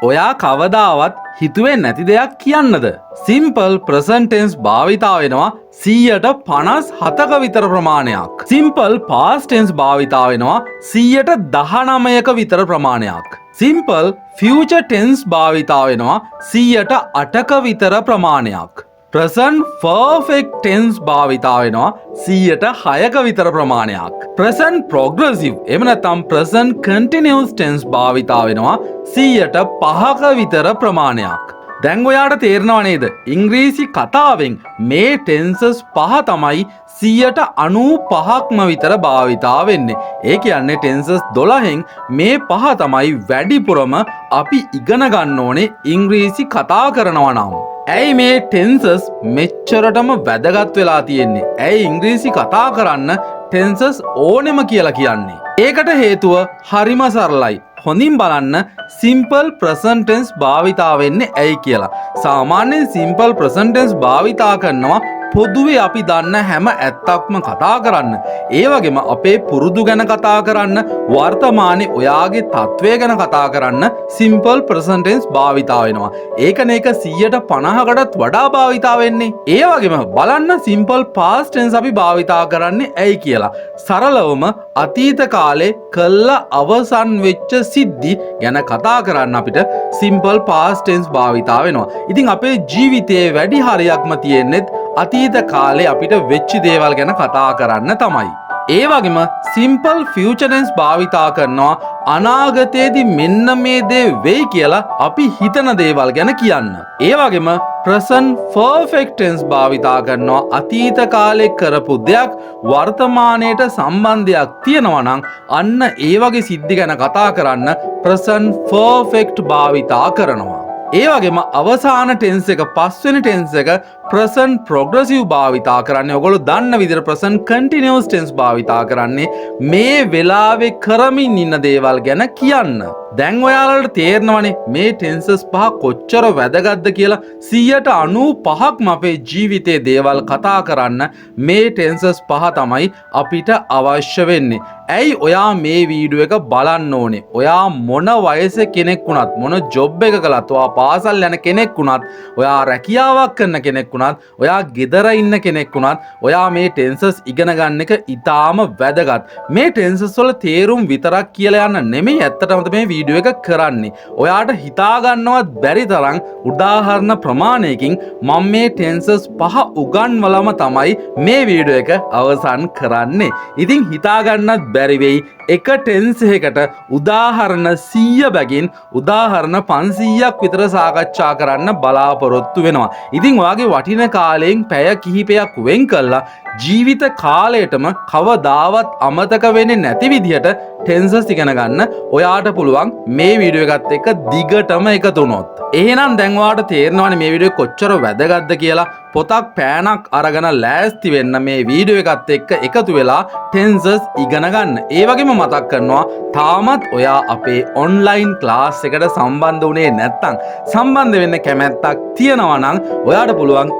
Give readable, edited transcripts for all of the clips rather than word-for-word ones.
ඔයා කවදාවත් හිතුවේ නැති දෙයක් කියන්නද? සිම්පල් ප්‍රසන්ට් ටෙන්ස් භාවිතා වෙනවා 157ක විතර ප්‍රමාණයක්. සිම්පල් පාස්ට් ටෙන්ස් භාවිතා වෙනවා 119ක විතර ප්‍රමාණයක්. සිම්පල් ෆියුචර් ටෙන්ස් භාවිතා වෙනවා 108ක විතර ප්‍රමාණයක්. ප්‍රසන්ට් පර්ෆෙක්ට් ටෙන්ස් භාවිතා වෙනවා 106ක විතර ප්‍රමාණයක්. ප්‍රසන්ට් ප්‍රොග්‍රෙසිව් එහෙම නැත්නම් ප්‍රසන්ට් කන්ටිනියස් ටෙන්ස් භාවිතා වෙනවා 105ක විතර ප්‍රමාණයක්. දැන් ඔයාට තේරෙනව නේද? ඉංග්‍රීසි කතාවෙන් මේ ටෙන්සස් පහ තමයි 95%ක්ම විතර භාවිතා වෙන්නේ. ඒ කියන්නේ ටෙන්සස් 12න් මේ පහ තමයි වැඩිපුරම අපි ඉගෙන ගන්න ඕනේ ඉංග්‍රීසි කතා කරනවා නම්. ඇයි මේ ටෙන්සස් මෙච්චරටම වැදගත් වෙලා තියෙන්නේ? ඇයි ඉංග්‍රීසි කතා කරන්න ටෙන්සස් ඕනෙම කියලා කියන්නේ? ඒකට හේතුව හරිම සරලයි. හොඳින් බලන්න සිම්පල් ප්‍රසන්ට් ටෙන්ස් භාවිතා වෙන්නේ ඇයි කියලා. සාමාන්‍යයෙන් සිම්පල් ප්‍රසන්ට් ටෙන්ස් භාවිතා කරනවා පොදුවේ අපි දන්න හැම ඇත්තක්ම කතා කරන්න. ඒ වගේම අපේ පුරුදු ගැන කතා කරන්න, වර්තමානයේ ඔයාගේ තත්වය ගැන කතා කරන්න සිම්පල් ප්‍රසන්ට් ටෙන්ස් භාවිතා වෙනවා. ඒකනේ 150කටත් වඩා භාවිතා වෙන්නේ. ඒ වගේම බලන්න සිම්පල් පාස්ට් ටෙන්ස් අපි භාවිතා කරන්නේ ඇයි කියලා. සරලවම අතීත කාලේ කළා අවසන් වෙච්ච සිද්ධි ගැන කතා කරන්න අපිට සිම්පල් පාස්ට් ටෙන්ස් භාවිතා වෙනවා. ඉතින් අපේ ජීවිතයේ වැඩි හරියක්ම තියෙන්නේ අතීත කාලේ අපිට වෙච්ච දේවල් ගැන කතා කරන්න තමයි. ඒ වගේම සිම්පල් ෆියුචර් ටෙන්ස් භාවිතා කරනවා අනාගතයේදී මෙන්න මේ දේ වෙයි කියලා අපි හිතන දේවල් ගැන කියන්න. ඒ වගේම ප්‍රසන්ට් පර්ෆෙක්ට් ටෙන්ස් භාවිතා කරනවා අතීත කාලේ කරපු දෙයක් වර්තමානයට සම්බන්ධයක් තියෙනවා නම් අන්න ඒ වගේ සිද්ධි ගැන කතා කරන්න ප්‍රසන්ට් පර්ෆෙක්ට් භාවිතා කරනවා. ඒ වගේම අවසාන ටෙන්ස් එක පස්වෙනි ටෙන්ස් එක ප්‍රසන්ට් ප්‍රොග්‍රෙසිව් භාවිතා කරන්නේ. ඔයගොල්ලෝ දන්න විදිහට ප්‍රසන්ට් කන්ටිනියස් ටෙන්ස් භාවිතා කරන්නේ මේ වෙලාවේ කරමින් ඉන්න දේවල් ගැන කියන්න. දැන් ඔයාලට තේරෙනවනේ මේ ටෙන්සස් පහ කොච්චර වැදගත්ද කියලා. 95%ක්ම අපේ ජීවිතේ දේවල් කතා කරන්න මේ ටෙන්සස් පහ තමයි අපිට අවශ්‍ය වෙන්නේ. ඇයි ඔයා මේ වීඩියෝ එක බලන්න ඕනේ? ඔයා මොන වයසේ කෙනෙක් වුණත්, මොන ජොබ් එක කළත්, ඔයා පාසල් යන කෙනෙක් වුණත්, ඔයා රැකියාවක් කරන කෙනෙක් වුණත්, ඔයා ගෙදර ඉන්න කෙනෙක් වුණත්, ඔයා මේ ටෙන්සස් ඉගෙන ගන්න එක ඉතාම වැදගත්. මේ ටෙන්සස් වල තේරුම් විතරක් කියලා යන්න නෙමෙයි ඇත්තටම මේ වීඩියෝ එක කරන්නේ. ඔයාට හිතා ගන්නවත් බැරි තරම් උදාහරණ ප්‍රමාණයකින් මම මේ ටෙන්සස් පහ උගන්වලම තමයි මේ වීඩියෝ එක අවසන් කරන්නේ. ඉතින් හිතා ගන්නත් බැරි වෙයි එක ටෙන්ස් එකකට උදාහරණ 100 බැගින් උදාහරණ 500ක් විතර සාකච්ඡා කරන්න බලාපොරොත්තු වෙනවා. ඉතින් ඔයාගේ වටින කාලයෙන් පැය කිහිපයක් වෙන් කළා ජීවිත කාලයටම කවදාවත් අමතක වෙන්නේ නැති විදිහට ටෙන්සස් ඉගෙන ගන්න ඔයාට පුළුවන් මේ වීඩියෝ එකත් එක්ක දිගටම එකතු වුණොත්. එහෙනම් දැන් ඔයාට තේරෙනවනේ මේ වීඩියෝ කොච්චර වැදගත්ද කියලා. පොතක් පෑනක් අරගෙන ලෑස්ති වෙන්න මේ වීඩියෝ එකත් එක්ක එකතු වෙලා ටෙන්සස් ඉගෙන ගන්න. ඒ වගේම මතක් කරනවා තාමත් ඔයා අපේ ඔන්ලයින් ක්ලාස් එකට සම්බන්ධ වුණේ නැත්නම් සම්බන්ධ වෙන්න කැමැත්තක් තියෙනවා නම් ඔයාට පුළුවන්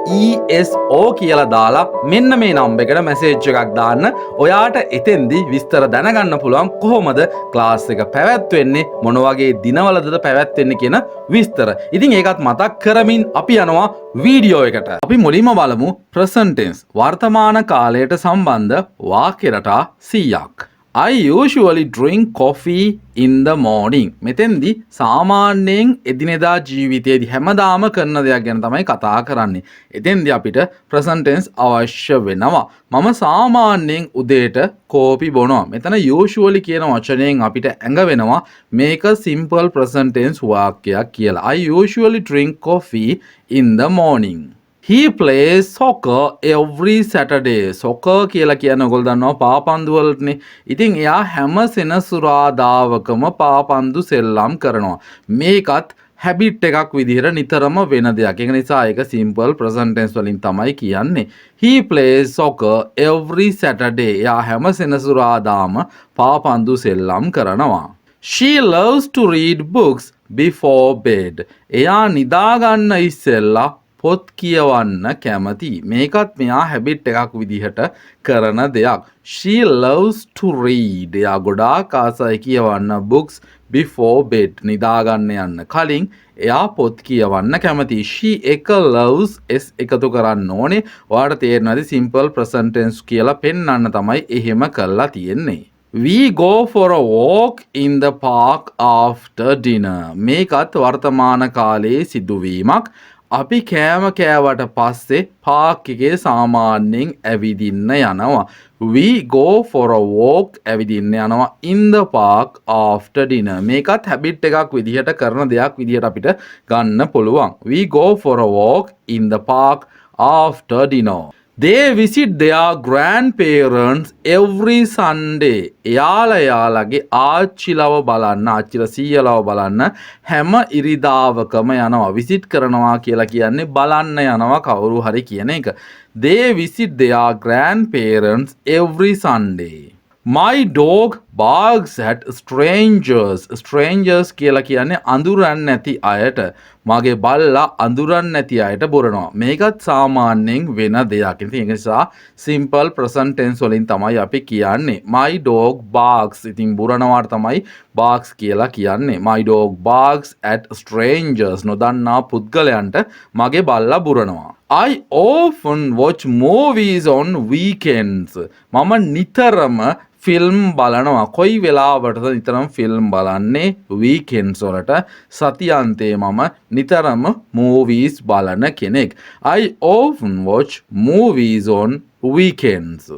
ESO කියලා දාලා මෙන්න මේ නම්බර් එකට මැසේජ් එකක් දාන්න. ඔයාට එතෙන්දී විස්තර දැනගන්න පුළුවන් කොහොමද ක්ලාස් එක පැවැත්වෙන්නේ, මොන වගේ දිනවලද පැවැත්වෙන්නේ කියන විස්තර. ඉතින් ඒකත් මතක් කරමින් අපි යනවා වීඩියෝ එකට. අපි මුලින්ම බලමු ප්‍රසන්ට් ටෙන්ස් වර්තමාන කාලයට සම්බන්ධ වාක්‍ය රටා 100ක්. I usually drink coffee in the morning. මෙතෙන්දී සාමාන්‍යයෙන් එදිනෙදා ජීවිතයේදී හැමදාම කරන දෙයක් ගැන තමයි කතා කරන්නේ. එතෙන්දී අපිට ප්‍රසන්ට් ටෙන්ස් අවශ්‍ය වෙනවා. මම සාමාන්‍යයෙන් උදේට කෝපි බොනවා. මෙතන usually කියන වචනයෙන් අපිට ඇඟ වෙනවා මේක simple present tense වාක්‍යයක් කියලා. I usually drink coffee in the morning. He plays soccer every Saturday. Soccer කියලා කියන ඔයගොල්ලෝ දන්නවා පාපන්දු වලටනේ. ඉතින් එයා හැම සෙනසුරාදාවකම පාපන්දු සෙල්ලම් කරනවා. මේකත් හැබිට් එකක් විදිහට නිතරම වෙන දෙයක්. ඒක නිසා ඒක simple present tense වලින් තමයි කියන්නේ. He plays soccer every Saturday. එයා හැම සෙනසුරාදාම පාපන්දු සෙල්ලම් කරනවා. She loves to read books before bed. එයා නිදා ගන්න ඉස්සෙල්ලා පොත් කියවන්න කැමති. මේකත් මෙයා හැබිට් එකක් විදිහට කරන දෙයක්. She loves to read. එයා ගොඩාක් ආසයි කියවන්න books before bed. නිදාගන්න යන්න කලින් එයා පොත් කියවන්න කැමති. She එක loves s එකතු කරන්න ඕනේ. ඔයාලට තේරෙනවද simple present tense කියලා පෙන්වන්න තමයි එහෙම කරලා තියෙන්නේ. We go for a walk in the park after dinner. මේකත් වර්තමාන කාලයේ සිදුවීමක්. අපි කෑම කෑවට පස්සේ පාක් එකේ සාමාන්‍යයෙන් ඇවිදින්න යනවා. We go for a walk ඇවිදින්න යනවා in the park after dinner. මේකත් හැබිට් එකක් විදිහට කරන දෙයක් විදිහට අපිට ගන්න පුළුවන්. We go for a walk in the park after dinner. They visit their grandparents every Sunday. එයාලගේ ආච්චිලව බලන්න, ආච්චිලා සීයලව බලන්න හැම ඉරිදාවකම යනවා. විසිට් කරනවා කියලා කියන්නේ බලන්න යනවා කවුරු හරි කියන එක. They visit their grandparents every Sunday. My dog barks at strangers. Strangers කියලා කියන්නේ අඳුරන්නේ නැති අයට. මගේ බල්ලා අඳුරන්නේ නැති අයට බොරනවා. මේකත් සාමාන්‍යයෙන් වෙන දෙයක්. ඉතින් ඒක නිසා simple present tense වලින් තමයි අපි කියන්නේ. My dog barks. ඉතින් බොරනවාට තමයි barks කියලා කියන්නේ. My dog barks at strangers. නොදන්නා පුද්ගලයන්ට මගේ බල්ලා බොරනවා. I often watch movies on weekends. මම නිතරම ෆිල්ම් බලනවා. කොයි වෙලාවටද නිතරම ෆිල්ම් බලන්නේ? weekends වලට. සතියන්තේ මම නිතරම movies බලන කෙනෙක්. I often watch movies on weekends.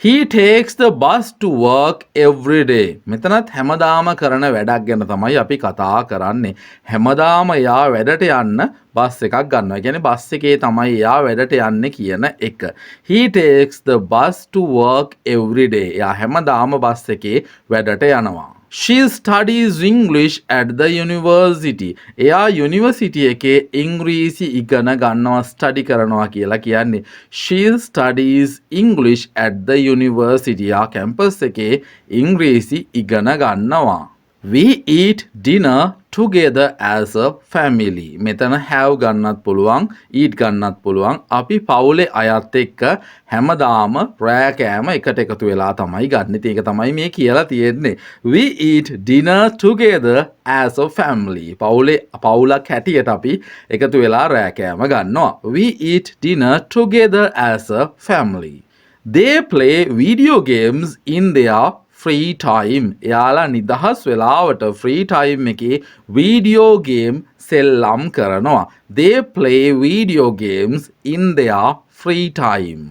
He takes the bus to work every day. මෙතනත් හැමදාම කරන වැඩක් ගැන තමයි අපි කතා කරන්නේ. හැමදාම යා වැඩට යන්න බස් එකක් ගන්නවා. කියන්නේ බස් එකේ තමයි යා වැඩට යන්නේ කියන එක. He takes the bus to work every day. යා හැමදාම බස් එකේ වැඩට යනවා. She studies English at the university. එයා යුනිවර්සිටි එකේ ඉංග්‍රීසි ඉගෙන ගන්නවා, ස්ටඩි කරනවා කියලා කියන්නේ. She studies English at the university. යා කැම්පස් එකේ ඉංග්‍රීසි ඉගෙන ගන්නවා. We eat dinner together as a family. මෙතන have ගන්නත් පුළුවන්, eat ගන්නත් පුළුවන්. අපි පවුලේ අයත් එක්ක හැමදාම රෑ කෑම එකට එකතු වෙලා තමයි ගන්න. ඒක තමයි මේ කියලා තියෙන්නේ. We eat dinner together as a family. පවුලක් හැටියට අපි එකතු වෙලා රෑ කෑම ගන්නවා. We eat dinner together as a family. They play video games in their free time. එයාලා නිදහස් වෙලාවට free time එකේ video game සෙල්ලම් කරනවා. They play video games in their free time.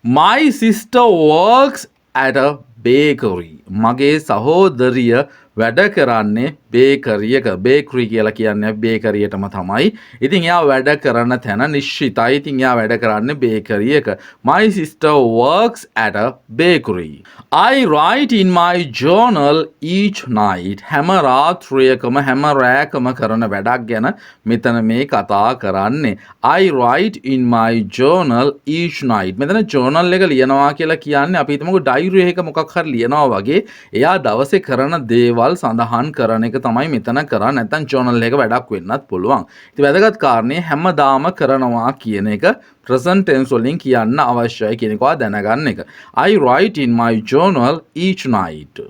My sister works at a bakery. මගේ සහෝදරිය වැඩ කරන්නේ bakery එක. බේකරි කියලා කියන්නේ බේකරියටම තමයි. ඉතින් එයා වැඩ කරන තැන නිශ්චිතයි. ඉතින් එයා වැඩ කරන්නේ බේකරි එක. My sister works at a bakery. I write in my journal each night. හැම රාත්‍රියකම හැම රැයකම කරන වැඩක් ගැන මෙතන මේ කතා කරන්නේ. I write in my journal each night. මෙතන journal එක ලියනවා කියලා කියන්නේ අපි හිතමුකෝ ඩයිරි එකක මොකක් හරි ලියනවා වගේ. එයා දවසේ කරන දේවල් සඳහන් කරන එක තමයි මෙතන කරන්නේ. නැත්නම් journal එක වැඩක් වෙන්නත් පුළුවන්. ඉතින් වැදගත් කාරණේ හැමදාම කරනවා කියන එක present tense වලින් කියන්න අවශ්‍යයි කියන එක දැනගන්න එක. I write in my journal each night.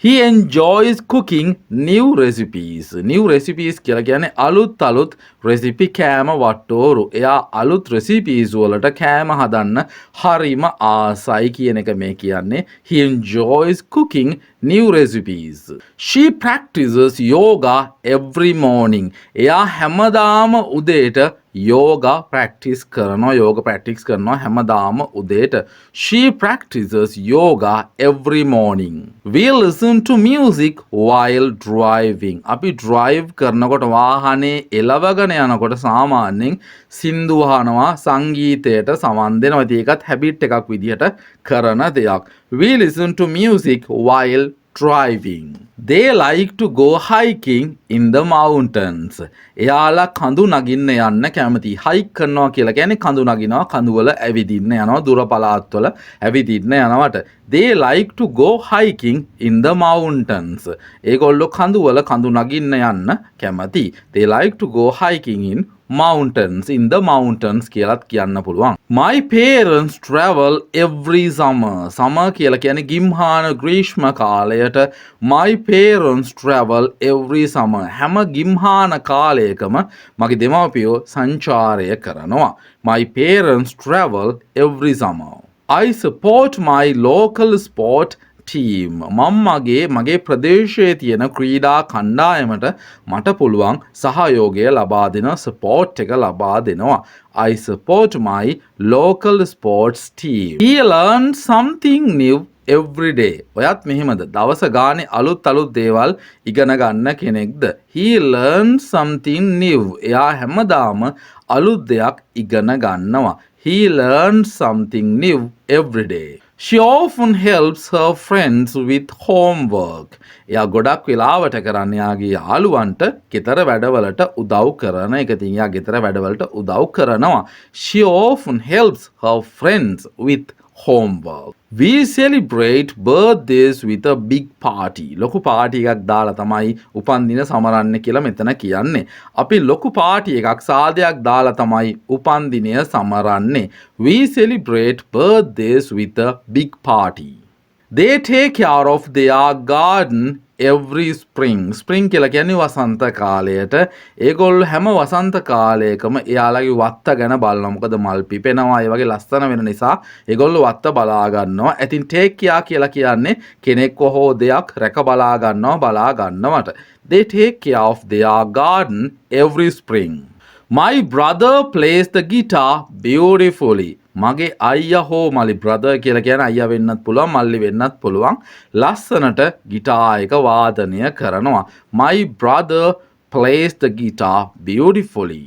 He enjoys cooking new recipes. New recipes කියලා කියන්නේ අලුත් recipe කෑම වට්ටෝරු. එයා අලුත් recipes වලට කෑම හදන්න හරිම ආසයි කියන එක මේ කියන්නේ. He enjoys cooking new recipes. She practices yoga every morning. එයා හැමදාම උදේට yoga practice කරනවා හැමදාම උදේට. She practices yoga every morning. We listen to music while driving. අපි drive කරනකොට වාහනේ එලවගෙන යනකොට සාමාන්‍යයෙන් සින්දු අහනවා, සංගීතයට සමන් දෙනවා. ඒකත් habit එකක් විදිහට කරන දෙයක්. We listen to music while driving. They like to go hiking in the mountains. එයාලා කඳු නගින්න යන්න කැමති. hike කරනවා කියලා කියන්නේ කඳු නගිනවා, කඳු වල ඇවිදින්න යනවා, දුර පළාත්වල ඇවිදින්න යනවට. They like to go hiking in the mountains. ඒගොල්ලෝ කඳු වල කඳු නගින්න යන්න කැමති. They like to go hiking in mountains, in the mountains කියලත් කියන්න පුළුවන්. My parents travel every summer. summer කියලා කියන්නේ ගිම්හාන ග්‍රීෂ්ම කාලයට. My parents travel every summer. හැම ගිම්හාන කාලයකම මගේ දෙමව්පියෝ සංචාරය කරනවා. My parents travel every summer. I support my local sport team. මගේ ප්‍රදේශයේ තියෙන ක්‍රීඩා කණ්ඩායමට මට පුළුවන් සහයෝගය ලබා දෙන සපෝට් එක ලබා දෙනවා. I support my local sports team. He learns something new every day. ඔයත් මෙහෙමද? දවස ගානේ අලුත් දේවල් ඉගෙන ගන්න කෙනෙක්ද? He learns something new. එයා හැමදාම අලුත් දෙයක් ඉගෙන ගන්නවා. He learns something new every day. She often helps her friends with homework. එයා ගොඩක් වෙලාවට කරන්නේ යාගේ යාළුවන්ට ගෙදර වැඩවලට උදව් කරන එක. ඉතින් එයා ගෙදර වැඩවලට උදව් කරනවා. She often helps her friends with homework. We celebrate birthdays with a big party. ලොකු පාටි එකක් දාලා තමයි උපන්දින සමරන්නේ කියලා මෙතන කියන්නේ. අපි ලොකු පාටි එකක් සාදයක් දාලා තමයි උපන්දිනය සමරන්නේ. We celebrate birthdays with a big party. They take care of their garden every spring. Spring කියලා කියන්නේ වසන්ත කාලයට. ඒගොල්ලෝ හැම වසන්ත කාලයකම එයාලගේ වත්ත ගැන බලනවා. මොකද මල් පිපෙනවා, ඒ වගේ ලස්සන වෙන නිසා ඒගොල්ලෝ වත්ත බලා ගන්නවා. ඉතින් take care කියලා කියන්නේ කෙනෙක්ව හෝ දෙයක් රැක බලා ගන්නවට. They take care of their garden every spring. My brother plays the guitar beautifully. මගේ අයියා හෝ මලි brother කියලා කියන්නේ අයියා වෙන්නත් පුළුවන් මල්ලි වෙන්නත් පුළුවන්. ලස්සනට ගිටාර් එක වාදනය කරනවා. My brother plays the guitar beautifully.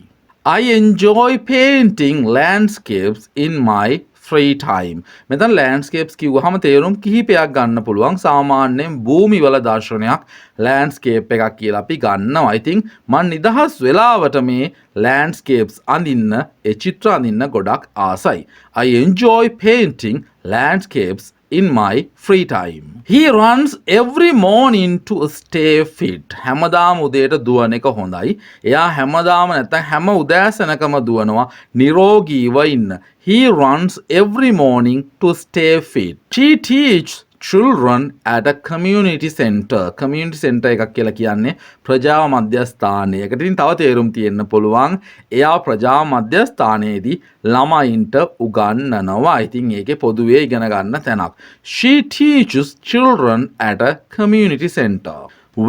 I enjoy painting landscapes in my free time. මෙතන landscapes කිව්වහම තේරුම් කිහිපයක් ගන්න පුළුවන්. සාමාන්‍යයෙන් භූමි වල දර්ශනයක් landscape එකක් කියලා අපි ගන්නවා. ඉතින් මම නිදහස් වෙලාවට මේ landscapes අඳින්න, ඒ චිත්‍ර අඳින්න ගොඩක් ආසයි. I enjoy painting landscapes in my free time. He runs every morning to stay fit. හැමදාම උදේට දුවන එක හොඳයි. එයා හැමදාම නැත්නම් හැම උදෑසනකම දුවනවා නිරෝගීව ඉන්න. He runs every morning to stay fit. She teaches children at a community center. Community center එකක් කියලා කියන්නේ ප්‍රජා මධ්‍යස්ථානයකට. ඉතින් තව තේරුම් තියෙන්න පුළුවන්. එයා ප්‍රජා මධ්‍යස්ථානයේදී ළමයින්ට උගන්වනවා. ඉතින් ඒකේ පොදුවේ ඉගෙන ගන්න තැනක්. She teaches children at a community center.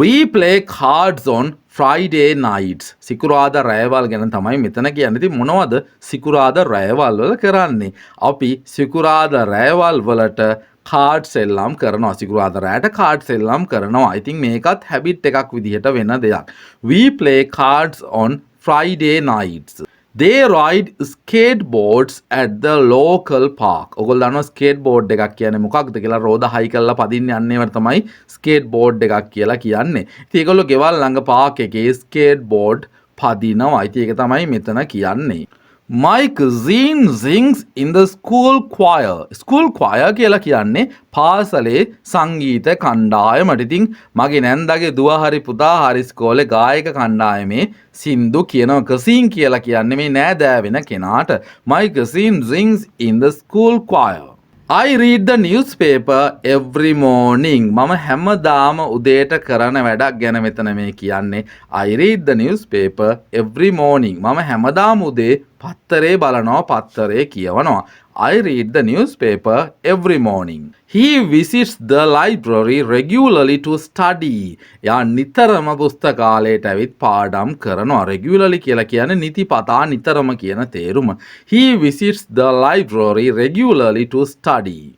We play cards on Friday nights. සිකුරාදා රැයවල් ගැන තමයි මෙතන කියන්නේ. ඉතින් මොනවද සිකුරාදා රැයවල් වල කරන්නේ? අපි සිකුරාදා රැයවල් වලට කාඩ්ස් එල්ලම් කරනවා. සිකුරාදා රැයට කාඩ්ස් එල්ලම් කරනවා. ඉතින් මේකත් හැබිට් එකක් විදිහට වෙන දෙයක්. We play cards on Friday nights. They ride skateboards at the local park. ඔයගොල්ලෝ දන්නවා skateboard එකක් කියන්නේ මොකක්ද කියලා? රෝද හයි කරලා පදින්න යන්නේවට තමයි skateboard එකක් කියලා කියන්නේ. ඉතින් ඒගොල්ලෝ ගෙවල් ළඟ පාක් එකේ skateboard පදිනවා. ඉතින් ඒක තමයි මෙතන කියන්නේ. My cousin sings in the school choir. School choir කියලා කියන්නේ පාසලේ සංගීත කණ්ඩායමට. ඉතින් මගේ නැන්දාගේ දුව හරි පුතා හරි ඉස්කෝලේ ගායක කණ්ඩායමේ සින්දු කියනවා. cousin කියලා කියන්නේ මේ නෑදෑ වෙන කෙනාට. My cousin sings in the school choir. I read the newspaper every morning. මම හැමදාම උදේට කරන වැඩක් ගැන මෙතන මේ කියන්නේ. I read the newspaper every morning. මම හැමදාම උදේ පත්තරේ බලනවා, පත්තරේ කියවනවා. I read the newspaper every morning. He visits the library regularly to study. යා නිතරම පුස්තකාලයට ඇවිත් පාඩම් කරනවා. regularly කියලා කියන්නේ නිතිපතා නිතරම කියන තේරුම. He visits the library regularly to study.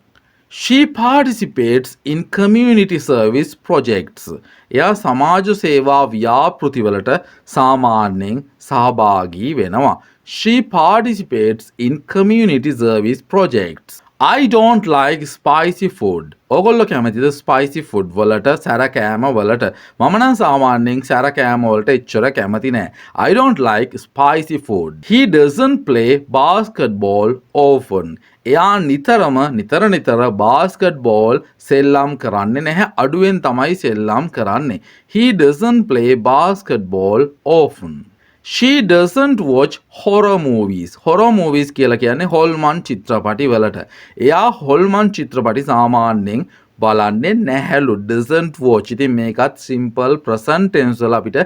She participates in community service projects. එයා සමාජ සේවා ව්‍යාපෘතිවලට සාමාන්‍යයෙන් සහභාගී වෙනවා. She participates in community service projects. I don't like spicy food. ඔයගොල්ලෝ කැමතිද spicy food වලට, සැර කෑම වලට? මම නම් සාමාන්‍යයෙන් සැර කෑම වලට එච්චර කැමති නෑ. I don't like spicy food. He doesn't play basketball often. එයා නිතර basketball සෙල්ලම් කරන්නේ නැහැ. අඩුවෙන් තමයි සෙල්ලම් කරන්නේ. He doesn't play basketball often. She doesn't watch horror movies. Horror movies කියලා කියන්නේ හොල්මන් චිත්‍රපටි වලට. එයා හොල්මන් චිත්‍රපටි සාමාන්‍යයෙන් බලන්නේ නැහැලු. doesn't watch. ඉතින් මේකත් simple present tense වල අපිට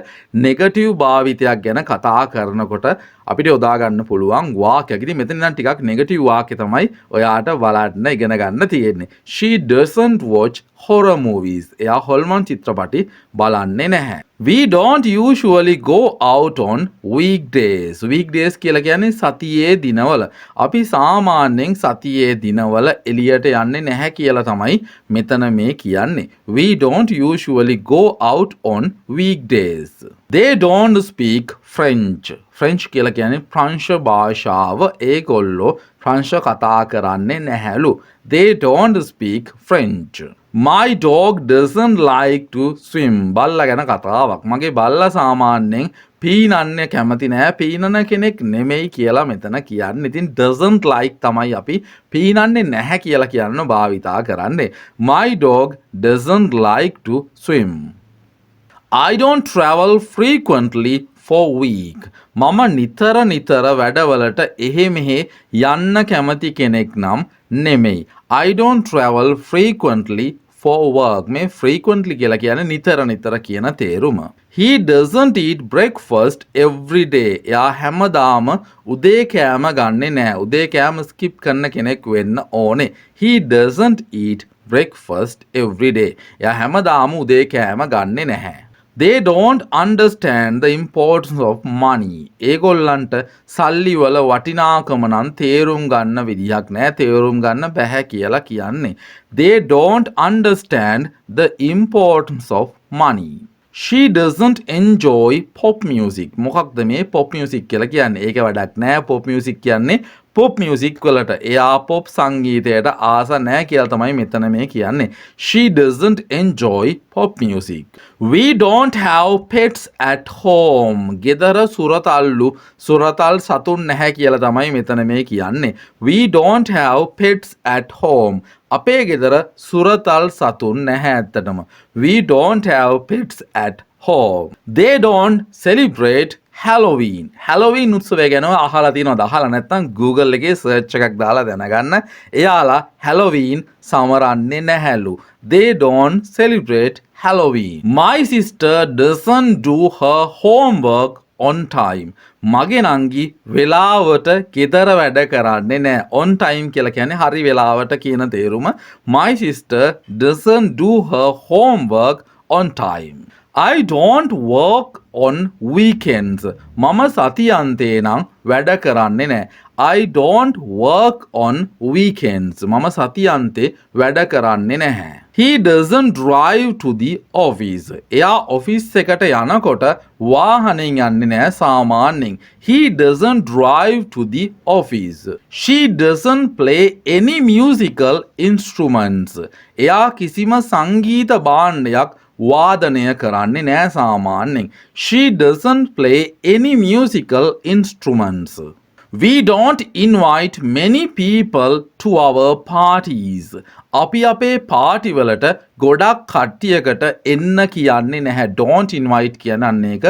negative භාවිතයක් ගැන කතා කරනකොට අපිට යොදා ගන්න පුළුවන් වාක්‍යයක්. ඉතින් මෙතන නම් ටිකක් negative වාක්‍ය තමයි ඔයාට බලන්න ඉගෙන ගන්න තියෙන්නේ. She doesn't watch horror movies. එයා හොල්මන් චිත්‍රපටි බලන්නේ නැහැ. We don't usually go out on weekdays. Weekdays කියලා කියන්නේ සතියේ දිනවල. අපි සාමාන්‍යයෙන් සතියේ දිනවල එළියට යන්නේ නැහැ කියලා තමයි මෙතන මේ කියන්නේ. We don't usually go out on weekdays. They don't speak French. French කියලා කියන්නේ ප්‍රංශ භාෂාව. ඒගොල්ලෝ ප්‍රංශ කතා කරන්නේ නැහැලු. They don't speak French. My dog doesn't like to swim. බල්ලා ගැන කතාවක්. මගේ බල්ලා සාමාන්‍යයෙන් පීනන්න කැමති නෑ. පීනන කෙනෙක් නෙමෙයි කියලා මෙතන කියන්නේ. ඉතින් doesn't like තමයි අපි පීනන්නේ නැහැ කියලා කියන්න භාවිතා කරන්නේ. My dog doesn't like to swim. I don't travel frequently for week. මම නිතර වැඩවලට එහෙ මෙහෙ යන්න කැමති කෙනෙක් නම් නෙමෙයි. I don't travel frequently for work. මේ frequently කියලා කියන්නේ නිතර කියන තේරුම. He doesn't eat breakfast every day. එයා හැමදාම උදේ කෑම ගන්නෙ නෑ. උදේ කෑම skip කරන කෙනෙක් වෙන්න ඕනේ. He doesn't eat breakfast every day. එයා හැමදාම උදේ කෑම ගන්නෙ නැහැ. They don't understand the importance of money. ඒගොල්ලන්ට සල්ලි වල වටිනාකම නම් තේරුම් ගන්න විදිහක් නෑ. තේරුම් ගන්න බැහැ කියලා කියන්නේ. They don't understand the importance of money. She doesn't enjoy pop music. මොකක්ද මේ pop music කියලා කියන්නේ? ඒක වැඩක් නෑ. pop music කියන්නේ pop music වලට. එයා pop සංගීතයට ආස නැහැ කියලා තමයි මෙතන මේ කියන්නේ. She doesn't enjoy pop music. We don't have pets at home. ගෙදර සුරතල් සතුන් නැහැ කියලා තමයි මෙතන මේ කියන්නේ. We don't have pets at home. අපේ ගෙදර සුරතල් සතුන් නැහැ ඇත්තටම. We don't have pets at home. They don't celebrate Halloween. Halloween උත්සවය ගැන අහලා තියෙනවද? අහලා නැත්නම් Google එකේ search එකක් දාලා දැනගන්න. එයාලා Halloween සමරන්නේ නැහැලු. They don't celebrate Halloween. My sister doesn't do her homework on time. මගේ නංගි වෙලාවට ගෙදර වැඩ කරන්නේ නැහැ. on time කියලා කියන්නේ හරි වෙලාවට කියන තේරුම. My sister doesn't do her homework on time. I don't work on weekends. මම සතියන්තේ නම් වැඩ කරන්නේ නැහැ. I don't work on weekends. මම සතියන්තේ වැඩ කරන්නේ නැහැ. He doesn't drive to the office. එයා ඔෆිස් එකට යනකොට වාහනෙන් යන්නේ නැහැ සාමාන්‍යයෙන්. He doesn't drive to the office. She doesn't play any musical instruments. එයා කිසිම සංගීත භාණ්ඩයක් වාදනය කරන්නේ නෑ සාමාන්‍යයෙන්. She doesn't play any musical instruments. We don't invite many people to our parties. අපි අපේ පාටි වලට ගොඩක් කට්ටියකට එන්න කියන්නේ නැහැ. Don't invite කියන්නේ එක.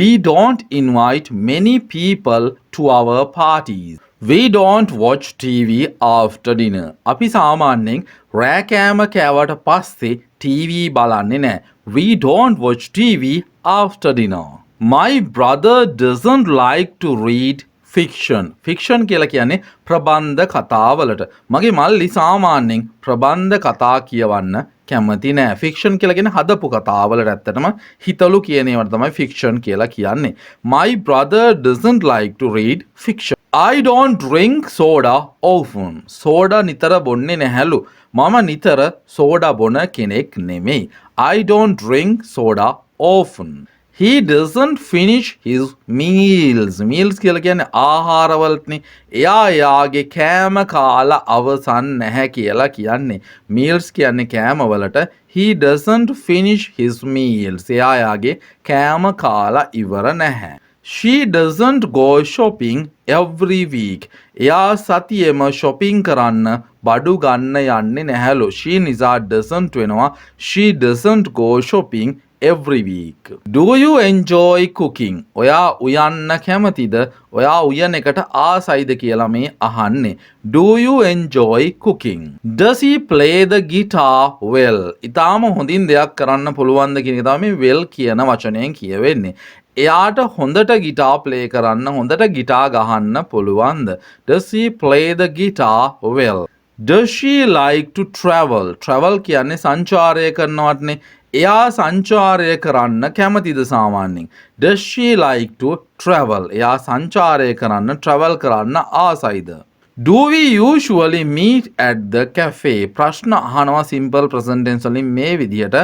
We don't invite many people to our parties. We don't watch TV after dinner. අපි සාමාන්‍යයෙන් රෑ කෑම කෑවට පස්සේ TV බලන්නේ නැහැ. We don't watch TV after dinner. My brother doesn't like to read fiction. Fiction කියලා කියන්නේ ප්‍රබන්ධ කතාවලට. මගේ මල්ලි සාමාන්‍යයෙන් ප්‍රබන්ධ කතා කියවන්න කැමති නෑ. fiction කියලා කියන්නේ හදපු කතාවලට ඇත්තටම හිතලු කියන ඒවාට තමයි fiction කියලා කියන්නේ. My brother doesn't like to read fiction. I don't drink soda often. soda නිතර බොන්නේ නැහැලු. මම නිතර සෝඩා බොන කෙනෙක් නෙමෙයි. I don't drink soda often. He doesn't finish his meals. Meals කියලා කියන්නේ ආහාරවලටනේ. එයා යාගේ කෑම කාලා අවසන් නැහැ කියලා කියන්නේ. Meals කියන්නේ කෑමවලට. He doesn't finish his meals. එයා යාගේ කෑම කාලා ඉවර නැහැ. She doesn't go shopping every week. එයා සතියෙම shopping කරන්න බඩු ගන්න යන්නේ නැහැලු. She නිසා doesn't වෙනවා. She doesn't go shopping every week. Do you enjoy cooking? ඔයා උයන්න කැමතිද? ඔයා උයන එකට ආසයිද කියලා මේ අහන්නේ. Do you enjoy cooking? Does he play the guitar well? ඊටාම හොඳින් දෙයක් කරන්න පුළුවන්ද කියන එක තමයි මේ well කියන වචනයෙන් කියවෙන්නේ. එයාට හොඳට ගිටාර් ප්ලේ කරන්න හොඳට ගිටාර් ගහන්න පුළුවන්ද? Does he play the guitar well? Does she like to travel? Travel කියන්නේ සංචාරය කරනවටනේ. එයා සංචාරය කරන්න කැමතිද සාමාන්‍යයෙන්? Does she like to travel? එයා සංචාරය කරන්න travel කරන්න ආසයිද? Do we usually meet at the cafe? ප්‍රශ්න අහනවා simple present tense වලින් මේ විදිහට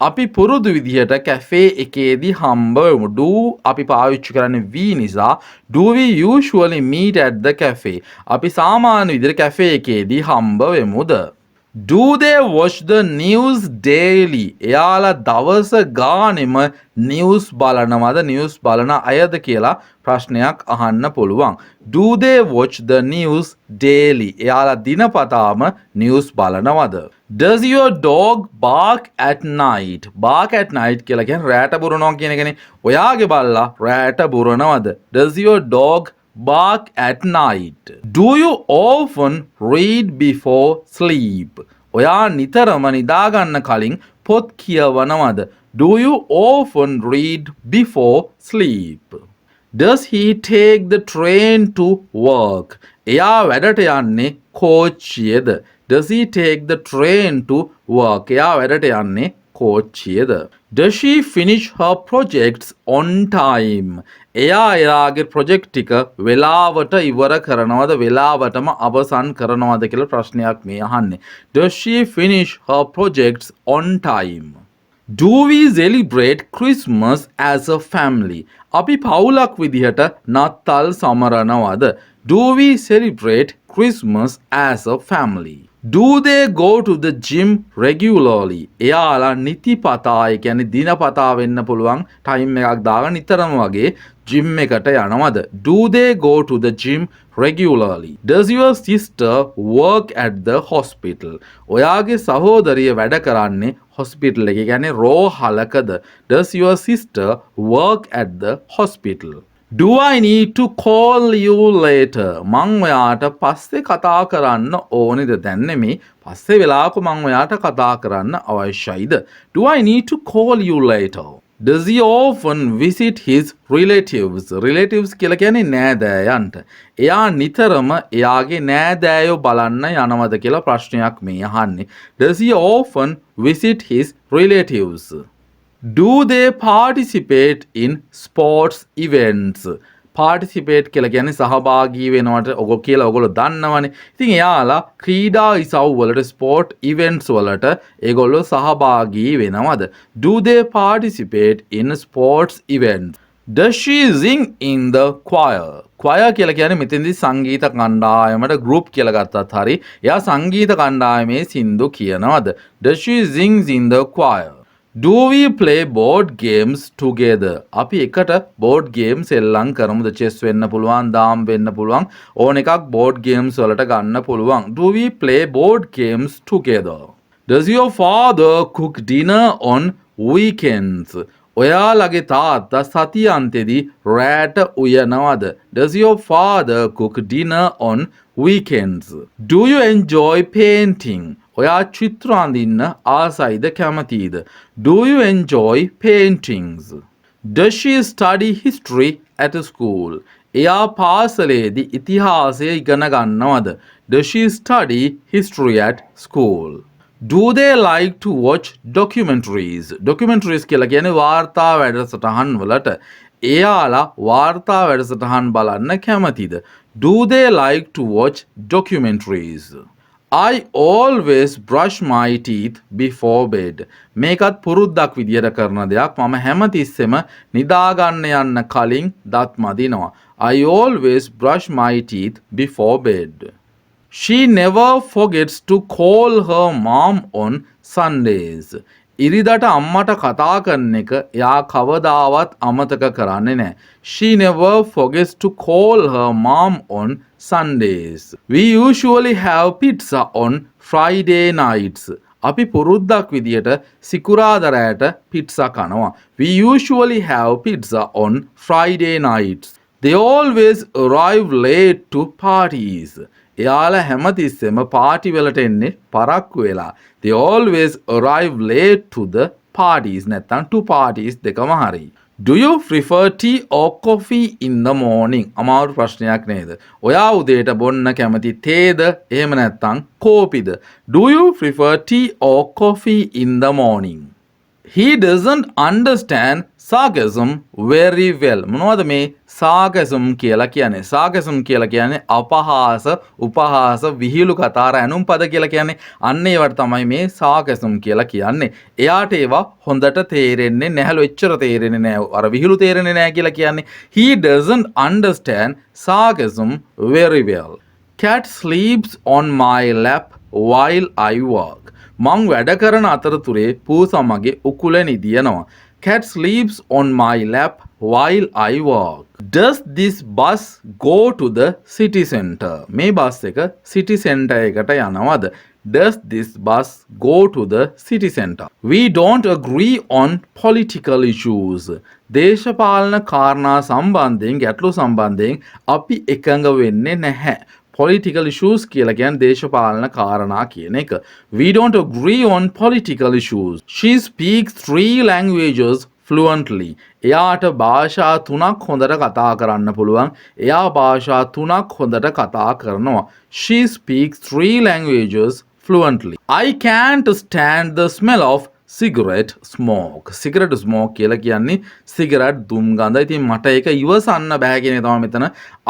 අපි පුරුදු විදිහට කැෆේ එකේදී හම්බ වෙමු. Do අපි පාවිච්චි කරන්නේ we නිසා do we usually meet at the cafe? අපි සාමාන්‍ය විදිහට කැෆේ එකේදී හම්බ වෙමුද? Do they watch the news daily? එයාලා දවස ගානෙම නිවුස් බලනවද? නිවුස් බලන අයද කියලා ප්‍රශ්නයක් අහන්න පුළුවන්. Do they watch the news daily? එයාලා දිනපතාම news බලනවද? Does your dog bark at night? Bark at night කියලා කියන්නේ රෑට බුරනවා කියන එකනේ. ඔයාගේ බල්ලා රෑට බුරනවද? Does your dog bark at night? Do you often read before sleep? ඔයා නිතරම නිදාගන්න කලින් පොත් කියවනවද? Do you often read before sleep? Does he take the train to work? එයා වැඩට යන්නේ කෝච්චියේද? Does he take the train to work? එයා වැඩට යන්නේ කෝච්චියේද? Does she finish her projects on time? එයා එයාගේ ප්‍රොජෙක්ට් ටික වෙලාවට ඉවර කරනවද? වෙලාවටම අවසන් කරනවද කියලා ප්‍රශ්නයක් මේ අහන්නේ. Does she finish her projects on time? Do we celebrate Christmas as a family? අපි පවුලක් විදිහට නත්තල් සමරනවද? Do we celebrate Christmas as a family? Do they go to the gym regularly? එයාලා නිතිපතා ඒ කියන්නේ දිනපතා වෙන්න පුළුවන් ටයිම් එකක් දාගෙන නිතරම වගේ ජිම් එකට යනවද? Do they go to the gym regularly? Does your sister work at the hospital? ඔයාගේ සහෝදරිය වැඩ කරන්නේ hospital එකේ කියන්නේ රෝහලකද? Does your sister work at the hospital? Do I need to call you later? මං ඔයාට පස්සේ කතා කරන්න ඕනේද? දැන් නෙමෙයි. පස්සේ වෙලාවක මං ඔයාට කතා කරන්න අවශ්‍යයිද? Do I need to call you later? Does he often visit his relatives? Relatives කියලා කියන්නේ නෑදෑයන්ට. එයා නිතරම එයාගේ නෑදෑයෝ බලන්න යනවද කියලා ප්‍රශ්නයක් මේ අහන්නේ. Does he often visit his relatives? Do they participate in sports events? Participate කියලා කියන්නේ සහභාගී වෙනවට ඔගොල්ලෝ කියලා ඔගොල්ලෝ දන්නවනේ. ඉතින් එයාලා ක්‍රීඩා ඉසව් වලට sport events වලට ඒගොල්ලෝ සහභාගී වෙනවද? Do they participate in sports events? Does she sing in the choir? choir කියලා කියන්නේ මෙතෙන්දී සංගීත කණ්ඩායමට group කියලා ගත්තත් හරි. එයා සංගීත කණ්ඩායමේ සින්දු කියනවද? Does she sings in the choir? Do we play board games together? අපි එකට board games එල්ලම් කරමුද? chess වෙන්න පුළුවන්, දාම් වෙන්න පුළුවන්. ඕන එකක් board games වලට ගන්න පුළුවන්. Do we play board games together? Does your father cook dinner on weekends? ඔයාලගේ තාත්තා සතියන්තෙදී රෑට උයනවද? Does your father cook dinner on weekends? Do you enjoy painting? ඔයා චිත්‍ර අඳින්න ආසයිද කැමතිද? Do you enjoy paintings? Does she study history at school? එයා පාසලේදී ඉතිහාසය ඉගෙන ගන්නවද? Does she study history at school? Do they like to watch documentaries? Documentaries කියලා කියන්නේ වාර්තා වැඩසටහන් වලට. එයාලා වාර්තා වැඩසටහන් බලන්න කැමතිද? Do they like to watch documentaries? I always brush my teeth before bed. මේකත් පුරුද්දක් විදියට කරන දෙයක්. මම හැමතිස්සෙම නිදාගන්න යන්න කලින් දත් මදිනවා. I always brush my teeth before bed. She never forgets to call her mom on Sundays. ඉරිදට අම්මට කතා කරන එක එයා කවදාවත් අමතක කරන්නේ නැහැ. She never forgets to call her mom on Sundays. We usually have pizza on Friday nights. අපි පුරුද්දක් විදියට සිකුරාදරයට පිට්සා කනවා. We usually have pizza on Friday nights. They always arrive late to parties. එයාලා හැමතිස්සෙම පාටි වලට එන්නේ පරක්කු වෙලා. They always arrive late to the parties. නැත්තම් to parties දෙකම හරි. Do you prefer tea or coffee in the morning? අමාරු ප්‍රශ්නයක් නේද? ඔයා උදේට බොන්න කැමති තේද? එහෙම නැත්තම් කෝපිද? Do you prefer tea or coffee in the morning? He doesn't understand sarcasm very well. මොනවද මේ sarcasm කියලා කියන්නේ? sarcasm කියලා කියන්නේ අපහාස, උපහාස, විහිළු කතාර ඇනුම් පද කියලා කියන්නේ. අන්න ඒවට තමයි මේ sarcasm කියලා කියන්නේ. එයාට ඒවා හොඳට තේරෙන්නේ නැහැලු එච්චර තේරෙන්නේ නැහැ. අර විහිළු තේරෙන්නේ නැහැ කියලා කියන්නේ. He doesn't understand sarcasm very well. Cat sleeps on my lap while I work. මං වැඩ කරන අතරතුරේ පූසා මගේ උකුල නිදියනවා. Cat sleeps on my lap while I work. Does this bus go to the city center? මේ බස් එක city center එකට යනවද? Does this bus go to the city center? We don't agree on political issues. දේශපාලන කාරණා සම්බන්ධයෙන් ගැටලු සම්බන්ධයෙන් අපි එකඟ වෙන්නේ නැහැ. Political issues කියලා කියන්නේ දේශපාලන කාරණා කියන එක. We don't agree on political issues. She speaks 3 languages fluently. එයාට භාෂා 3ක් හොඳට කතා කරන්න පුළුවන්. එයා භාෂා 3ක් හොඳට කතා කරනවා. She speaks 3 languages fluently. I can't stand the smell of cigarette smoke. cigarette smoke කියලා කියන්නේ cigarette දුම් ගඳ. ඉතින් මට ඒක ඉවසන්න බෑ කියන එක තමයි මෙතන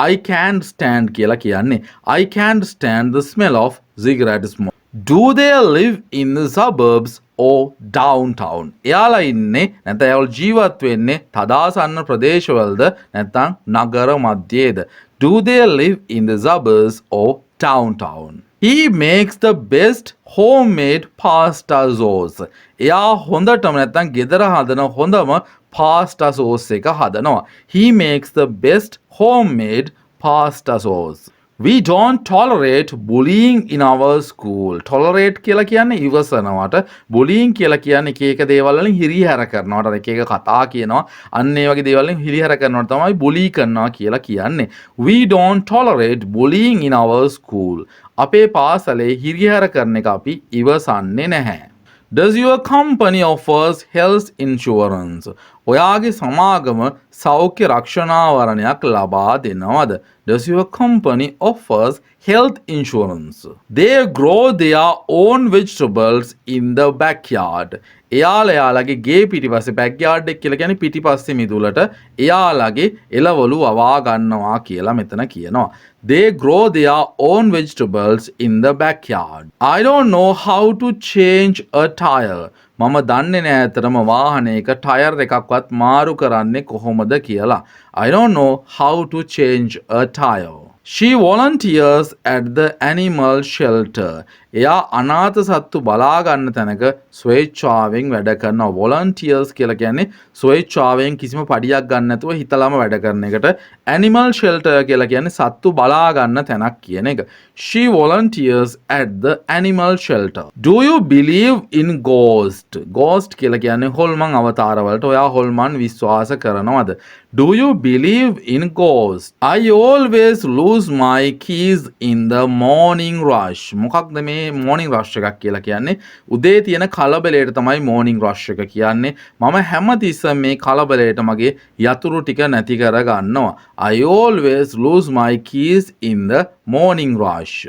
I can't stand කියලා කියන්නේ. I can't stand the smell of cigarette smoke. Do they live in the suburbs or downtown? එයාලා ඉන්නේ නැත්නම් එයාලා ජීවත් වෙන්නේ තදාසන්න ප්‍රදේශවලද නැත්නම් නගර මැදයේද? Do they live in the suburbs or downtown? He makes the best homemade pasta sauce. එයා හොඳටම නැත්නම් ගෙදර හදන හොඳම pasta sauce එක හදනවා. He makes the best homemade pasta sauce. We don't tolerate bullying in our school. Tolerate කියලා කියන්නේ ඉවසනවට. Bullying කියලා කියන්නේ එක එක දේවල් වලින් හිරිහැර කරනවට. එක එක කතා කියනවා. අන්න ඒ වගේ දේවල් වලින් හිරිහැර කරනවට තමයි bully කරනවා කියලා කියන්නේ. We don't tolerate bullying in our school. අපේ පාසලේ හිරිහැර කරන එක අපි ඉවසන්නේ නැහැ. Does your company offers health insurance? ඔයාගේ සමාගම සෞඛ්‍ය රක්ෂණාවරණයක් ලබා දෙනවද? Does your company offers health insurance? They grow their own vegetables in the backyard. එයාලගේ ගේ පිටිපස්සේ backyard එක කියලා කියන්නේ පිටිපස්සේ මිදුලට එයාලගේ එළවලු වවා ගන්නවා කියලා මෙතන කියනවා. They grow their own vegetables in the backyard. I don't know how to change a tire. මම දන්නේ නෑ අතරම වාහනයක ටයර් එකක්වත් මාරු කරන්නේ කොහොමද කියලා. I don't know how to change a tire. She volunteers at the animal shelter. එයා අනාථ සත්තු බලා ගන්න තැනක ස්වේච්ඡාවෙන් වැඩ කරනවා. volunteers කියලා කියන්නේ ස්වේච්ඡාවෙන් කිසිම පඩියක් ගන්න නැතුව හිතලම වැඩ කරන එකට. animal shelter කියලා කියන්නේ සත්තු බලා ගන්න තැනක් කියන එක. She volunteers at the animal shelter. Do you believe in ghost? ghost කියලා කියන්නේ හොල්මන් අවතාර වලට. ඔයා හොල්මන් විශ්වාස කරනවද? Do you believe in ghost? I always lose my keys in the morning rush. මොකක්ද මේ morning rush එකක් කියලා කියන්නේ? උදේ තියෙන කලබලයට තමයි morning rush එක කියන්නේ. මම හැමතිස්සෙම මේ කලබලයට මගේ යතුරු ටික නැති කර ගන්නවා. I always lose my keys in the morning rush.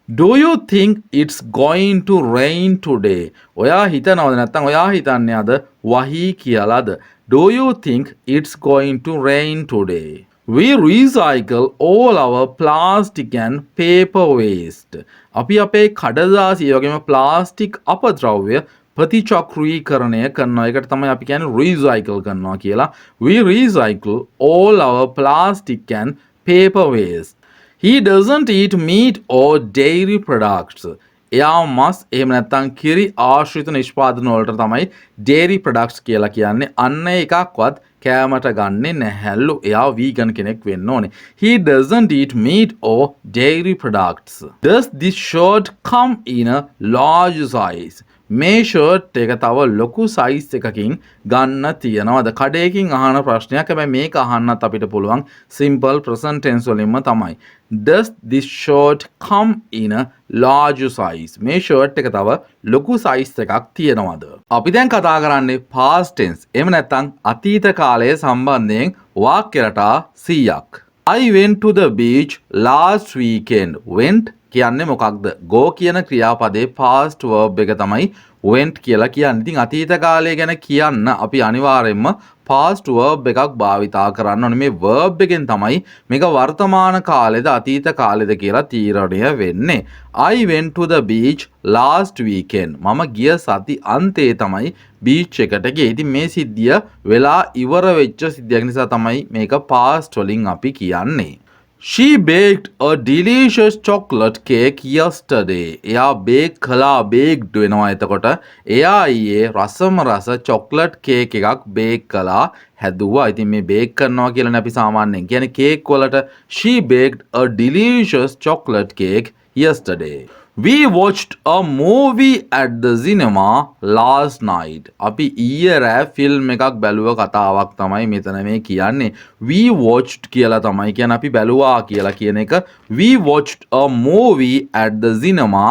Do you think it's going to rain today? ඔයා හිතනවද නැත්නම් ඔයා හිතන්නේ අද වහී කියලාද? Do you think it's going to rain today? We recycle all our plastic and paper waste. අපි අපේ කඩදාසි වගේම plastic අපද්‍රව්‍ය ප්‍රතිචක්‍රීකරණය කරනවා. ඒකට තමයි අපි කියන්නේ recycle කරනවා කියලා. We recycle all our plastic and paper waste. He doesn't eat meat or dairy products. එයා මස් එහෙම නැත්නම් කිරි ආශ්‍රිත නිෂ්පාදන වලට තමයි dairy products කියලා කියන්නේ. අන්න එකක්වත් කෑමට ගන්නෙ නැහැලු. එයා vegan කෙනෙක් වෙන්න ඕනේ. He doesn't eat meat or dairy products. Does this shirt come in a large size? මේ ෂර්ට් එක තව ලොකු සයිස් එකකින් ගන්න තියෙනවද? කඩේකින් අහන ප්‍රශ්නයක්. හැබැයි මේක අහන්නත් අපිට පුළුවන් simple present tense වලින්ම තමයි. Does this shirt come in a large size? මේ ෂර්ට් එක තව ලොකු සයිස් එකක් තියෙනවද? අපි දැන් කතා කරන්නේ past tense. එහෙම නැත්නම් අතීත කාලය සම්බන්ධයෙන් වාක්‍ය රටා 100ක්. I went to the beach last weekend. Went කියන්නේ මොකක්ද? go කියන ක්‍රියාපදයේ past verb එක තමයි went කියලා කියන්නේ. ඉතින් අතීත කාලය ගැන කියන්න අපි අනිවාර්යයෙන්ම past verb එකක් භාවිතා කරන්න ඕනේ. මේ verb එකෙන් තමයි මේක වර්තමාන කාලෙද අතීත කාලෙද කියලා තීරණය වෙන්නේ. I went to the beach last weekend. මම ගිය සති අන්තයේ තමයි beach එකට ගියේ. ඉතින් මේ සිද්ධිය වෙලා ඉවර වෙච්ච සිද්ධියක් නිසා තමයි මේක past වලින් අපි කියන්නේ. She baked a delicious chocolate cake yesterday. එයා බේක් කළා baked වෙනවා එතකොට. එයා ඊයේ රසම රස chocolate cake එකක් බේක් කළා හැදුවා. ඉතින් මේ බේක් කරනවා කියලානේ අපි සාමාන්‍යයෙන් කියන්නේ කේක් වලට. She baked a delicious chocolate cake yesterday. We watched a movie at the cinema last night. අපි ඊයේ රෑ ෆිල්ම් එකක් බැලුව කතාවක් තමයි මෙතන මේ කියන්නේ. We watched කියලා තමයි කියන්නේ අපි බැලුවා කියලා කියන එක. We watched a movie at the cinema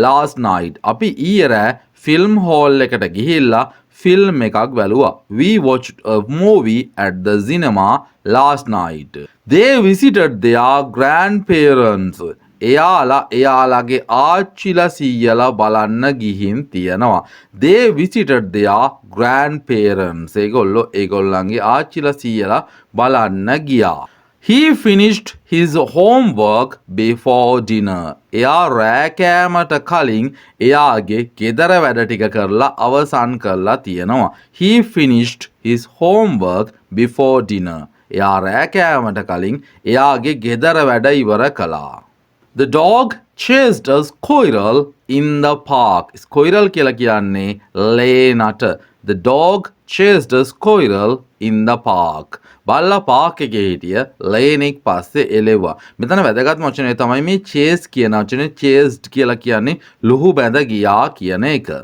last night. අපි ඊයේ රෑ ෆිල්ම් හෝල් එකට ගිහිල්ලා ෆිල්ම් එකක් බැලුවා. We watched a movie at the cinema last night. They visited their grandparents. එයාලගේ ආච්චිලා සීයලා බලන්න ගිහින් තියෙනවා. They visited their grandparents. ඒගොල්ලන්ගේ ආච්චිලා සීයලා බලන්න ගියා. He finished his homework before dinner. එයා රෑ කෑමට කලින් එයාගේ ගෙදර වැඩ ටික කරලා අවසන් කරලා තියෙනවා. He finished his homework before dinner. එයා රෑ කෑමට කලින් එයාගේ ගෙදර වැඩ ඉවර කළා. The dog chased a squirrel in the park. Squirrel කියලා කියන්නේ ලේනට. The dog chased a squirrel in the park. බල්ලා පාක් එකේ හිටිය ලේනෙක් පස්සේ එළෙව්වා. මෙතන වැදගත් වචනේ තමයි මේ chase කියන වචනේ. chased කියලා කියන්නේ ලුහු බැඳ ගියා කියන එක.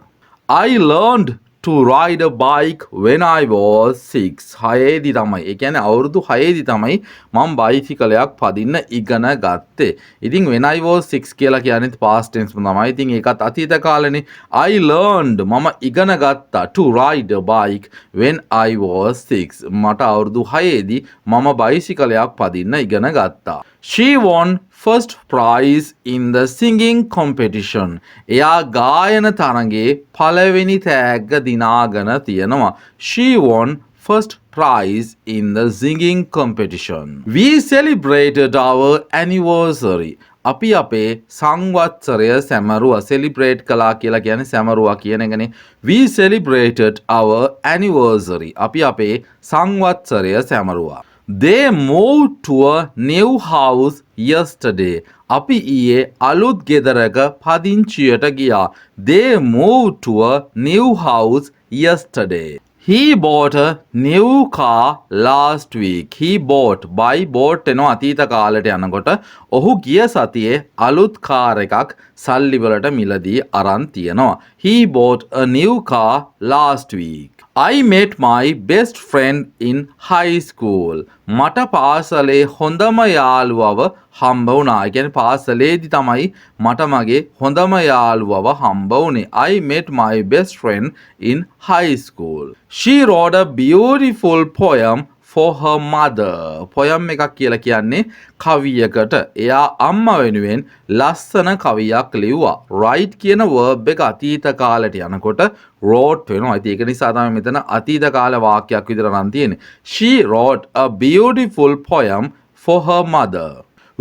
I learned to ride a bike when I was 6. 6දී තමයි. ඒ කියන්නේ අවුරුදු 6දී තමයි මම බයිසිකලයක් පදින්න ඉගෙන ගත්තේ. ඉතින් when I was 6 කියලා කියන්නේ past tense තමයි. ඉතින් ඒකත් අතීත කාලෙනේ. I learned මම ඉගෙන ගත්තා to ride a bike when I was 6. මට අවුරුදු 6දී මම බයිසිකලයක් පදින්න ඉගෙන ගත්තා. She won first prize in the singing competition. එයා ගායන තරඟේ පළවෙනි තෑග්ග දිනාගෙන තියෙනවා. She won first prize in the singing competition. We celebrated our anniversary. අපි අපේ සංවත්සරය සැමරුවා. celebrate කළා කියලා කියන්නේ සැමරුවා කියන එකනේ. We celebrated our anniversary. අපි අපේ සංවත්සරය සැමරුවා. They moved to a new house yesterday. අපි ඊයේ අලුත් ගෙදරක පදිංචියට ගියා. They moved to a new house yesterday. He bought a new car last week. He buy bought එනවා අතීත කාලයට යනකොට. ඔහු ගිය සතියේ අලුත් කාර් එකක් සල්ලි වලට මිලදී අරන් තියනවා. He bought a new car last week. I met my best friend in high school. මට පාසලේ හොඳම යාළුවව හම්බ වුණා. ඒ කියන්නේ පාසලේදී තමයි මට මගේ හොඳම යාළුවව හම්බ වුණේ. I met my best friend in high school. She wrote a beautiful poem for her mother. poem එකක් කියලා කියන්නේ කවියකට. එයා අම්මා වෙනුවෙන් ලස්සන කවියක් ලිව්වා. write කියන verb එක අතීත කාලයට යනකොට wrote වෙනවා. ඉතින් ඒක නිසා තමයි මෙතන අතීත කාල වාක්‍යයක් විදිහට නම් තියෙන්නේ. She wrote a beautiful poem for her mother.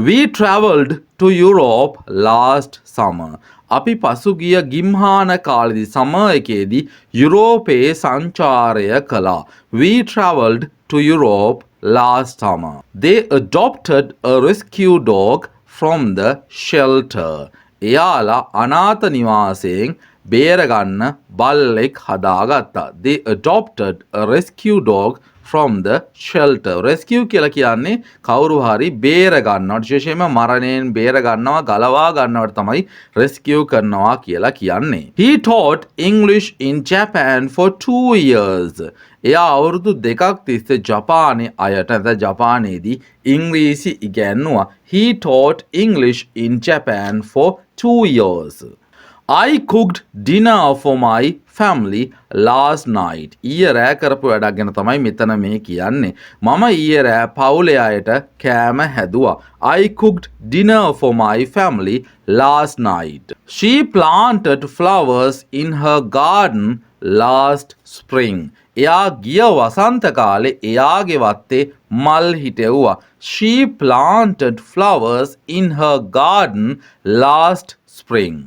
We travelled to Europe last summer. අපි පසුගිය ගිම්හාන කාලෙදී සමර් එකේදී යුරෝපයේ සංචාරය කළා. We travelled to Europe last summer. They adopted a rescue dog from the shelter. එයාලා අනාථ නිවාසයෙන් බේරගන්න බල්ලෙක් හදාගත්තා. They adopted a rescue dog from the shelter. Rescue කියලා කියන්නේ කවුරු හරි බේර ගන්නවා. විශේෂයෙන්ම මරණයෙන් බේර ගන්නවා, ගලවා ගන්නවට තමයි rescue කරනවා කියලා කියන්නේ. He taught English in Japan for 2 years. එයා අවුරුදු දෙකක් තිස්සේ ජපානයේ අයට ජපානයේදී ඉංග්‍රීසි ඉගැන්නුවා. He taught English in Japan for 2 years. I cooked dinner for my family last night. ඊයේ රෑ කරපු වැඩක් ගැන තමයි මෙතන මේ කියන්නේ. මම ඊයේ රෑ පවුලේ අයට කෑම හැදුවා. I cooked dinner for my family last night. She planted flowers in her garden last spring. එයා ගිය වසන්ත කාලේ එයාගේ වත්තේ මල් හිටෙව්වා. She planted flowers in her garden last spring.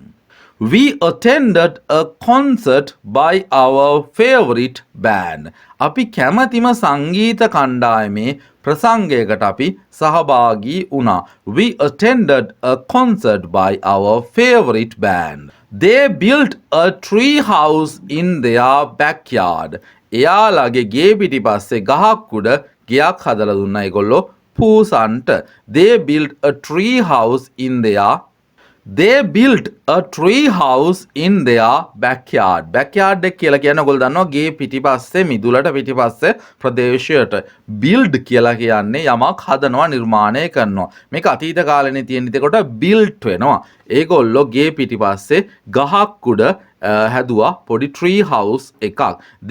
We attended a concert by our favorite band. අපි කැමතිම සංගීත කණ්ඩායමේ ප්‍රසංගයකට අපි සහභාගී වුණා. We attended a concert by our favorite band. They built a tree house in their backyard. එයාලගේ ගේ පිටිපස්සේ ගහක් උඩ ගෙයක් හදලා දුන්නා ඒගොල්ලෝ පූසන්ට. They built a tree house in their They built a tree house in their backyard. Backyard එක කියලා කියන්නේ ඔයගොල්ලෝ දන්නවා ගේ පිටිපස්සේ මිදුලට පිටිපස්සේ ප්‍රදේශයට. Build කියලා කියන්නේ යමක් හදනවා නිර්මාණය කරනවා. මේක අතීත කාලේනේ තියෙන ඉතකොට built වෙනවා. ඒගොල්ලෝ ගේ පිටිපස්සේ ගහක් උඩ හැදුවා පොඩි tree house එකක්.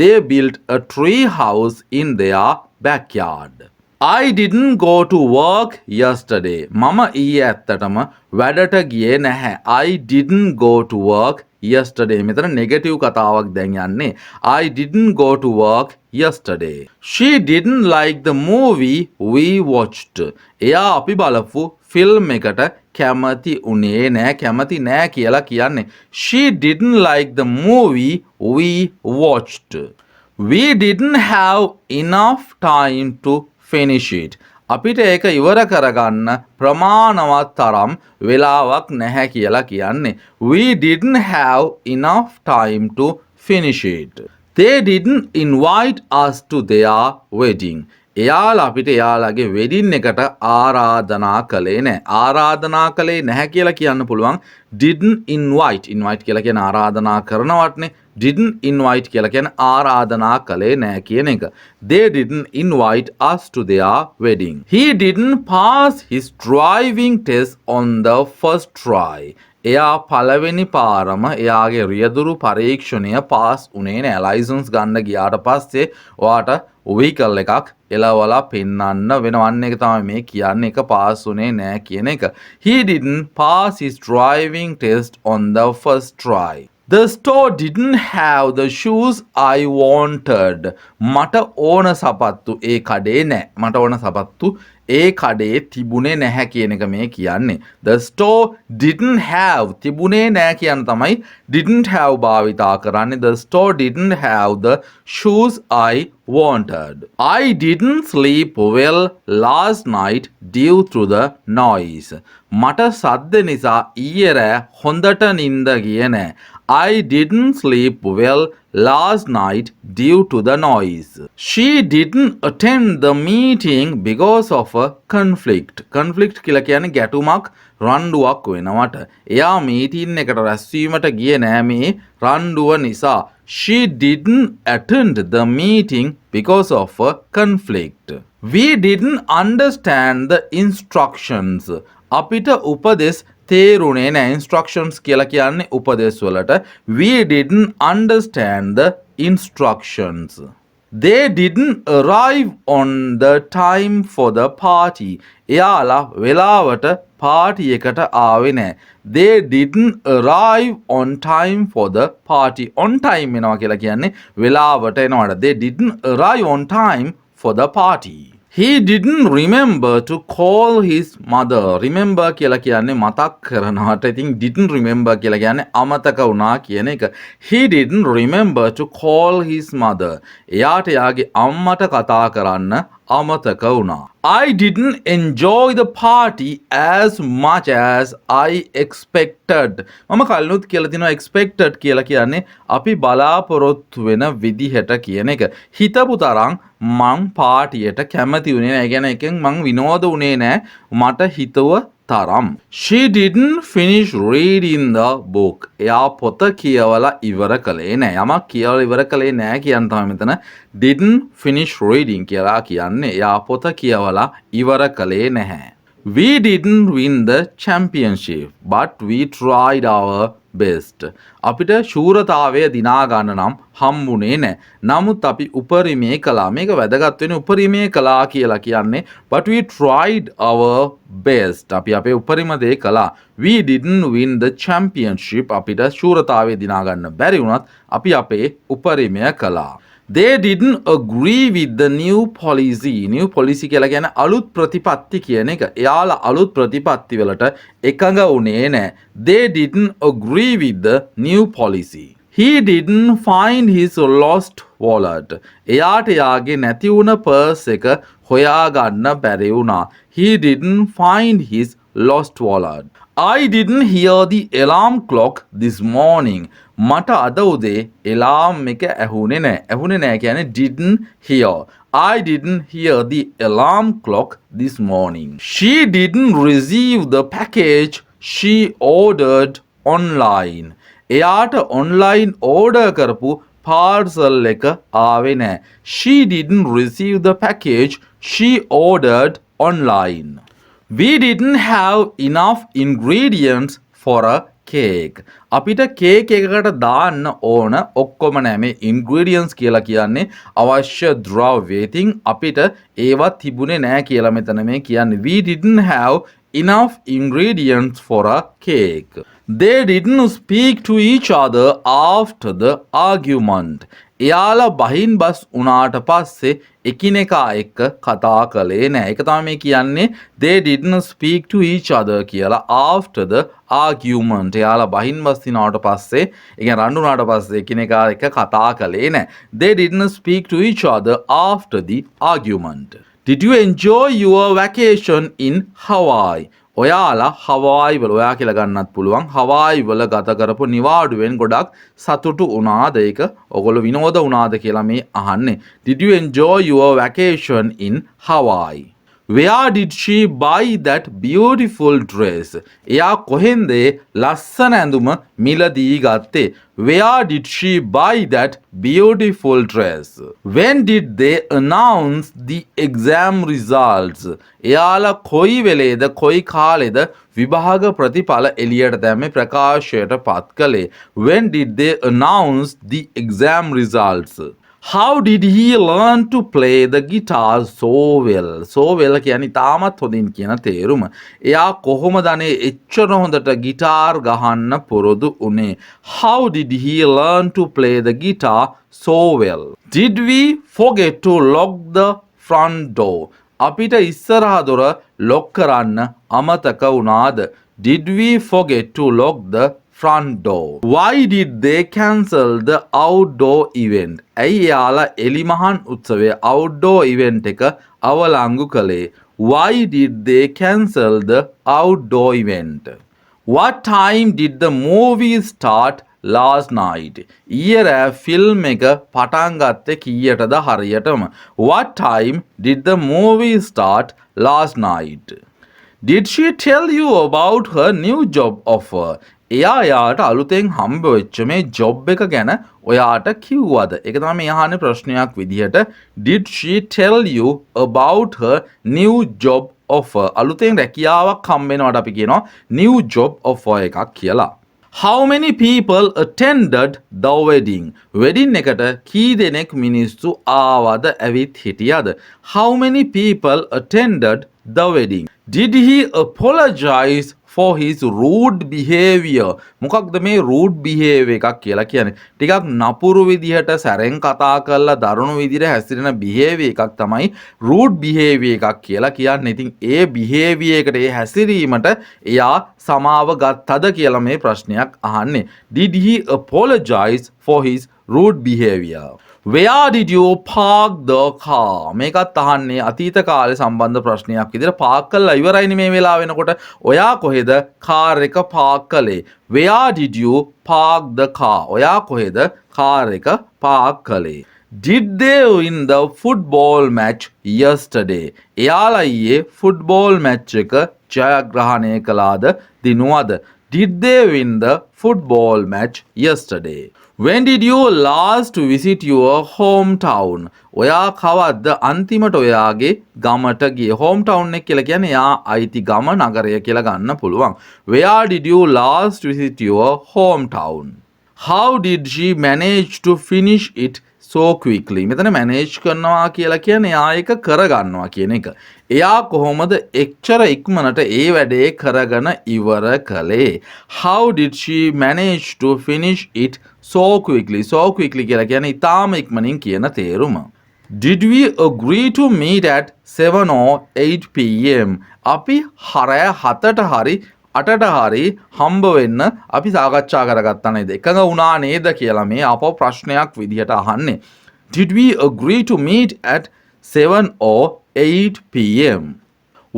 They built a tree house in their backyard. I didn't go to work yesterday. මම ඊයේ ඇත්තටම වැඩට ගියේ නැහැ. I didn't go to work yesterday. මෙතන නෙගටිව් කතාවක් දැන් යන්නේ. I didn't go to work yesterday. She didn't like the movie we watched. එයා අපි බලපු ෆිල්ම් එකට කැමති උනේ නැහැ. කැමති නැහැ කියලා කියන්නේ. She didn't like the movie we watched. We didn't have enough time to finish it. අපිට ඒක ඉවර කරගන්න ප්‍රමාණවත් තරම් වෙලාවක් නැහැ කියලා කියන්නේ. We didn't have enough time to finish it. They didn't invite us to their wedding. එයාලා අපිට එයාලගේ වෙඩින් එකට ආරාධනා කළේ නැහැ. ආරාධනා කළේ නැහැ කියලා කියන්න පුළුවන්. Didn't invite. Invite කියලා කියන ආරාධනා කරනවටනේ. Didn't invite කියලා කියන ආරාධනා කළේ නැහැ කියන එක. They didn't invite us to their wedding. He didn't pass his driving test on the first try. එයා පළවෙනි පාරම එයාගේ රියදුරු පරීක්ෂණය පාස් උනේ නැහැ. ලයිසන්ස් ගන්න ගියාට පස්සේ ඔයාට vehicle එකක් එලවලා පෙන්නන්න වෙනවන්න එක තමයි මේ කියන්නේ. එක පාස් උනේ නැහැ කියන එක. He didn't pass his driving test on the first try. The store didn't have the shoes I wanted. මට ඕන සපත්තු ඒ කඩේ නැහැ. මට ඕන සපත්තු ඒ කඩේ තිබුණේ නැහැ කියන එක මේ කියන්නේ. The store didn't have තිබුණේ නැහැ කියන තමයි didn't have භාවිතා කරන්නේ. The store didn't have the shoes I wanted. I didn't sleep well last night due to the noise. මට සද්ද නිසා ඊයේ රෑ හොඳට නිින්ද ගියේ නැහැ. I didn't sleep well last night due to the noise. She didn't attend the meeting because of a conflict. Conflict කියලා කියන්නේ ගැටුමක් රණ්ඩුවක් වෙනවට. එයා මීටින් එකට රැස්වීමට ගියේ නෑ මේ රණ්ඩුව නිසා. She didn't attend the meeting because of a conflict. We didn't understand the instructions. අපිට උපදෙස් තේරුණේ නැහැ. instructions කියලා කියන්නේ උපදෙස් වලට. We didn't understand the instructions. They didn't arrive on the time for the party. එයාලා වෙලාවට පාටි එකට ආවේ නැහැ. They didn't arrive on time for the party. On time එනවා කියලා කියන්නේ වෙලාවට එනවට. They didn't arrive on time for the party. He didn't remember to call his mother. Remember කියලා කියන්නේ මතක් කරනවට. ඉතින් didn't remember කියලා කියන්නේ අමතක වුණා කියන එක. He didn't remember to call his mother. එයාට එයාගේ අම්මට කතා කරන්න අමතක වුණා. I didn't enjoy the party as much as I expected. මම කලිනුත් කියලා තිනවා expected කියලා කියන්නේ අපි බලාපොරොත්තු වෙන විදිහට කියන එක. හිතපු තරම් මං පාටියට කැමති වුණේ නැහැ. ඒ කියන්නේ එකෙන් මං විනෝද වුණේ නැහැ. මට හිතුව තරම්. She didn't finish reading the book. එයා පොත කියවලා ඉවර කළේ නැහැ. යමක් කියවලා ඉවර කළේ නැහැ කියන තමයි මෙතන didn't finish reading කියලා කියන්නේ. එයා පොත කියවලා ඉවර කළේ නැහැ. We didn't win the championship, but we tried our best. අපිට ශූරතාවය දිනා ගන්න නම් හම්බුනේ නැහැ. නමුත් අපි උපරිමයේ කළා. මේක වැදගත් වෙන්නේ උපරිමයේ කළා කියලා කියන්නේ but we tried our best. අපි අපේ උපරිම දේ කළා. We didn't win the championship. අපිට ශූරතාවය දිනා ගන්න බැරි වුණත් අපි අපේ උපරිමය කළා. They didn't agree with the new policy. New policy කියලා කියන්නේ අලුත් ප්‍රතිපත්ති කියන එක. එයාලා අලුත් ප්‍රතිපත්ති වලට එකඟ වුණේ නැහැ. They didn't agree with the new policy. He didn't find his lost wallet. එයාට යාගේ නැති වුණ පර්ස් එක හොයාගන්න බැරි වුණා. He didn't find his lost wallet. I didn't hear the alarm clock this morning. මට අද උදේ alarm එක ඇහුනේ නැහැ. ඇහුනේ නැහැ කියන්නේ didn't hear. I didn't hear the alarm clock this morning. She didn't receive the package she ordered online. එයාට online order කරපු parcel එක ආවේ නැහැ. She didn't receive the package she ordered online. We didn't have enough ingredients for a cake. අපිට cake එකකට දාන්න ඕන ඔක්කොම නැහැ. මේ ingredients කියලා කියන්නේ අවශ්‍ය ද්‍රව්‍ය. ඉතින් අපිට ඒවා තිබුණේ නැහැ කියලා මෙතන මේ කියන්නේ. We didn't have enough ingredients for a cake. They didn't speak to each other after the argument. එයාලා බහින් බස් උනාට පස්සේ එකිනෙකා එක්ක කතා කළේ නැහැ. ඒක තමයි මේ කියන්නේ they didn't speak to each other කියලා after the argument. එයාලා බහින් බස් දිනාට පස්සේ ඒ කියන්නේ රණ්ඩු උනාට පස්සේ එකිනෙකා එක්ක කතා කළේ නැහැ. They didn't speak to each other after the argument. Did you enjoy your vacation in Hawaii? ඔයාලා හවායි වල ඔයා කියලා ගන්නත් පුළුවන්. හවායි වල ගත කරපු නිවාඩුවෙන් ගොඩක් සතුටු වුණාද? ඒක ඔයගොල්ලෝ විනෝද වුණාද කියලා මේ අහන්නේ. Did you enjoy your vacation in Hawaii? Where did she buy that beautiful dress? එයා කොහෙන්ද ලස්සන ඇඳුම මිලදී ගත්තේ? Where did she buy that beautiful dress? When did they announce the exam results? එයාලා කොයි වෙලේද කොයි කාලෙද විභාග ප්‍රතිඵල එළියට දැම්මේ ප්‍රකාශයට පත් කළේ? When did they announce the exam results? How did he learn to play the guitar so well? So well කියන්නේ තාමත් හොඳින් කියන තේරුම. එයා කොහොමද අනේ එච්චර හොඳට ගිටාර් ගහන්න පුරුදු උනේ? How did he learn to play the guitar so well? Did we forget to lock the front door? අපිට ඉස්සරහ දොර ලොක් කරන්න අමතක වුණාද? Did we forget to lock the front door? Why did they cancel the outdoor event? ඇයි යාලා එලිමහන් උත්සවයේ outdoor event එක අවලංගු කළේ? Why did they cancel the outdoor event? What time did the movie start last night? ඊයේ රෑ film එක පටන් ගත්තේ කීයටද හරියටම? What time did the movie start last night? Did she tell you about her new job offer? එයා යාට අලුතෙන් හම්බ වෙච්ච මේ ජොබ් එක ගැන ඔයාට කිව්වද? ඒක තමයි මේ අහන්නේ ප්‍රශ්නයක් විදිහට. Did she tell you about her new job offer? අලුතෙන් රැකියාවක් හම්බ වෙනවට අපි කියනවා new job offer එකක් කියලා. How many people attended the wedding? wedding එකට කී දෙනෙක් මිනිස්සු ආවද ඇවිත් හිටියද? How many people attended the wedding? Did he apologize for his rude behavior? මොකක්ද මේ rude behavior එකක් කියලා කියන්නේ? ටිකක් නපුරු විදිහට සැරෙන් කතා කරලා දරුණු විදිහට හැසිරෙන behavior එකක් තමයි rude behavior එකක් කියලා කියන්නේ. ඉතින් ඒ behavior එකට ඒ හැසිරීමට එයා සමාව ගත්තද කියලා මේ ප්‍රශ්නයක් අහන්නේ. Did he apologize for his rude behavior? Where did you park the car? මේකත් අහන්නේ අතීත කාලේ සම්බන්ධ ප්‍රශ්නයක් විදිහට පාක් කළා ඉවරයිනේ මේ වෙලාව වෙනකොට. ඔයා කොහෙද කාර් එක පාක් කළේ? Where did you park the car? ඔයා කොහෙද කාර් එක පාක් කළේ? Did they win the football match yesterday? එයාලා ඊයේ ෆුට්බෝල් මැච් එක ජයග්‍රහණය කළාද දිනුවද? Did they win the football match yesterday? When did you last visit your hometown? ඔයා කවද්ද අන්තිමට ඔයාගේ ගමට ගියේ? hometown එක කියලා කියන්නේ යා අයිති ගම නගරය කියලා ගන්න පුළුවන්. Where did you last visit your hometown? How did she manage to finish it so quickly? මෙතන manage කරනවා කියලා කියන්නේ එයා එක කරගන්නවා කියන එක. එයා කොහොමද එච්චර ඉක්මනට ඒ වැඩේ කරගෙන ඉවර කළේ? How did she manage to finish it so quickly? So quickly කියලා කියන්නේ ඉතාම ඉක්මනින් කියන තේරුම. Did we agree to meet at 7 or 8 p.m? අපි හරය 7ට හරි 8ට හරි හම්බ වෙන්න අපි සාකච්ඡා කරගත්තා නේද? එකඟ වුණා නේද කියලා මේ අපෝ ප්‍රශ්නයක් විදිහට අහන්නේ. Did we agree to meet at 7 or 8 p.m?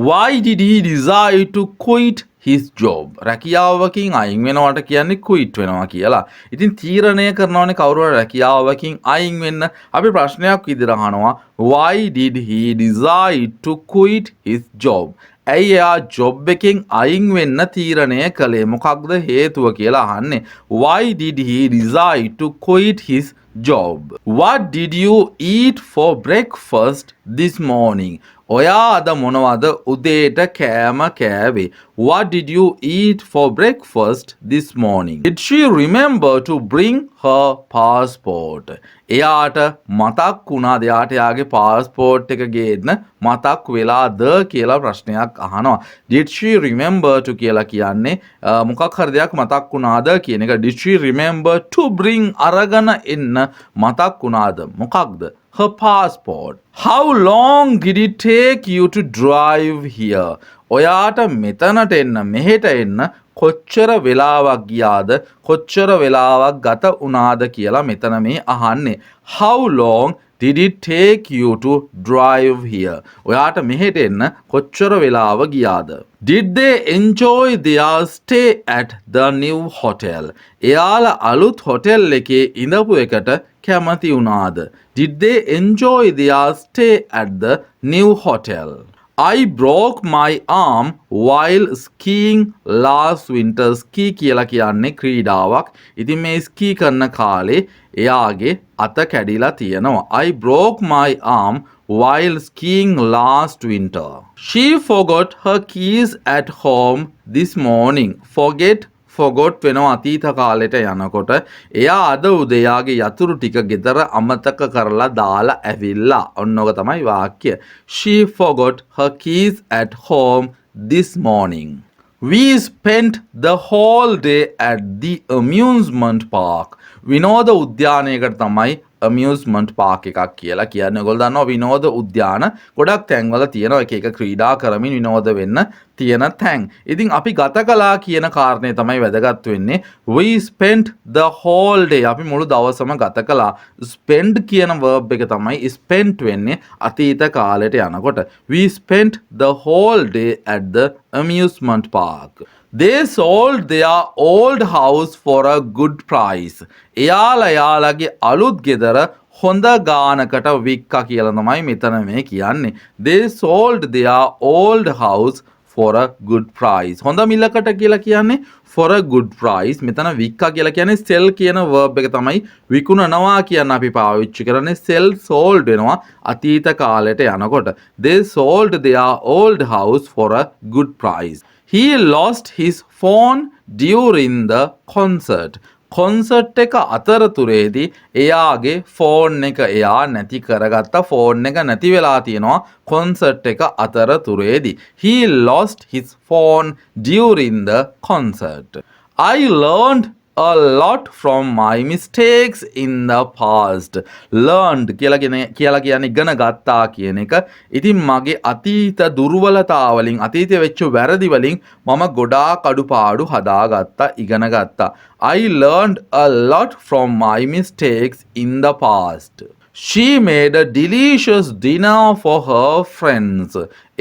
Why did he decide to quit his job? රැකියාවකින් අයින් වෙනවට කියන්නේ quit වෙනවා කියලා. ඉතින් තීරණය කරනවානේ කවුරු හරි රැකියාවකින් අයින් වෙන්න. අපි ප්‍රශ්නයක් විදිහට අහනවා why did he decide to quit his job? ඇයි එයා ජොබ් එකෙන් අයින් වෙන්න තීරණය කළේ? මොකක්ද හේතුව කියලා අහන්නේ. Why did he decide to quit his job? What did you eat for breakfast this morning? ඔයා අද මොනවද උදේට කෑම කෑවේ? What did you eat for breakfast this morning? Did she remember to bring her passport? එයාට මතක් වුණාද එයාට එයාගේ passport එක ගේන්න මතක් වෙලාද කියලා ප්‍රශ්නයක් අහනවා. Did she remember to කියලා කියන්නේ මොකක් හරි දෙයක් මතක් වුණාද කියන එක. Did she remember to bring අරගෙන එන්න මතක් වුණාද? මොකක්ද? Her passport. How long did it take you to drive here? ඔයාට මෙතනට එන්න මෙහෙට එන්න කොච්චර වෙලාවක් ගියාද? කොච්චර වෙලාවක් ගත වුණාද කියලා මෙතන මේ අහන්නේ. How long did it take you to drive here? ඔයාට මෙහෙට එන්න කොච්චර වෙලාව ගියාද? Did they enjoy their stay at the new hotel? එයාලා අලුත් හොටෙල් එකේ ඉඳපු එකට කැමති වුණාද? Did they enjoy their stay at the new hotel? I broke my arm while skiing last winter. Ski කියලා කියන්නේ ක්‍රීඩාවක්. ඉතින් මේ ස්කී කරන කාලේ එයාගේ අත කැඩිලා තියෙනවා. I broke my arm while skiing last winter. She forgot her keys at home this morning. Forgot වෙනවා අතීත කාලෙට යනකොට. එයා අද උදේ යාගේ යතුරු ටික ගෙදර අමතක කරලා දාලා ඇවිල්ලා. ඔන්න ඔක තමයි වාක්‍ය. She forgot her keys at home this morning. We spent the whole day at the amusement park. විනෝද උද්‍යානයකට තමයි amusement park එකක් කියලා කියන්නේ. ඔයගොල්ලෝ දන්නවා විනෝද උද්‍යාන ගොඩක් තැන්වල තියෙනවා එක එක ක්‍රීඩා කරමින් විනෝද වෙන්න තියෙන තැන්. ඉතින් අපි ගත කළා කියන කාරණේ තමයි වැදගත් වෙන්නේ. We spent the whole day. අපි මුළු දවසම ගත කළා. spend කියන verb එක තමයි spent වෙන්නේ අතීත කාලයට යනකොට. We spent the whole day at the amusement park. They sold their old house for a good price. එයාලගේ අලුත් ගෙදර හොඳ ගානකට වික්කා කියලා තමයි මෙතන මේ කියන්නේ. They sold their old house for a good price. හොඳ මිලකට කියලා කියන්නේ for a good price. මෙතන වික්කා කියලා කියන්නේ sell කියන verb එක තමයි විකුණනවා කියන අපි පාවිච්චි කරන්නේ. sell sold වෙනවා අතීත කාලයට යනකොට. They sold their old house for a good price. He lost his phone during the concert. Concert එක අතරතුරේදී එයාගේ ෆෝන් එක එයා නැති කරගත්ත. ෆෝන් එක නැති වෙලා තියෙනවා කොන්සර්ට් එක අතරතුරේදී. He lost his phone during the concert. I learned a lot from my mistakes in the past. Learned කියලා කියන්නේ ඉගෙන ගත්තා කියන එක. ඉතින් මගේ අතීත දුර්වලතාවලින් අතීතයේ වෙච්ච වැරදි වලින් මම ගොඩාක් අඩුපාඩු හදාගත්තා ඉගෙන ගත්තා. I learned a lot from my mistakes in the past. She made a delicious dinner for her friends.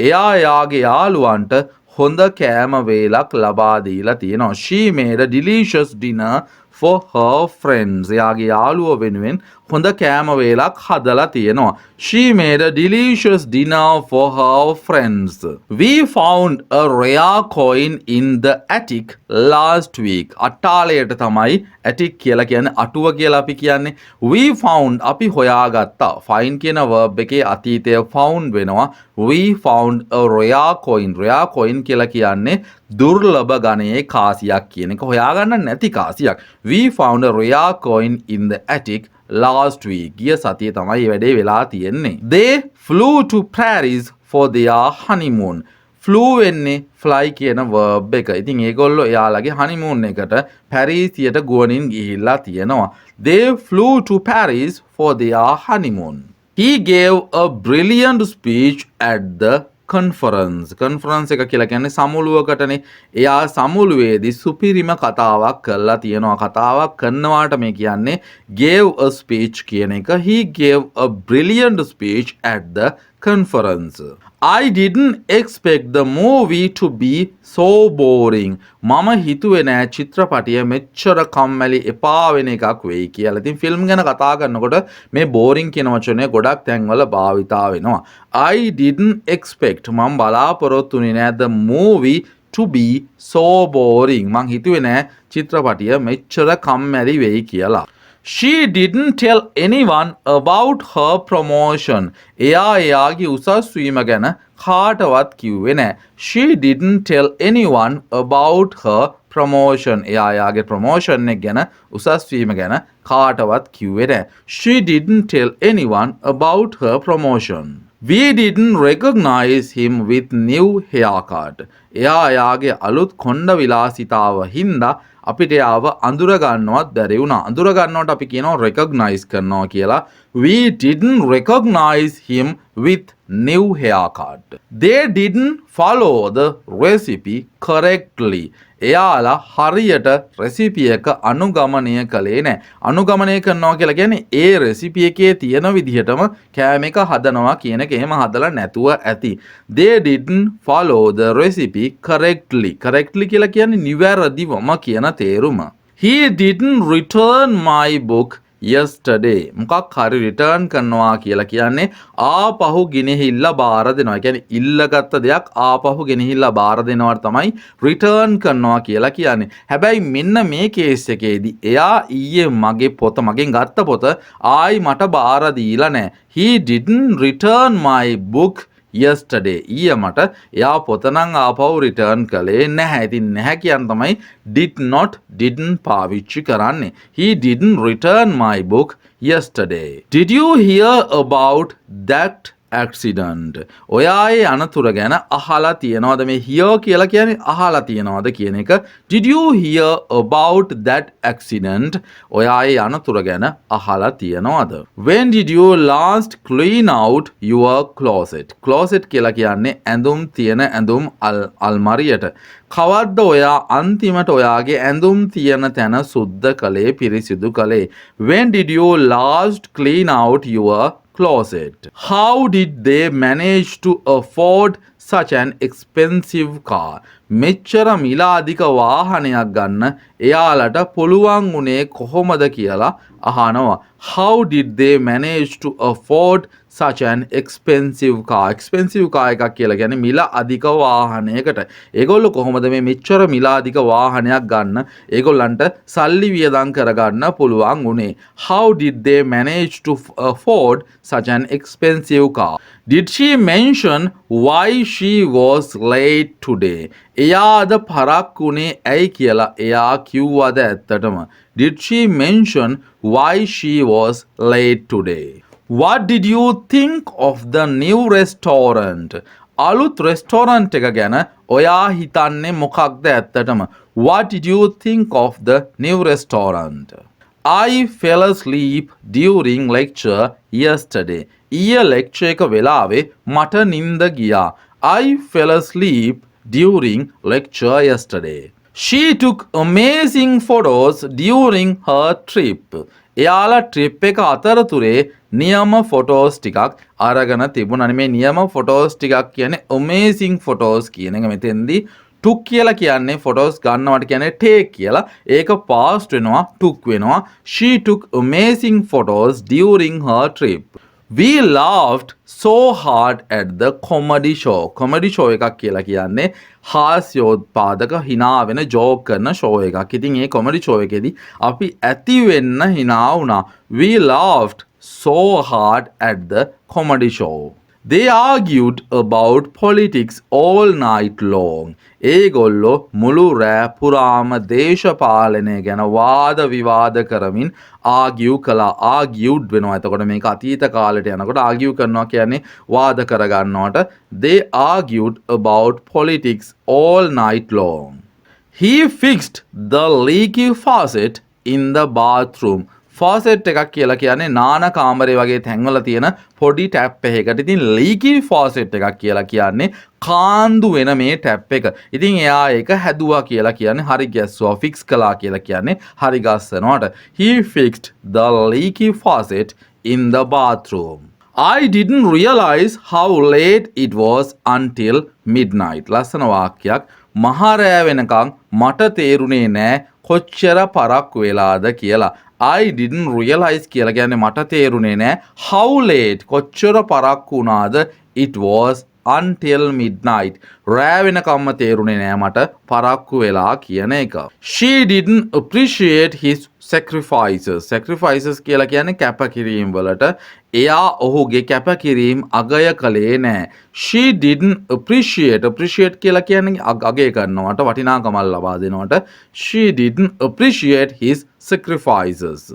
එයා එයාගේ යාළුවන්ට හොඳ කෑම වේලක් ලබා දීලා තියෙනවා. She made a delicious dinner for her friends. එයාගේ යාළුවෝ වෙනුවෙන් හොඳ කෑම වේලක් හදලා තියෙනවා. She made a delicious dinner for her friends. We found a rare coin in the attic last week. අට්ටාලයට තමයි attic කියලා කියන්නේ, අටුව කියලා අපි කියන්නේ. We found අපි හොයාගත්තා. find කියන verb එකේ අතීතය found වෙනවා. We found a rare coin. rare coin කියලා කියන්නේ දුර්ලභ ගණයේ කාසියක් කියන එක, හොයාගන්න නැති කාසියක්. We found a rare coin in the attic last week. ගිය සතියේ තමයි මේ වැඩේ වෙලා තියෙන්නේ. They flew to Paris for their honeymoon. flew වෙන්නේ fly කියන verb එක. ඉතින් ඒගොල්ලෝ එයාලගේ honeymoon එකට පැරිසියට ගුවනින් ගිහිල්ලා තියෙනවා. They flew to Paris for their honeymoon. He gave a brilliant speech at the conference. conference එක කියලා කියන්නේ සමුළුවකටනේ. එයා සමුළුවේදී සුපිරිම කතාවක් කරලා තියෙනවා. කතාවක් කරනවාට මේ කියන්නේ gave a speech කියන එක. He gave a brilliant speech at the conference. I didn't expect the movie to be so boring. මම හිතුවේ නෑ චිත්‍රපටිය මෙච්චර කම්මැලි එපා වෙන එකක් වෙයි කියලා. ඉතින් ෆිල්ම් ගැන කතා කරනකොට මේ boring කියන වචනය ගොඩක් තැන්වල භාවිතා වෙනවා. I didn't expect මම බලාපොරොත්තු වෙන්නේ නෑ the movie to be so boring. මං හිතුවේ නෑ චිත්‍රපටිය මෙච්චර කම්මැලි වෙයි කියලා. She didn't tell anyone about her promotion. එයා එයාගේ උසස් වීම ගැන කාටවත් කිව්වේ නැහැ. She didn't tell anyone about her promotion. එයා එයාගේ promotion එක ගැන, උසස් වීම ගැන කාටවත් කිව්වේ නැහැ. She didn't tell anyone about her promotion. We didn't recognize him with new haircut. එයා එයාගේ අලුත් කොණ්ඩ විලාසිතාව හින්දා අපිට යාව අඳුර ගන්නවත් බැරි වුණා. අඳුර ගන්නවට අපි කියනවා recognize කරනවා කියලා. We didn't recognize him with new haircut. They didn't follow the recipe correctly. එයාලා හරියට රෙසිපි එක අනුගමනය කළේ නැහැ. අනුගමනය කරනවා කියලා කියන්නේ ඒ රෙසිපි එකේ තියෙන විදිහටම කෑම එක හදනවා කියන එක. එහෙම හදලා නැතුව ඇති. They didn't follow the recipe correctly. correctly කියලා කියන්නේ නිවැරදිවම කියන තේරුම. He didn't return my book yesterday. මොකක් හරි රිටර්න් කරනවා කියලා කියන්නේ ආපහු ගෙනහිල්ලා බාර දෙනවා. ඒ කියන්නේ ඉල්ලගත්ත දෙයක් ආපහු ගෙනහිල්ලා බාර දෙනවට තමයි රිටර්න් කරනවා කියලා කියන්නේ. හැබැයි මෙන්න මේ කේස් එකේදී එයා ඊයේ මගේ පොත, මගෙන් ගත්ත පොත ආයි මට බාර දීලා නැහැ. He didn't return my book yesterday. ඊයේ මට එයා පොත නම් ආපහු රිටර්න් කළේ නැහැ. ඉතින් නැහැ කියන තමයි didn't පාවිච්චි කරන්නේ. He didn't return my book yesterday. Did you hear about that accident? ඔයායේ අනතුර ගැන අහලා තියනවද? මේ hear කියලා කියන්නේ අහලා තියනවද කියන එක. Did you hear about that accident? ඔයායේ අනතුර ගැන අහලා තියනවද? When did you last clean out your closet? closet කියලා කියන්නේ ඇඳුම් තියෙන ඇඳුම් අල්මාරියට. කවද්ද ඔයා අන්තිමට ඔයාගේ ඇඳුම් තියෙන තැන සුද්ධ කළේ, පිරිසිදු කළේ? When did you last clean out your closet? How did they manage to afford such an expensive car? මෙච්චර මිල අධික වාහනයක් ගන්න එයාලට පුළුවන් වුණේ කොහොමද කියලා අහනවා. How did they manage to afford such an expensive car? expensive car එකක් කියලා කියන්නේ මිල අධික වාහනයකට. ඒගොල්ලෝ කොහොමද මේ මෙච්චර මිල අධික වාහනයක් ගන්න ඒගොල්ලන්ට සල්ලි වියදම් කරගන්න පුළුවන් වුණේ? How did they manage to afford such an expensive car? Did she mention why she was late today? එයාද පරක් වුණේ ඇයි කියලා එයා කිව්වද ඇත්තටම? Did she mention why she was late today? What did you think of the new restaurant? අලුත් restaurant එක ගැන ඔයා හිතන්නේ මොකක්ද ඇත්තටම? What did you think of the new restaurant? I fell asleep during lecture yesterday. ඊයේ lecture එක වෙලාවේ මට නිින්ද ගියා. I fell asleep during lecture yesterday. She took amazing photos during her trip. එයාලා ට්‍රිප් එක අතරතුරේ නියම ෆොටෝස් ටිකක් අරගෙන තිබුණා. මේ නියම ෆොටෝස් ටිකක් කියන්නේ amazing photos කියන එක. මෙතෙන්දී took කියලා කියන්නේ ෆොටෝස් ගන්නවට කියන්නේ take කියලා. ඒක past වෙනවා took වෙනවා. She took amazing photos during her trip. We laughed so hard at the comedy show. Comedy show එකක් කියලා කියන්නේ හාස්‍යෝත්පාදක hina වෙන joke කරන show එකක්. ඉතින් මේ comedy show එකේදී අපි ඇති වෙන්න hina වුණා. We laughed so hard at the comedy show. They argued about politics all night long. ඒගොල්ලෝ මුළු රෑ පුරාම දේශපාලනය ගැන වාද විවාද කරමින් ආගියු කළා. ආගියුඩ් වෙනවා. එතකොට මේක අතීත කාලෙට යනකොට ආගියු කරනවා කියන්නේ වාද කරගන්නවට. They argued about politics all night long. He fixed the leaky faucet in the bathroom. ෆාසෙට් එකක් කියලා කියන්නේ නාන කාමරේ වගේ තැන්වල තියෙන පොඩි ටැප් එකකට. ඉතින් ලීකි ෆාසෙට් එකක් කියලා කියන්නේ කාන්දු වෙන මේ ටැප් එක. ඉතින් එයා ඒක හැදුවා කියලා කියන්නේ හරි ගැස්සුවා. ෆික්ස් කළා කියලා කියන්නේ හරි ගස්සනවට. He fixed the leaky faucet in the bathroom. I didn't realize how late it was until midnight. ලස්සන වාක්‍යයක්. මහරෑ වෙනකන් මට තේරුනේ නෑ කොච්චර පරක් වෙලාද කියලා. I didn't realize කියලා කියන්නේ මට තේරුනේ නෑ how late කොච්චර පරක් වුණාද it was until midnight. රෑ වෙනකම්ම තේරුනේ නෑ මට පරක්කු වෙලා කියන එක. She didn't appreciate his sacrifices. Sacrifices කියලා කියන්නේ කැපකිරීම් වලට. එයා ඔහුගේ කැපකිරීම් අගය කළේ නෑ. She didn't appreciate. Appreciate කියලා කියන්නේ අගය කරනවට වටිනාකමක් ලබා දෙනවට. She didn't appreciate his sacrifices.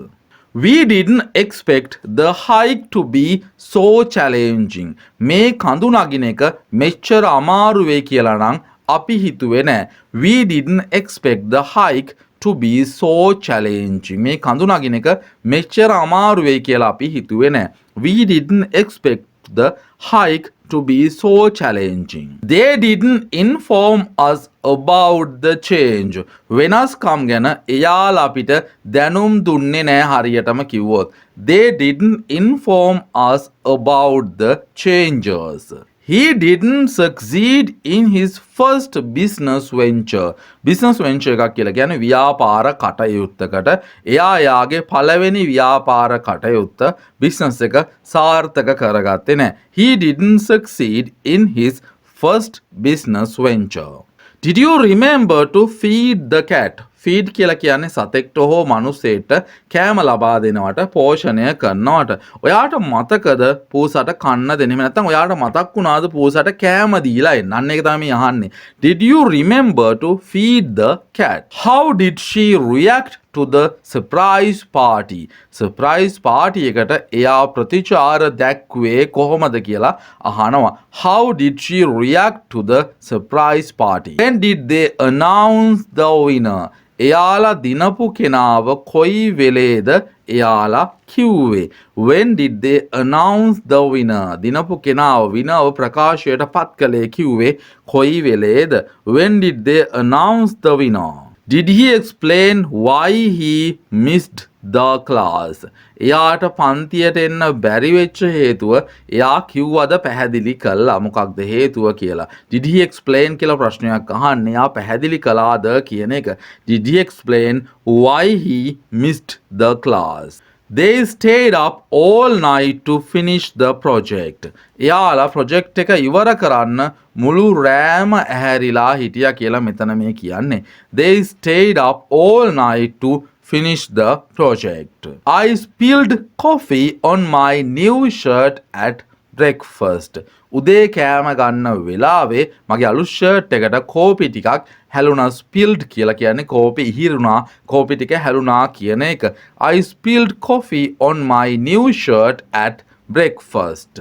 We didn't expect the hike to be so challenging. මේ කඳු නගින එක මෙච්චර අමාරු වෙයි කියලා නම් අපි හිතුවේ නෑ. We didn't expect the hike to be so challenging. මේ කඳු නගින එක මෙච්චර අමාරු වෙයි කියලා අපි හිතුවේ නෑ. We didn't expect the hike to be so challenging. They didn't inform us about the change. වෙනස්කම් ගැන එයාලා අපිට දැනුම් දුන්නේ නැහැ හරියටම කිව්වොත්. They didn't inform us about the changes. He didn't succeed in his first business venture. Business venture එකක් කියලා කියන්නේ ව්‍යාපාර කටයුත්තකට. එයා යාගේ පළවෙනි ව්‍යාපාර කටයුත්ත business එක සාර්ථක කරගත්තේ නැහැ. He didn't succeed in his first business venture. Did you remember to feed the cat? Feed කියලා කියන්නේ සතෙක්ට හෝ මනුස්සයෙක්ට කෑම ලබා දෙනවට පෝෂණය කරනවට. ඔයාට මතකද පූසට කන්න දෙන්න? එහෙම නැත්නම් ඔයාට මතක් වුණාද පූසට කෑම දීලා එන්න? අන්න ඒක තමයි අහන්නේ. Did you remember to feed the cat? How did she react to the surprise party? surprise party එකට එයා ප්‍රතිචාර දැක්වේ කොහොමද කියලා අහනවා. How did she react to the surprise party? When did they announce the winner? එයාලා දිනපු කෙනාව කොයි වෙලේද එයාලා කිව්වේ? When did they announce the winner? දිනපු කෙනාව විනව ප්‍රකාශයට පත් කළේ කිව්වේ කොයි වෙලේද? When did they announce the winner? Did he explain why he missed the class? එයාට පන්තියට එන්න බැරි වෙච්ච හේතුව එයා කිව්වද පැහැදිලි කළා? මොකක්ද හේතුව කියලා. Did he explain කියලා ප්‍රශ්නයක් අහන්නේ. එයා පැහැදිලි කළාද කියන එක. Did he explain why he missed the class? They stayed up all night to finish the project. එයාලා ප්‍රොජෙක්ට් එක ඉවර කරන්න මුළු රෑම ඇහැරිලා හිටියා කියලා මෙතන මේ කියන්නේ. They stayed up all night to finish the project. I spilled coffee on my new shirt at breakfast. උදේ කෑම ගන්න වෙලාවේ මගේ අලුත් ෂර්ට් එකට කෝපි ටිකක් හැලුණා. spilled කියලා කියන්නේ කෝපි ඉහිරුණා, කෝපි ටික හැලුණා කියන එක. I spilled coffee on my new shirt at breakfast.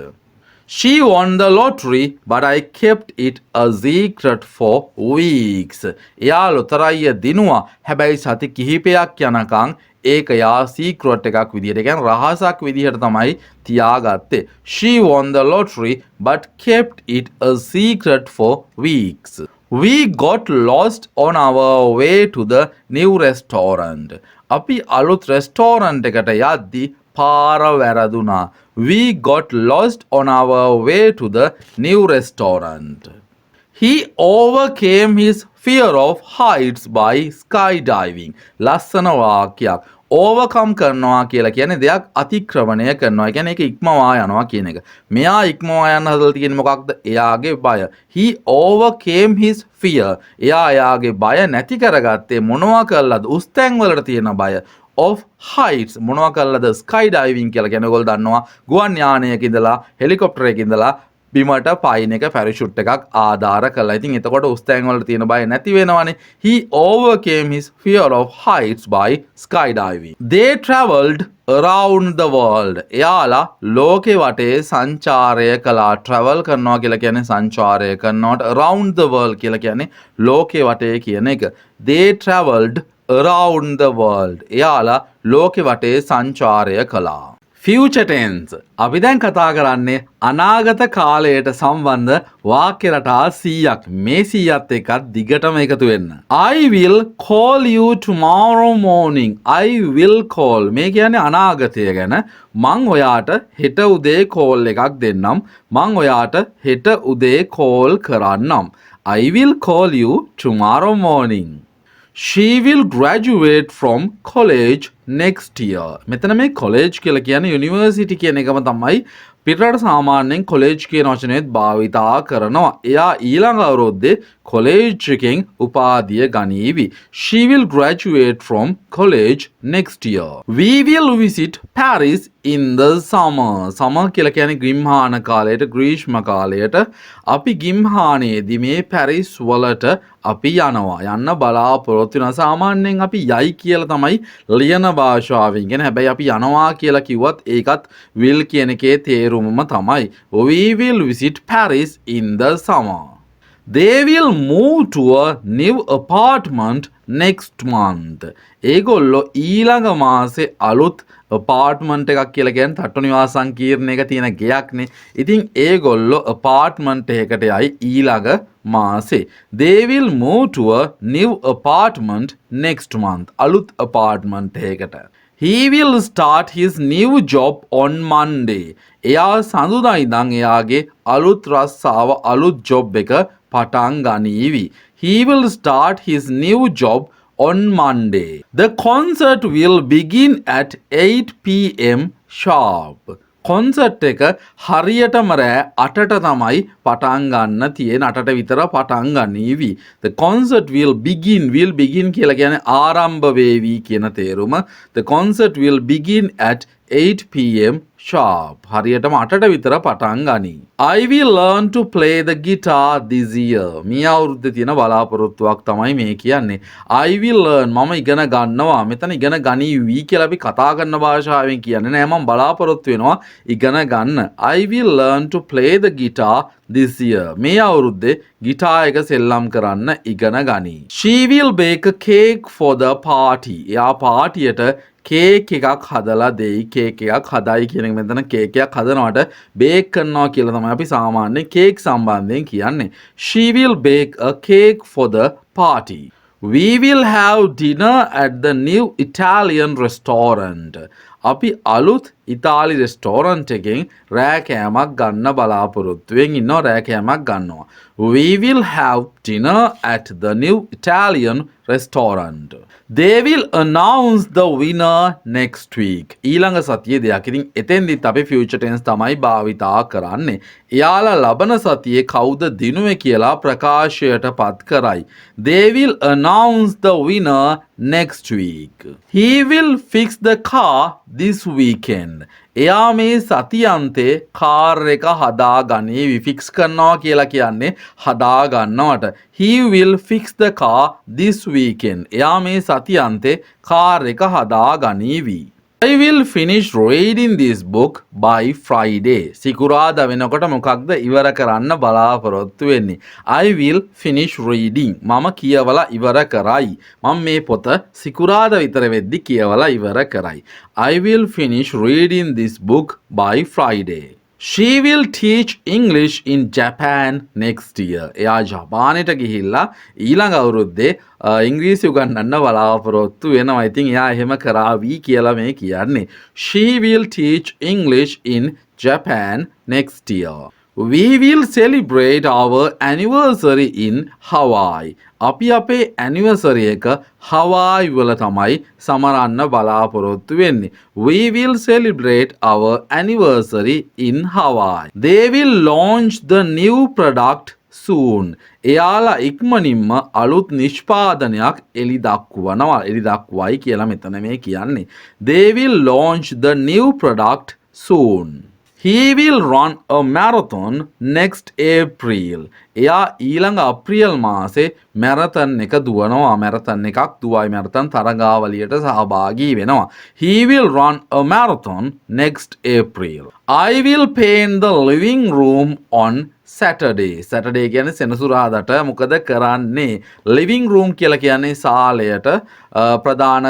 She won the lottery, but I kept it a secret for weeks. එයා ලොතරැයිය දිනුවා. හැබැයි සති කිහිපයක් යනකම් ඒක යා සීක්‍රට් එකක් විදියට, කියන්නේ රහසක් විදියට තමයි තියාගත්තේ. She won the lottery, but kept it a secret for weeks. We got lost on our way to the new restaurant. අපි අලුත් රෙස්ටෝරන්ට් එකට යද්දි පාර වැරදුනා. We got lost on our way to the new restaurant. He overcame his fear of heights by skydiving. ලස්සන වාක්‍යයක්. Overcome කරනවා කියලා කියන්නේ දෙයක් අතික්‍රමණය කරනවා. කියන්නේ ඒක ඉක්මවා යනවා කියන එක. මෙයා ඉක්මවා යන්න හදලා තියෙන්නේ මොකක්ද? එයාගේ බය. He overcame his fear. එයාගේ බය නැති කරගත්තේ මොනවා කළාද? උස්තැන් වලට තියෙන බය. Of heights මොනවා කළාද? skydiving කියලා කියන්නේ ඔයගොල්ලෝ දන්නවා ගුවන් යානයක ඉඳලා හෙලිකොප්ටරයක ඉඳලා බිමට පයින් එක පැරෂුට් එකක් ආධාර කළා. ඉතින් එතකොට උස්තැන් වල තියෙන බය නැති වෙනවනේ. He overcame his fear of heights by skydiving. They traveled around the world. එයාලා ලෝකේ වටේ සංචාරය කළා. travel කරනවා කියලා කියන්නේ සංචාරය කරනවට around the world කියලා කියන්නේ ලෝකේ වටේ කියන එක. They traveled around the world. එයාලා ලෝකේ වටේ සංචාරය කළා. Future tense. අපි දැන් කතා කරන්නේ අනාගත කාලයට සම්බන්ධ වාක්‍ය රටා 100ක්. මේ 100ත් එක්කත් දිගටම එකතු වෙන්න. I will call you tomorrow morning. I will call. මේ කියන්නේ අනාගතය ගැන. මං ඔයාට හෙට උදේ කෝල් එකක් දෙන්නම්. මං ඔයාට හෙට උදේ කෝල් කරන්නම්. I will call you tomorrow morning. She will graduate from college next year. මෙතන මේ college කියලා කියන්නේ university කියන එකම තමයි. පිටරට සාමාන්‍යයෙන් college කියන වචනයත් භාවිතා කරනවා. එයා ඊළඟ අවුරුද්දේ college එකෙන් උපාධිය ගනීවි. She will graduate from college next year. We will visit Paris in the summer. summer කියලා කියන්නේ ග්‍රීෂ්ම කාලයට, ග්‍රීෂ්ම කාලයට. අපි ගිම්හානයේදී මේ පැරිස් වලට අපි යනවා. යන්න බලාපොරොත්තු වෙනවා. සාමාන්‍යයෙන් අපි යයි කියලා තමයි ලියන භාෂාවෙන් කියන්නේ. හැබැයි අපි යනවා කියලා කිව්වත් ඒකත් will කියන එකේ තේරුමම තමයි. We will visit Paris in the summer. They will move to a new apartment next month. ඒගොල්ලෝ ඊළඟ මාසේ අලුත් apartment එකක් කියලා කියන්නේ තට්ටු නිවාස සංකීර්ණයක තියෙන ගෙයක්නේ. ඉතින් ඒගොල්ලෝ apartment එකකට යයි ඊළඟ මාසේ. They will move to a new apartment next month. අලුත් apartment එකකට. He will start his new job on Monday. එයා සඳුදා ඉඳන් එයාගේ අලුත් රස්සාව අලුත් job එක පටන් ගනීවි. He will start his new job on Monday. The concert will begin at 8 p.m. sharp. Concert එක හරියටම රෑ 8ට තමයි පටන් ගන්න තියෙන. 8ට විතර පටන් ගනීවි. The concert will begin කියලා කියන්නේ ආරම්භ වේවි කියන තේරුම. The concert will begin at 8 p.m. sharp. හරියටම 8ට විතර පටන් ගනී. I will learn to play the guitar this year. මේ අවුරුද්දේ තියෙන බලාපොරොත්තුවක් තමයි මේ කියන්නේ. I will learn මම ඉගෙන ගන්නවා. මෙතන ඉගෙන ගනීවි කියලා අපි කතා කරන භාෂාවෙන් කියන්නේ නෑ. මම බලාපොරොත්තු වෙනවා ඉගෙන ගන්න. I will learn to play the guitar this year. මේ අවුරුද්දේ ගිටාර් එක සෙල්ලම් කරන්න ඉගෙන ගනී. She will bake a cake for the party. එයා පාටියට කේක් එකක් හදලා දෙයි. කේක් එකක් හදයි කියන එක මෙතන කේක් එකක් හදනවට බේක් කරනවා කියලා තමයි අපි සාමාන්‍යයෙන් කේක් සම්බන්ධයෙන් කියන්නේ. She will bake a cake for the party. We will have dinner at the new Italian restaurant. අපි අලුත් ඉතාලි රෙස්ටෝරන්ට් එකෙන් රෑ කෑමක් ගන්න බලාපොරොත්තුවෙන් ඉන්නවා. රෑ කෑමක් ගන්නවා. We will have dinner at the new Italian restaurant. They will announce the winner next week. ඊළඟ සතියේ දෙයක්. ඉතින් එතෙන්දිත් අපි future tense තමයි භාවිතා කරන්නේ. එයාලා ලබන සතියේ කවුද දිනුවේ කියලා ප්‍රකාශයට පත් කරයි. They will announce the winner next week. He will fix the car this weekend. එයා මේ සතියන්තේ කාර් එක හදා ගනීවි. ෆික්ස් කරනවා කියලා කියන්නේ හදා ගන්නවට. He will fix the car this weekend. එයා මේ සතියන්තේ කාර් එක හදා ගනීවි. I will finish reading this book by Friday. සිකුරාදා වෙනකොට මොකක්ද ඉවර කරන්න බලාපොරොත්තු වෙන්නේ? I will finish reading. මම කියවලා ඉවර කරයි. මම මේ පොත සිකුරාදා විතර වෙද්දි කියවලා ඉවර කරයි. I will finish reading this book by Friday. She will teach English in Japan next year. එයා ජපානයට ගිහිල්ලා ඊළඟ අවුරුද්දේ ඉංග්‍රීසි උගන්වන්න බලාපොරොත්තු වෙනවා. ඉතින් එයා එහෙම කරાવી කියලා මේ කියන්නේ. She will teach English in Japan next year. We will celebrate our anniversary in Hawaii. අපි අපේ anniversary එක Hawaii වල තමයි සමරන්න බලාපොරොත්තු වෙන්නේ. We will celebrate our anniversary in Hawaii. They will launch the new product soon. එයාලා ඉක්මනින්ම අලුත් නිෂ්පාදනයක් එළි දක්වයි කියලා මෙතන මේ කියන්නේ. They will launch the new product soon. He will run a marathon next April. එයා ඊළඟ අප්‍රියල් මාසේ මැරතන් එක දුවනවා. මැරතන් එකක් දුවයි මැරතන් තරගාවලියට සහභාගී වෙනවා. He will run a marathon next April. I will paint the living room on Saturday. Saturday කියන්නේ සෙනසුරාදාට මොකද කරන්නේ? living room කියලා කියන්නේ සාලයට ප්‍රධාන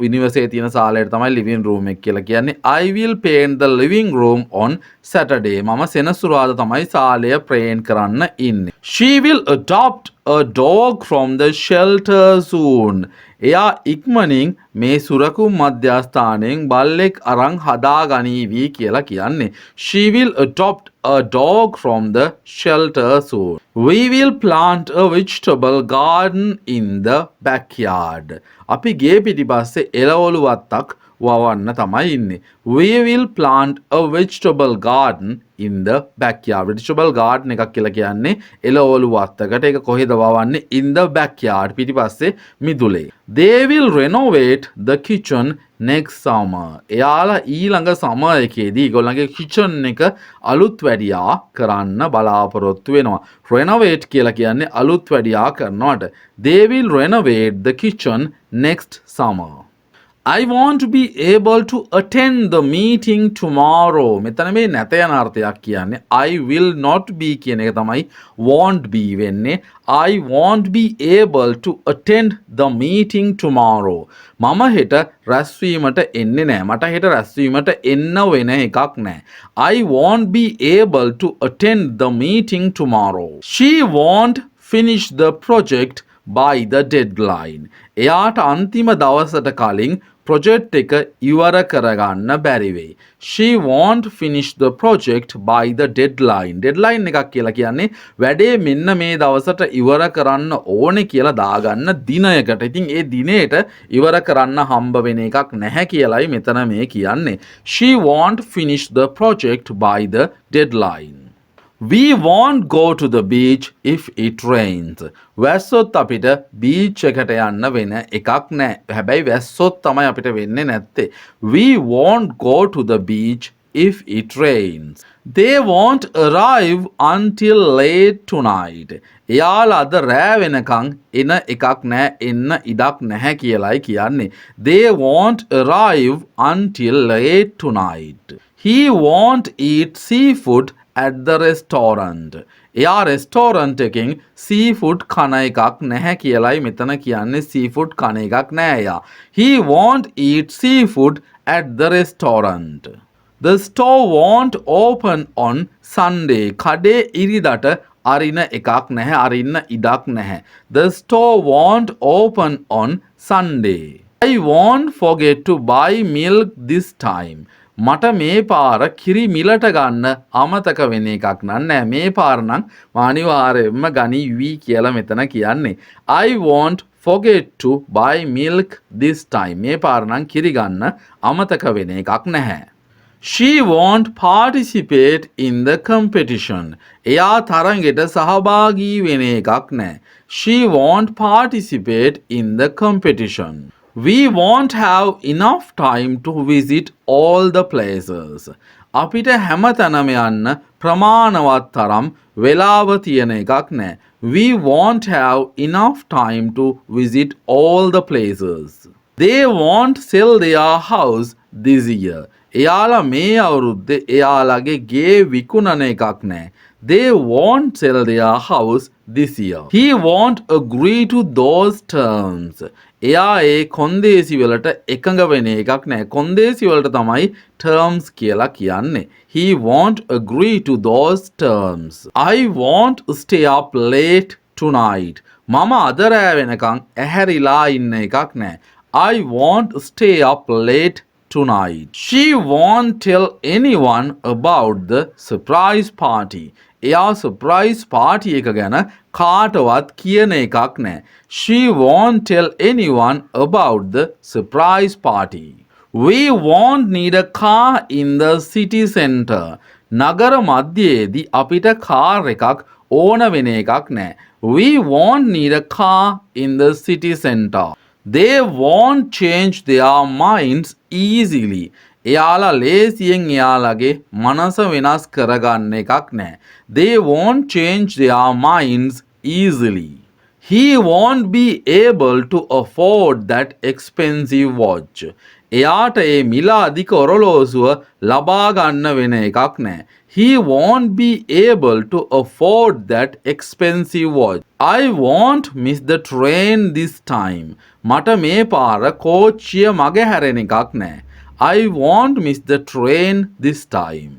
යුනිවර්සිටියේ තියෙන සාලයට තමයි living room එක කියලා කියන්නේ. I will paint the living room on Saturday. මම සෙනසුරාදා තමයි සාලය paint කරන්න ඉන්නේ. She will adopt a dog from the shelter soon. එයා ඉක්මනින් මේ සුරකුම් මධ්‍යස්ථානයෙන් බල්ලෙක් අරන් හදාගනීවි කියලා කියන්නේ. She will adopt a dog from the shelter soon. We will plant a vegetable garden in the backyard. අපි ගේ පිටිපස්සේ එළවලු වත්තක් වවන්න තමයි ඉන්නේ. We will plant a vegetable garden in the backyard. vegetable garden එකක් කියලා කියන්නේ එළවලු වත්තකට. ඒක කොහෙද වවන්නේ? in the backyard. පිටිපස්සේ මිදුලේ. They will renovate the kitchen next summer. එයාලා ඊළඟ summer එකේදී ඒගොල්ලන්ගේ kitchen එක අලුත් වැඩියා කරන්න බලාපොරොත්තු වෙනවා. renovate කියලා කියන්නේ අලුත් වැඩියා කරනවට. They will renovate the kitchen next summer. I want to be able to attend the meeting tomorrow. මෙතන මේ නැත යන අර්ථයක් කියන්නේ I will not be කියන එක තමයි won't be වෙන්නේ. I won't be able to attend the meeting tomorrow. මම හෙට රැස්වීමට එන්නේ නැහැ. මට හෙට රැස්වීමට එන්න වෙන එකක් නැහැ. I won't be able to attend the meeting tomorrow. She won't finish the project by the deadline. එයාට අන්තිම දවසට කලින් project එක ඉවර කරගන්න බැරි වෙයි. She won't finish the project by the deadline. deadline එකක් කියලා කියන්නේ වැඩේ මෙන්න මේ දවසට ඉවර කරන්න ඕනේ කියලා දාගන්න දිනයකට. ඉතින් ඒ දිනේට ඉවර කරන්න හම්බ වෙන එකක් නැහැ කියලායි මෙතන මේ කියන්නේ. She won't finish the project by the deadline. We won't go to the beach if it rains. වැස්සොත් අපිට beach එකට යන්න වෙන එකක් නැහැ. හැබැයි වැස්සොත් තමයි අපිට වෙන්නේ නැත්තේ. We won't go to the beach if it rains. They won't arrive until late tonight. එයාලා අද රෑ වෙනකන් එන එකක් නැහැ, එන්න ඉඩක් නැහැ කියලායි කියන්නේ. They won't arrive until late tonight. He won't eat seafood at the restaurant. එයා restaurant එකෙන් seafood කන එකක් නැහැ කියලායි මෙතන කියන්නේ. seafood කන එකක් නැහැ එයා. He won't eat seafood at the restaurant. The store won't open on Sunday. කඩේ ඉරිදට අරින එකක් නැහැ, අරින්න ඉඩක් නැහැ. The store won't open on Sunday. I won't forget to buy milk this time. මට මේ පාර කිරි මිලට ගන්න අමතක වෙන එකක් නෑ. මේ පාර නම් අනිවාර්යයෙන්ම ගනිවි කියලා මෙතන කියන්නේ. I won't forget to buy milk this time. මේ පාර නම් කිරි ගන්න අමතක වෙන එකක් නැහැ. She won't participate in the competition. එයා තරඟෙට සහභාගී වෙන එකක් නැහැ. She won't participate in the competition. We won't have enough time to visit all the places. අපිට හැමතැනම යන්න ප්‍රමාණවත් තරම් වෙලාව තියෙන එකක් නැහැ. We won't have enough time to visit all the places. They won't sell their house this year. එයාලා මේ අවුරුද්දේ එයාලගේ ගේ විකුණන එකක් නැහැ. They won't sell their house this year. He won't agree to those terms. එයා ඒ කොන්දේසි වලට එකඟ වෙන එකක් නෑ. කොන්දේසි වලට තමයි terms කියලා කියන්නේ. He won't agree to those terms. I won't stay up late tonight. මම අද රෑ වෙනකන් ඇහැරිලා ඉන්න එකක් නෑ. I won't stay up late tonight. She won't tell anyone about the surprise party. එයා surprise party එක ගැන කාටවත් කියන එකක් නෑ. She won't tell anyone about the surprise party. We won't need a car in the city center. නගර මධ්‍යයේදී අපිට car එකක් ඕන වෙන එකක් නෑ. We won't need a car in the city center. They won't change their minds easily. එයාලා ලේසියෙන් එයාලගේ මනස වෙනස් කරගන්න එකක් නෑ. They won't change their minds easily. He won't be able to afford that expensive watch. එයාට ඒ මිල අධික ඔරලෝසුව ලබා ගන්න වෙන එකක් නෑ. He won't be able to afford that expensive watch. I won't miss the train this time. මට මේ පාර කෝච්චිය මගහැරෙන එකක් නෑ. I won't miss the train this time.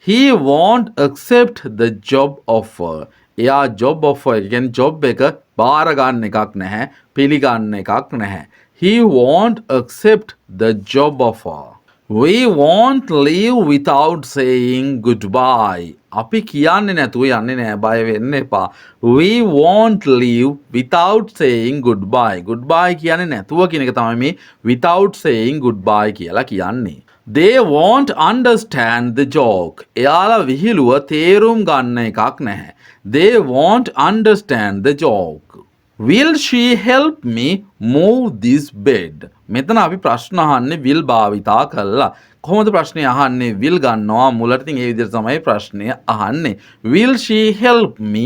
He won't accept the job offer. එයා job offer එක කියන්නේ job එක බාර ගන්න එකක් නැහැ, පිළිගන්න එකක් නැහැ. He won't accept the job offer. We won't leave without saying goodbye. අපි කියන්නේ නැතුව යන්නේ නෑ, බය වෙන්න එපා. We won't leave without saying goodbye. Goodbye කියන්නේ නැතුව කියන එක තමයි මේ without saying goodbye කියලා කියන්නේ. They won't understand the joke. එයාලා විහිළුව තේරුම් ගන්න එකක් නැහැ. They won't understand the joke. Will she help me move this bed? මෙතන අපි ප්‍රශ්න අහන්නේ will භාවිතා කළා. කොහොමද ප්‍රශ්නේ අහන්නේ? will ගන්නවා මුලට. ඉතින් ඒ විදිහට තමයි ප්‍රශ්නේ අහන්නේ. Will she help me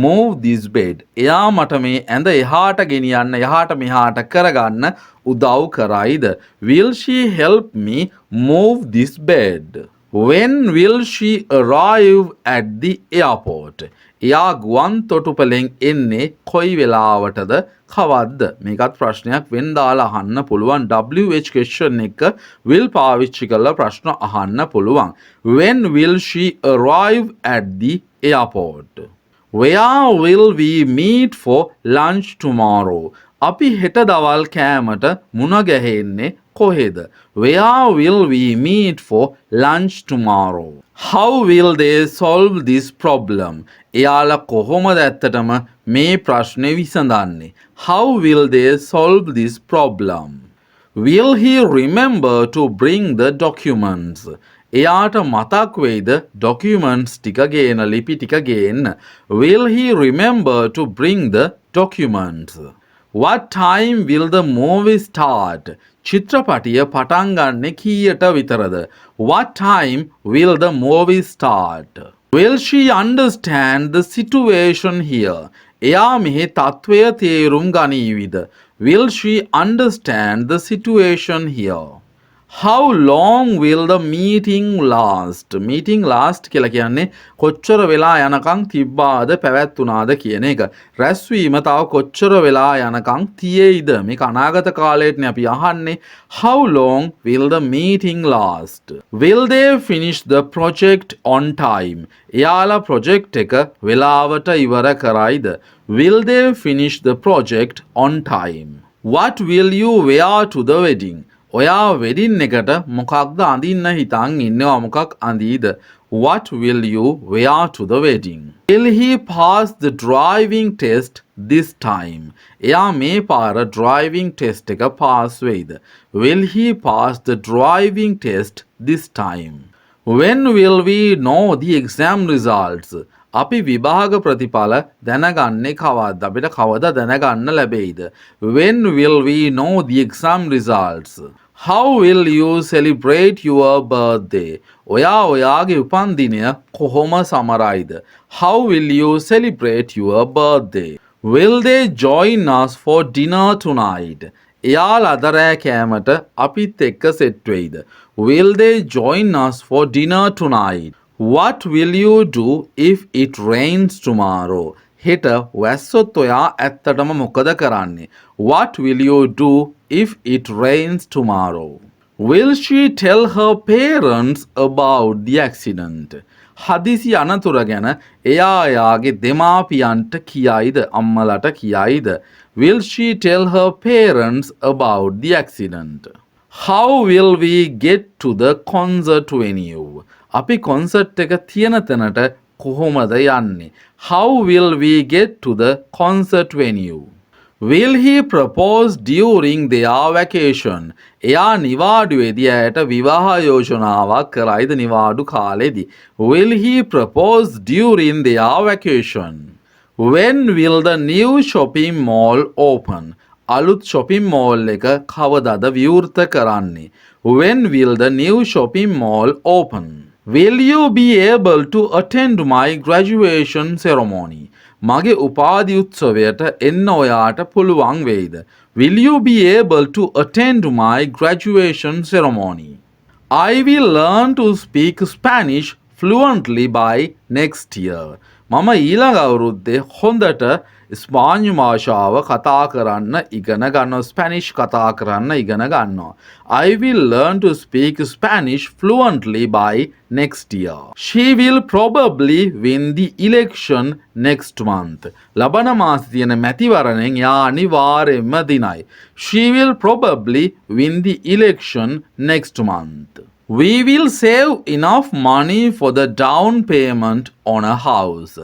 move this bed? එයා මට මේ ඇඳ එහාට ගෙනියන්න, එහාට මෙහාට කරගන්න උදව් කරයිද? Will she help me move this bed? When will she arrive at the airport? එයා ගුවන් තොටුපළෙන් එන්නේ කොයි වෙලාවටද කවද්ද? මේකත් ප්‍රශ්නයක් වෙන් දාලා අහන්න පුළුවන්. WH question එක will පාවිච්චි කරලා ප්‍රශ්න අහන්න පුළුවන්. When will she arrive at the airport? Where will we meet for lunch tomorrow? අපි හෙට දවල් කෑමට මුණ ගැහෙන්නේ කොහෙද? Where will we meet for lunch tomorrow? How will they solve this problem? එයාලා කොහොමද ඇත්තටම මේ ප්‍රශ්නේ විසඳන්නේ? How will they solve this problem? Will he remember to bring the documents? එයාට මතක් වෙයිද documents ටික ගේන, ලිපි ටික ගේන්න? Will he remember to bring the documents? What time will the movie start? චිත්‍රපටිය පටන් ගන්නේ කීයට විතරද? What time will the movie start? Will she understand the situation here? එයා මෙහි තත්වය තේරුම් ගනීවිද? Will she understand the situation here? How long will the meeting last? Meeting last කියලා කියන්නේ කොච්චර වෙලා යනකම් තිබ්බාද පැවැත්ුණාද කියන එක. රැස්වීම තව කොච්චර වෙලා යනකම් තියෙයිද? මේක අනාගත කාලයටනේ අපි අහන්නේ. How long will the meeting last? Will they finish the project on time? එයාලා project එක වෙලාවට ඉවර කරයිද? Will they finish the project on time? What will you wear to the wedding? ඔයා වෙඩින් එකට මොකක්ද අඳින්න හිතන් ඉන්නවා? මොකක් අඳීද? What will you wear to the wedding? Will he pass the driving test this time? එයා මේ පාර driving test එක pass වෙයිද? Will he pass the driving test this time? When will we know the exam results? අපි විභාග ප්‍රතිඵල දැනගන්නේ කවද්ද? අපිට කවදා දැනගන්න ලැබෙයිද? When will we know the exam results? How will you celebrate your birthday? ඔයා ඔයාගේ උපන්දිනය කොහොම සමරයිද? How will you celebrate your birthday? Will they join us for dinner tonight? එයාලා අද රෑ කෑමට අපිත් එක්ක සෙට් වෙයිද? Will they join us for dinner tonight? What will you do if it rains tomorrow? හෙට වැස්සොත් ඔයා ඇත්තටම මොකද කරන්නේ? What will you do if it rains tomorrow? Will she tell her parents about the accident? හදිසි අනතුර ගැන එයා එයාගේ දෙමාපියන්ට කියයිද අම්මලට කියයිද? Will she tell her parents about the accident? How will we get to the concert venue? අපි concert එක තියෙන තැනට කොහොමද යන්නේ? How will we get to the concert venue? Will he propose during their vacation? එයා නිවාඩුවේදී ඇයට විවාහ යෝජනාවක් කරයිද නිවාඩු කාලෙදී? Will he propose during their vacation? When will the new shopping mall open? අලුත් shopping mall එක කවදාද විවෘත කරන්නේ? When will the new shopping mall open? Will you be able to attend my graduation ceremony? මගේ උපාධි උත්සවයට එන්න ඔයාට පුළුවන් වෙයිද? Will you be able to attend my graduation ceremony? I will learn to speak Spanish fluently by next year. මම ඊළඟ අවුරුද්දේ හොඳට ස්පාඤ්ඤ භාෂාව කතා කරන්න ඉගෙන ගන්නවා. ස්පැනිෂ් කතා කරන්න ඉගෙන ගන්නවා. I will learn to speak Spanish fluently by next year. She will probably win the election next month. ලබන මාසෙ තියෙන මැතිවරණයෙන් යා අනිවාර්යයෙන්ම දිනයි. She will probably win the election next month. We will save enough money for the down payment on a house.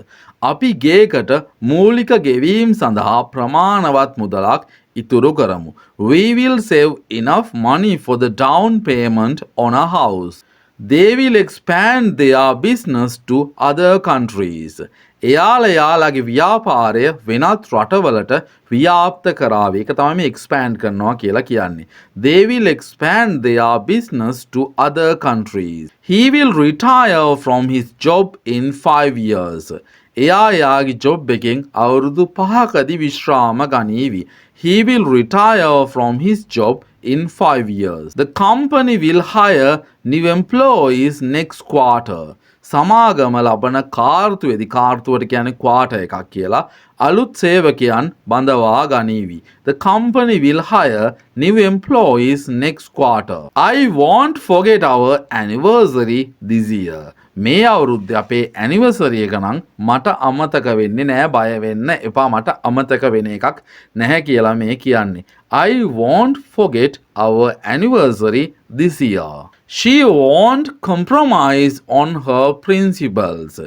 අපි ගේකට මූලික ගෙවීම් සඳහා ප්‍රමාණවත් මුදලක් ඉතුරු කරමු. We will save enough money for the down payment on a house. They will expand their business to other countries. එයාලගේ ව්‍යාපාරය වෙනත් රටවලට ව්‍යාප්ත කරාවි. ඒක තමයි මේ expand කරනවා කියලා කියන්නේ. They will expand their business to other countries. He will retire from his job in 5 years. එයාගේ job එකෙන් අවුරුදු 5කදී විශ්‍රාම ගනීවි. He will retire from his job in 5 years. The company will hire new employees next quarter. සමාගම ලබන කාර්තුවේදී කාර්තුවට කියන්නේ quarter එකක් කියලා අලුත් සේවකයන් බඳවා ගනීවි. The company will hire new employees next quarter. I won't forget our anniversary this year. මේ අවුරුද්දේ අපේ ඇනිවර්සරි එක නම් මට අමතක වෙන්නේ නෑ. බය වෙන්න එපා. මට අමතක වෙන එකක් නැහැ කියලා මේ කියන්නේ. I won't forget our anniversary this year. She won't compromise on her principles.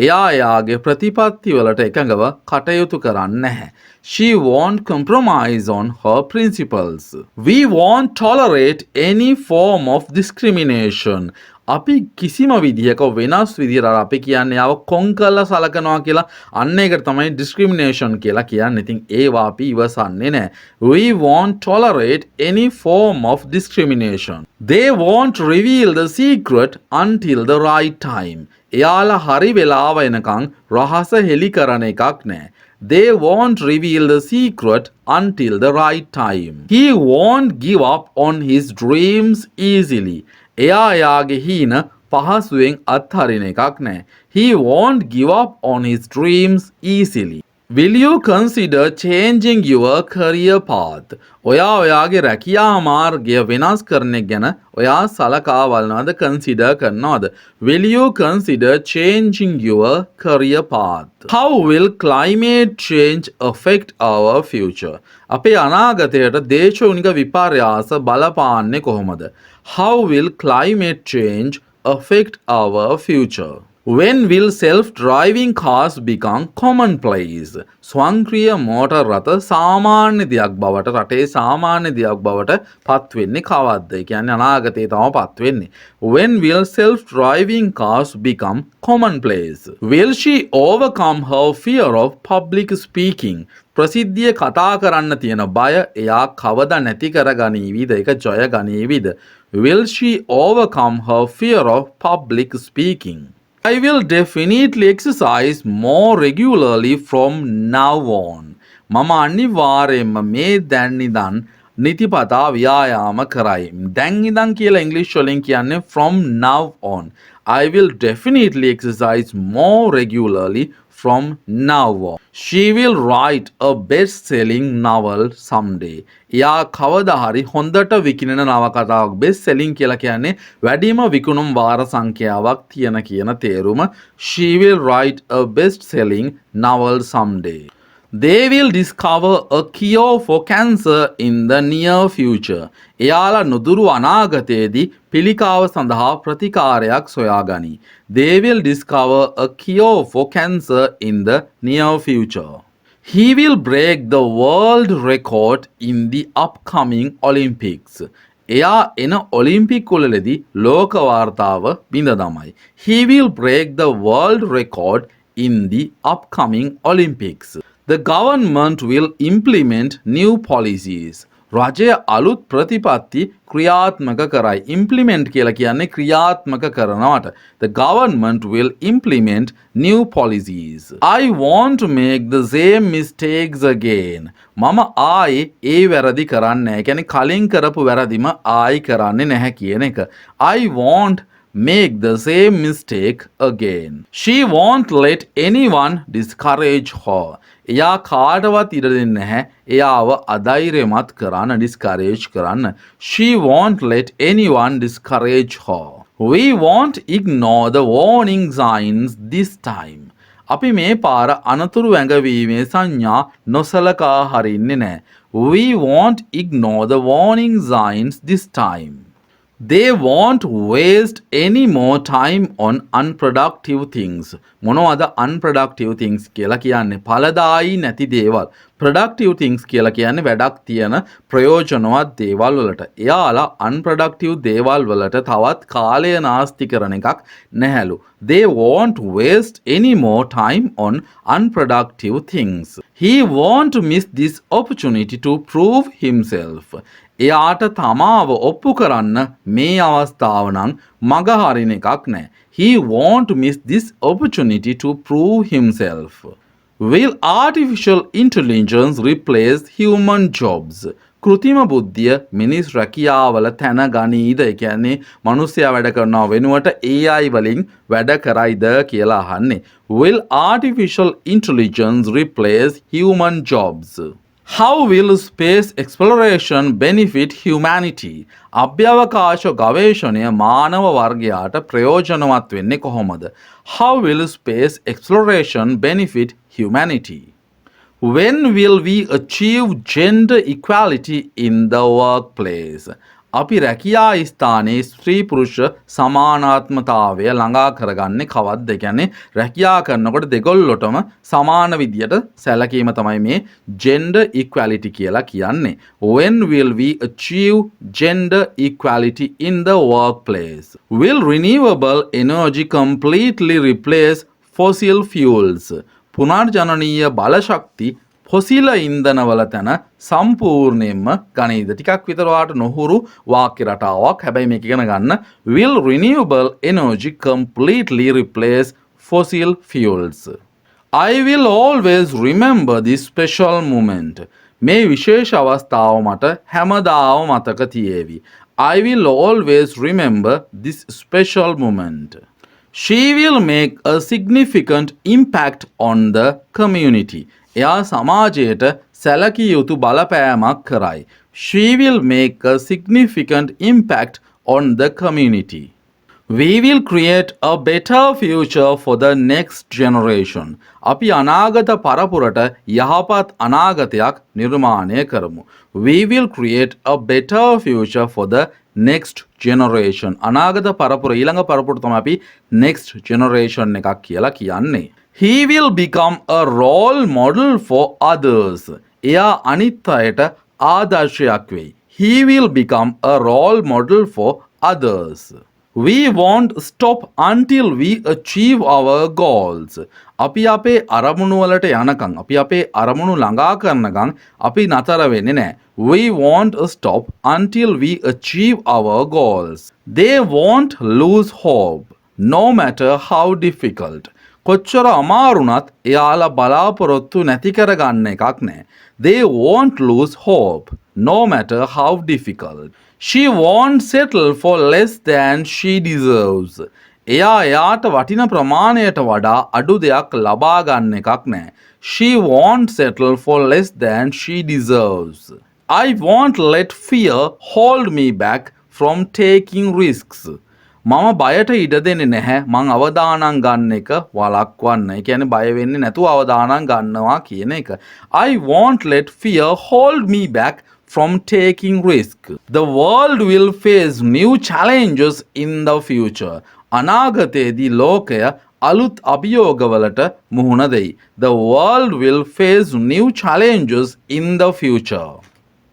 එයාගේ ප්‍රතිපත්ති වලට එකඟව කටයුතු කරන්නේ නැහැ. She won't compromise on her principles. We won't tolerate any form of discrimination. අපි කිසිම විදිහක වෙනස් විදිහට අපි කියන්නේ ආව කොන් කරලා සලකනවා කියලා අන්න ඒකට තමයි discrimination කියලා කියන්නේ. ඉතින් ඒවා අපි ඉවසන්නේ නැහැ. We won't tolerate any form of discrimination. They won't reveal the secret until the right time. එයාලා හරි වෙලාව එනකන් රහස හෙලි කරන එකක් නැහැ. They won't reveal the secret until the right time. He won't give up on his dreams easily. එයාගේ හීන පහසුවෙන් අත්හරින එකක් නැහැ. He won't give up on his dreams easily. Will you consider changing your career path? ඔයාගේ රැකියා මාර්ගය වෙනස් කරන එක ගැන ඔයා සලකා බලනවද? consider කරනවද? Will you consider changing your career path? How will climate change affect our future? අපේ අනාගතයට දේශෝනික විපර්යාස බලපාන්නේ කොහොමද? How will climate change affect our future? When will self-driving cars become commonplace? ස්වයංක්‍රීය මෝටර් රථ සාමාන්‍ය දෙයක් බවට රටේ සාමාන්‍ය දෙයක් බවට පත් වෙන්නේ කවද්ද? ඒ කියන්නේ අනාගතේ තමයි පත් වෙන්නේ. When will self-driving cars become commonplace? Will she overcome her fear of public speaking? ප්‍රසිද්ධිය කතා කරන්න තියෙන බය එයා කවදා නැති කරගනීවිද? ඒක ජය ගනීවිද? Will she overcome her fear of public speaking? I will definitely exercise more regularly from now on. මම අනිවාර්යයෙන්ම මේ දැන් ඉඳන් නිතිපතා ව්‍යායාම කරයි. දැන් ඉඳන් කියලා ඉංග්‍රීසි වලින් කියන්නේ from now on. I will definitely exercise more regularly from now on. She will write a best-selling novel someday. එයා කවදා හරි හොඳට විකිණෙන නවකතාවක් best selling කියලා කියන්නේ වැඩිම විකුණුම් වාර සංඛ්‍යාවක් තියෙන කියන තේරුම. She will write a best-selling novel someday. They will discover a cure for cancer in the near future. එයාලා නුදුරු අනාගතයේදී පිළිකාව සඳහා ප්‍රතිකාරයක් සොයාගනී. They will discover a cure for cancer in the near future. He will break the world record in the upcoming Olympics. එයා එන Olympic වලදී ලෝක වාර්තාව බිඳ දමයි. He will break the world record in the upcoming Olympics. The government will implement new policies. රජය අලුත් ප්‍රතිපත්ති ක්‍රියාත්මක කරයි. Implement කියලා කියන්නේ ක්‍රියාත්මක කරනවට. The government will implement new policies. I won't make the same mistakes again. මම ආයේ ඒ වැරදි කරන්නේ නැහැ. කියන්නේ කලින් කරපු වැරදිම ආයි කරන්නේ නැහැ කියන එක. I won't make the same mistake again. She won't let anyone discourage her. එයා කාටවත් ඉඩ දෙන්නේ නැහැ එයාව අධෛර්යමත් කරන්න discourage කරන්න. She won't let anyone discourage her. We won't ignore the warning signs this time. අපි මේ පාර අනතුරු වැඟවීමේ සංඥා නොසලකා හරින්නේ නැහැ. We won't ignore the warning signs this time. They won't waste any more time on unproductive things. මොනවද unproductive things කියලා කියන්නේ? ඵලදායී නැති දේවල්. productive things කියලා කියන්නේ වැඩක් තියෙන ප්‍රයෝජනවත් දේවල් වලට. එයාලා unproductive දේවල් වලට තවත් කාලය නාස්ති කරන එකක් නැහැලු. They won't waste any more time on unproductive things. He won't miss this opportunity to prove himself. එයාට තමාව ඔප්පු කරන්න මේ අවස්ථාව නම් මග හරින එකක් නෑ. He won't miss this opportunity to prove himself. Will artificial intelligence replace human jobs? කෘතිම බුද්ධිය මිනිස් රැකියාවල තැන ගනීද? ඒ කියන්නේ මිනිස්සයා වැඩ කරනව වෙනුවට AI වලින් වැඩ කරයිද කියලා අහන්නේ. Will artificial intelligence replace human jobs? How will space exploration benefit humanity? අභ්‍යවකාශ ගවේෂණය මානව වර්ගයාට ප්‍රයෝජනවත් වෙන්නේ කොහොමද? How will space exploration benefit humanity? When will we achieve gender equality in the workplace? අපි රැකියා ස්ථානයේ ස්ත්‍රී පුරුෂ සමානාත්මතාවය ළඟා කරගන්නේ කවද්ද? කියන්නේ රැකියා කරනකොට දෙගොල්ලොටම සමාන විදියට සැලකීම තමයි මේ gender equality කියලා කියන්නේ. When will we achieve gender equality in the workplace? Will renewable energy completely replace fossil fuels? පුනර්ජනනීය බලශක්ති පොසිල ඉන්ධනවල තැන සම්පූර්ණයෙන්ම ගනීද? ටිකක් විතර වාට නොහුරු වාක්‍ය රටාවක්. හැබැයි මේක ඉගෙන ගන්න. Will renewable energy completely replace fossil fuels? I will always remember this special moment. මේ විශේෂ අවස්ථාව මට හැමදාම මතක තියේවි. I will always remember this special moment. She will make a significant impact on the community. එයා සමාජයට සැලකිය යුතු බලපෑමක් කරයි. She will make a significant impact on the community. We will create a better future for the next generation. අපි අනාගත පරපුරට යහපත් අනාගතයක් නිර්මාණය කරමු. We will create a better future for the next generation. අනාගත පරපුර ඊළඟ පරපුරට තමයි අපි next generation එකක් කියලා කියන්නේ. He will become a role model for others. එයා අනිත් අයට ආදර්ශයක් වෙයි. He will become a role model for others. We won't stop until we achieve our goals. අපි අපේ අරමුණු වලට යනකම් අපි අපේ අරමුණු ළඟා කරනකම් අපි නතර වෙන්නේ නැහැ. We won't stop until we achieve our goals. They won't lose hope, no matter how difficult. කොච්චර අමාරුණත් එයාලා බලාපොරොත්තු නැති කරගන්න එකක් නැහැ. They won't lose hope, no matter how difficult. She won't settle for less than she deserves. එයාට වටින ප්‍රමාණයට වඩා අඩු දෙයක් ලබා ගන්න එකක් නෑ. She won't settle for less than she deserves. I won't let fear hold me back from taking risks. මම බයට ඉඩ දෙන්නේ නැහැ. මං අවදානම් ගන්න එක වළක්වන්න. ඒ කියන්නේ බය වෙන්නේ නැතුව අවදානම් ගන්නවා කියන එක. I won't let fear hold me back from taking risk. The world will face new challenges in the future. අනාගතයේදී ලෝකය අලුත් අභියෝගවලට මුහුණ දෙයි. The world will face new challenges in the future.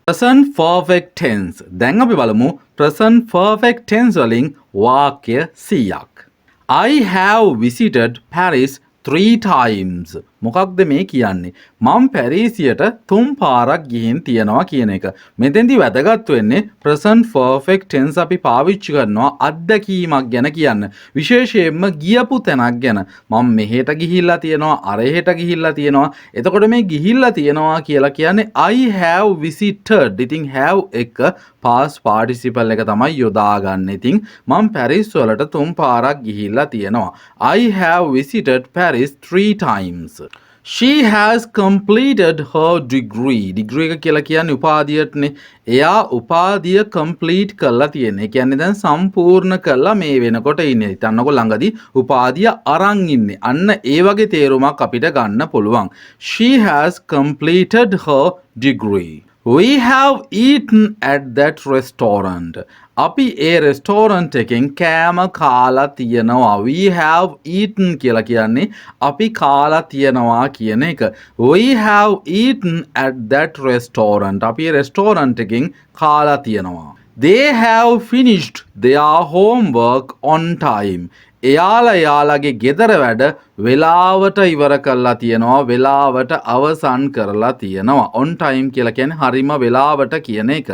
Present perfect tense. දැන් අපි බලමු present perfect tense වලින් වාක්‍ය 100ක්. I have visited Paris 3 times. මොකක්ද මේ කියන්නේ? මම පැරිසියට 3 පාරක් ගිහින් තියනවා කියන එක. මෙතෙන්දී වැදගත් වෙන්නේ present perfect tense අපි පාවිච්චි කරනවා අත්දැකීමක් ගැන කියන්න. විශේෂයෙන්ම ගියපු තැනක් ගැන. මම මෙහෙට ගිහිල්ලා තියනවා, අරහෙට ගිහිල්ලා තියනවා. එතකොට මේ ගිහිල්ලා තියනවා කියලා කියන්නේ I have visited. ඉතින් have එක past participle එක තමයි යොදාගන්නේ. ඉතින් මම පැරිස් වලට 3 පාරක් ගිහිල්ලා තියනවා. I have visited Paris 3 times. She has completed her degree. Degree එක කියලා කියන්නේ උපාධියටනේ. එයා උපාධිය complete කරලා තියෙන. ඒ කියන්නේ දැන් සම්පූර්ණ කරලා මේ වෙනකොට ඉන්නේ. හිතන්නකො ළඟදී උපාධිය අරන් ඉන්නේ. අන්න ඒ වගේ තේරුමක් අපිට ගන්න පුළුවන්. She has completed her degree. We have eaten at that restaurant. අපි ඒ රෙස්ටෝරන්ට් එකෙන් කෑම කාලා තියනවා. We have eaten කියලා කියන්නේ අපි කාලා තියනවා කියන එක. We have eaten at that restaurant. අපි රෙස්ටෝරන්ට් එකෙන් කාලා තියනවා. They have finished their homework on time. එයාලගේ ගෙදර වැඩ වෙලාවට ඉවර කරලා තියනවා. වෙලාවට අවසන් කරලා තියනවා. on time කියලා කියන්නේ හරිම වෙලාවට කියන එක.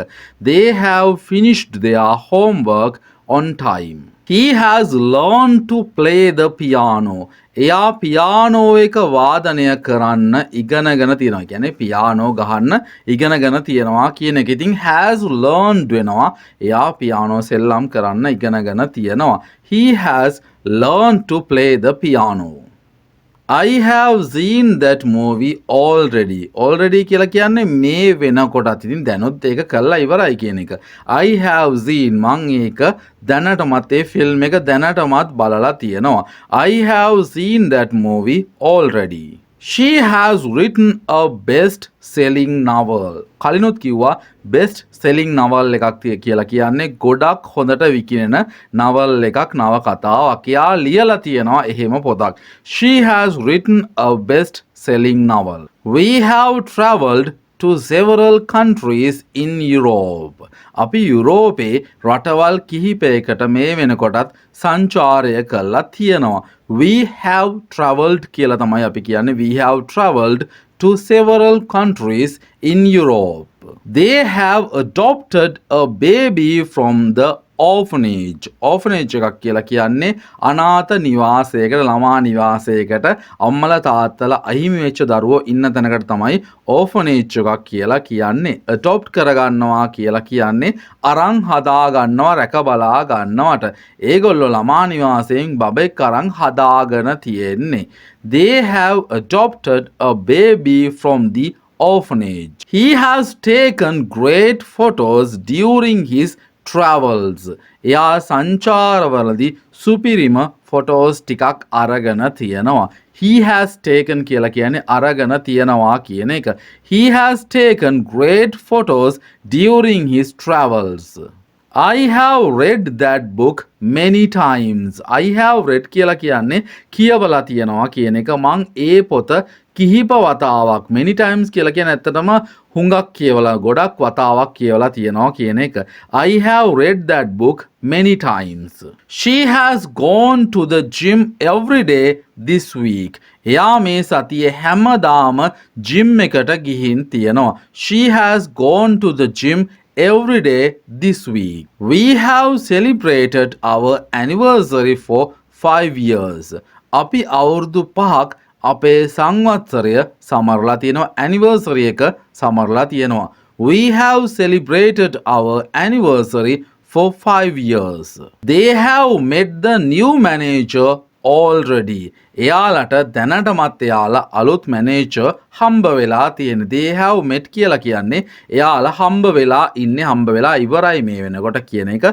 They have finished their homework on time. He has learned to play the piano. එයා පියානෝ එක වාදනය කරන්න ඉගෙනගෙන තියෙනවා. කියන්නේ පියානෝ ගහන්න ඉගෙනගෙන තියෙනවා කියන එක. ඉතින් has learned වෙනවා. එයා පියානෝ සෙල්ලම් කරන්න ඉගෙනගෙන තියෙනවා. He has learned to play the piano. I have seen that movie already. Already කියලා කියන්නේ මේ වෙනකොටත්. ඉතින් දැනුත් ඒක කරලා ඉවරයි කියන එක. I have seen මං ඒක දැනටමත් ඒ ෆිල්ම් එක දැනටමත් බලලා තියෙනවා. I have seen that movie already. She has written a best selling novel. කලිනුත් කිව්වා best selling novel එකක් කියලා කියන්නේ ගොඩක් හොඳට විකිනෙන novel එකක්, නව කතාවක්. එයා ලියලා තියෙනවා එහෙම පොතක්. She has written a best selling novel. We have traveled to several countries in Europe. අපි යුරෝපේ රටවල් කිහිපයකට මේ වෙනකොටත් සංචාරය කරලා තියෙනවා. We have traveled කියලා තමයි අපි කියන්නේ. We have traveled to several countries in Europe. They have adopted a baby from the orphanage. Orphanage එකක් කියලා කියන්නේ අනාථ නිවාසයකට, ළමා නිවාසයකට අම්මලා තාත්තලා අහිමි වෙච්ච දරුවෝ ඉන්න තැනකට තමයි orphanage එකක් කියලා කියන්නේ. adopt කරගන්නවා කියලා කියන්නේ අරන් හදා ගන්නවා, රැක බලා ගන්නවට. ඒගොල්ලෝ ළමා නිවාසයෙන් බබෙක් අරන් හදාගෙන තියෙන්නේ. They have adopted a baby from the orphanage. He has taken great photos during his travels. එයා සංචාරවලදී සුපිරිම ෆොටෝස් ටිකක් අරගෙන තියෙනවා. He has taken කියලා කියන්නේ අරගෙන තියනවා කියන එක. He has taken great photos during his travels. I have read that book many times. I have read කියලා කියන්නේ කියවලා තියනවා කියන එක. මං ඒ පොත කිහිප වතාවක්, many times කියලා කියන්නේ ඇත්තටම හුඟක් කියවලා, ගොඩක් වතාවක් කියවලා තියනවා කියන එක. I have read that book many times. She has gone to the gym every day this week. එයා මේ සතියේ හැමදාම gym එකට ගිහින් තියනවා. She has gone to the gym every day this week. We have celebrated our anniversary for 5 years. අපි අවුරුදු 5ක් අපේ සංවත්සරය සමරලා තියෙනවා. anniversary එක සමරලා තියෙනවා. We have celebrated our anniversary for 5 years. They have met the new manager already. එයාලට දැනටමත් එයාලා අලුත් මැනේජර් හම්බ වෙලා තියෙන. They have met කියලා කියන්නේ එයාලා හම්බ වෙලා ඉන්නේ, හම්බ වෙලා ඉවරයි මේ වෙනකොට කියන එක.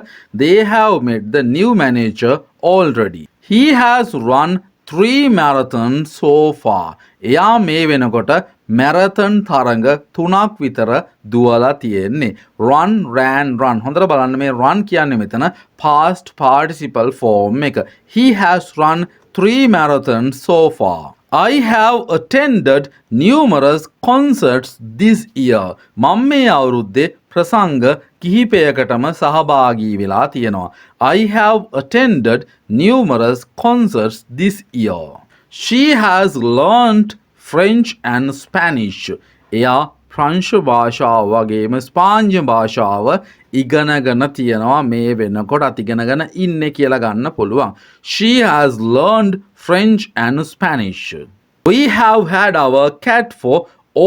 They have met the new manager already. He has run 3 marathons so far. එයා මේ වෙනකොට මැරතන් තරඟ 3ක් විතර දුවලා තියෙන්නේ. run, ran, run. හොඳට බලන්න මේ run කියන්නේ මෙතන past participle form එක. He has run 3 marathons so far. I have attended numerous concerts this year. මම මේ අවුරුද්දේ ප්‍රසංග කිහිපයකටම සහභාගී වෙලා තියෙනවා. I have attended numerous concerts this year. She has learnt French and Spanish. එයා ප්‍රංශ භාෂාව වගේම ස්පාඤ්ඤ භාෂාව ඉගෙනගෙන තියෙනවා මේ වෙනකොට ඉගෙනගෙන ඉන්නේ කියලා ගන්න පුළුවන්. She has learned French and Spanish. We have had our cat for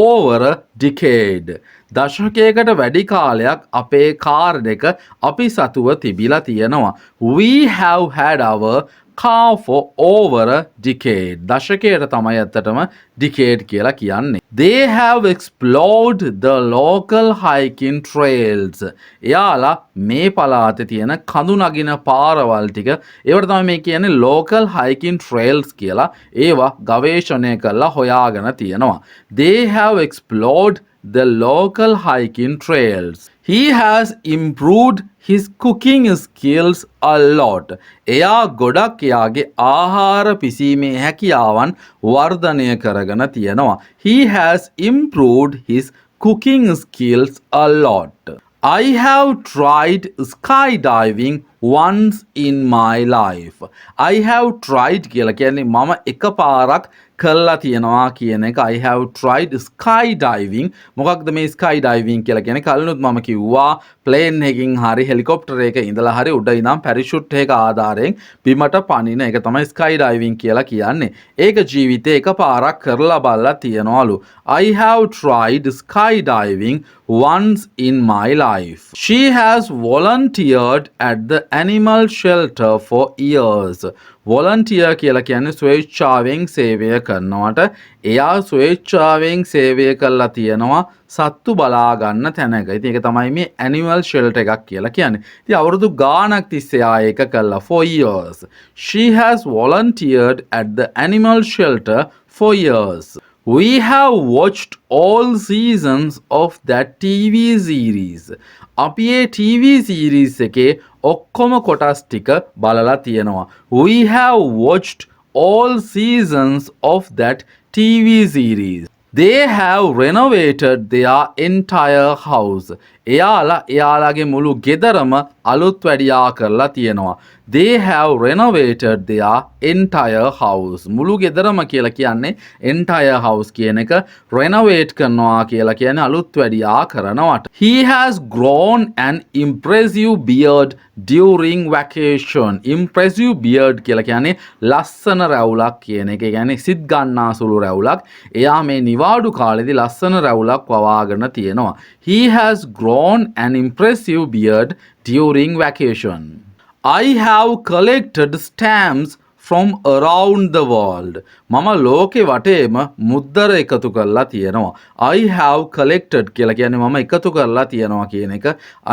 over a decade. දශකයකට වැඩි කාලයක් අපේ කාර් එක අපි සතුව තිබිලා තියෙනවා. We have had our car for over a decade. දශකයට තමයි ඇත්තටම decade කියලා කියන්නේ. They have explored the local hiking trails. එයාලා මේ පළාතේ තියෙන කඳු නගින පාරවල් ටික ඒවට තමයි මේ කියන්නේ local hiking trails කියලා. ඒවා ගවේෂණය කරලා හොයාගෙන තියෙනවා. They have explored the local hiking trails. He has improved his cooking skills a lot. එයා ගොඩක් එයාගේ ආහාර පිසීමේ හැකියාවන් වර්ධනය කරගෙන තියෙනවා. He has improved his cooking skills a lot. I have tried skydiving once in my life. I have tried කියලා කියන්නේ මම එකපාරක් කළා තියෙනවා කියන එක. I have tried skydiving. මොකක්ද මේ skydiving කියලා කියන්නේ? කලිනුත් මම කිව්වා ප්ලේන් එකකින් හරි හෙලිකොප්ටර් එකක ඉඳලා හරි උඩ ඉඳන් පැරෂූට් එක ආධාරයෙන් බිමට පනින එක තමයි skydiving කියලා කියන්නේ. ඒක ජීවිතේ එකපාරක් කරලා බලලා තියනවලු. I have tried skydiving once in my life. She has volunteered at the animal shelter for years. volunteer කියලා කියන්නේ ස්වේච්ඡාවෙන් සේවය කරනවට. එයා ස්වේච්ඡාවෙන් සේවය කළා තියෙනවා සත්තු බලා ගන්න තැනක. ඉතින් ඒක තමයි මේ animal shelter එකක් කියලා කියන්නේ. ඉතින් අවුරුදු ගාණක් තිස්සේ ආ ඒක කළා for years. She has volunteered at the animal shelter for years. We have watched all seasons of that TV series. අපි ඒ TV series එකේ ඔක්කොම කොටස් ටික බලලා තියෙනවා. We have watched all seasons of that TV series. They have renovated their entire house. එයාලගේ මුළු ගෙදරම අලුත් වැඩියා කරලා තියෙනවා. They have renovated their entire house. මුළු ගෙදරම කියලා කියන්නේ entire house කියන එක. renovate කරනවා කියලා කියන්නේ අලුත් වැඩියා කරනවට. He has grown an impressive beard during vacation. impressive beard කියලා කියන්නේ ලස්සන රැවුලක් කියන එක. කියන්නේ සිත් ගන්නා සුළු රැවුලක්. එයා මේ නිවාඩු කාලෙදී ලස්සන රැවුලක් වවාගෙන තියෙනවා. He has grown an impressive beard during vacation. I have collected stamps from around the world. මම ලෝකෙ වටේම මුද්දර එකතු කරලා තියෙනවා. I have collected කියලා කියන්නේ මම එකතු කරලා තියෙනවා කියන එක.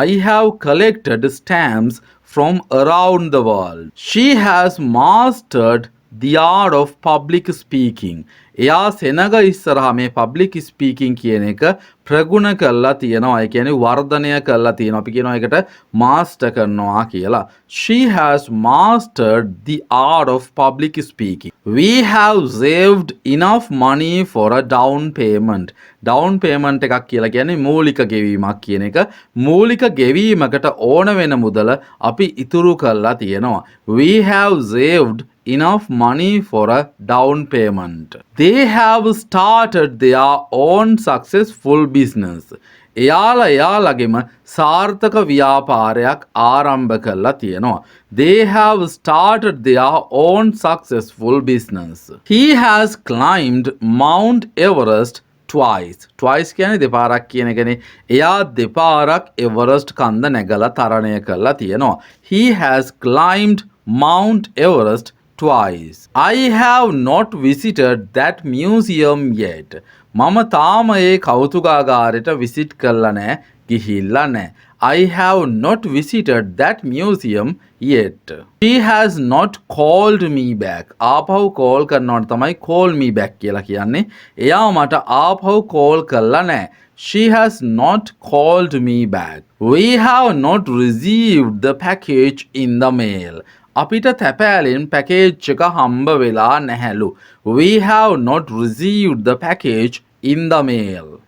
I have collected stamps from around the world. She has mastered the art of public speaking. එයා සෙනග ඉස්සරහා මේ public speaking කියන එක ප්‍රගුණ කරලා තියෙනවා. ඒ කියන්නේ වර්ධනය කරලා තියෙනවා. අපි කියනවා ඒකට master කරනවා කියලා. She has mastered the art of public speaking. We have saved enough money for a down payment. down payment එකක් කියලා කියන්නේ මූලික ගෙවීමක් කියන එක. මූලික ගෙවීමකට ඕන වෙන මුදල අපි ඉතුරු කරලා තියෙනවා. We have saved enough money for a down payment. They have started their own successful business. එයාලගේම සාර්ථක ව්‍යාපාරයක් ආරම්භ කරලා තියෙනවා. They have started their own successful business. He has climbed Mount Everest twice. Twice කියන්නේ දෙපාරක් කියන එකනේ. එයා දෙපාරක් එවරස්ට් කන්ද නැගලා තරණය කරලා තියෙනවා. He has climbed Mount Everest twice. I have not visited that museum yet. මම තාම ඒ කෞතුකාගාරයට විසිට් කරලා නැහැ, ගිහිල්ලා නැහැ. I have not visited that museum yet. She has not called me back. ආපහු call කරනවට තමයි call me back කියලා කියන්නේ. එයා මට ආපහු call කරලා නැහැ. She has not called me back. We have not received the package in the mail. අපිට තැපෑලෙන් පැකේජ් එක හම්බ වෙලා නැහැලු. We have not received the package in the mail.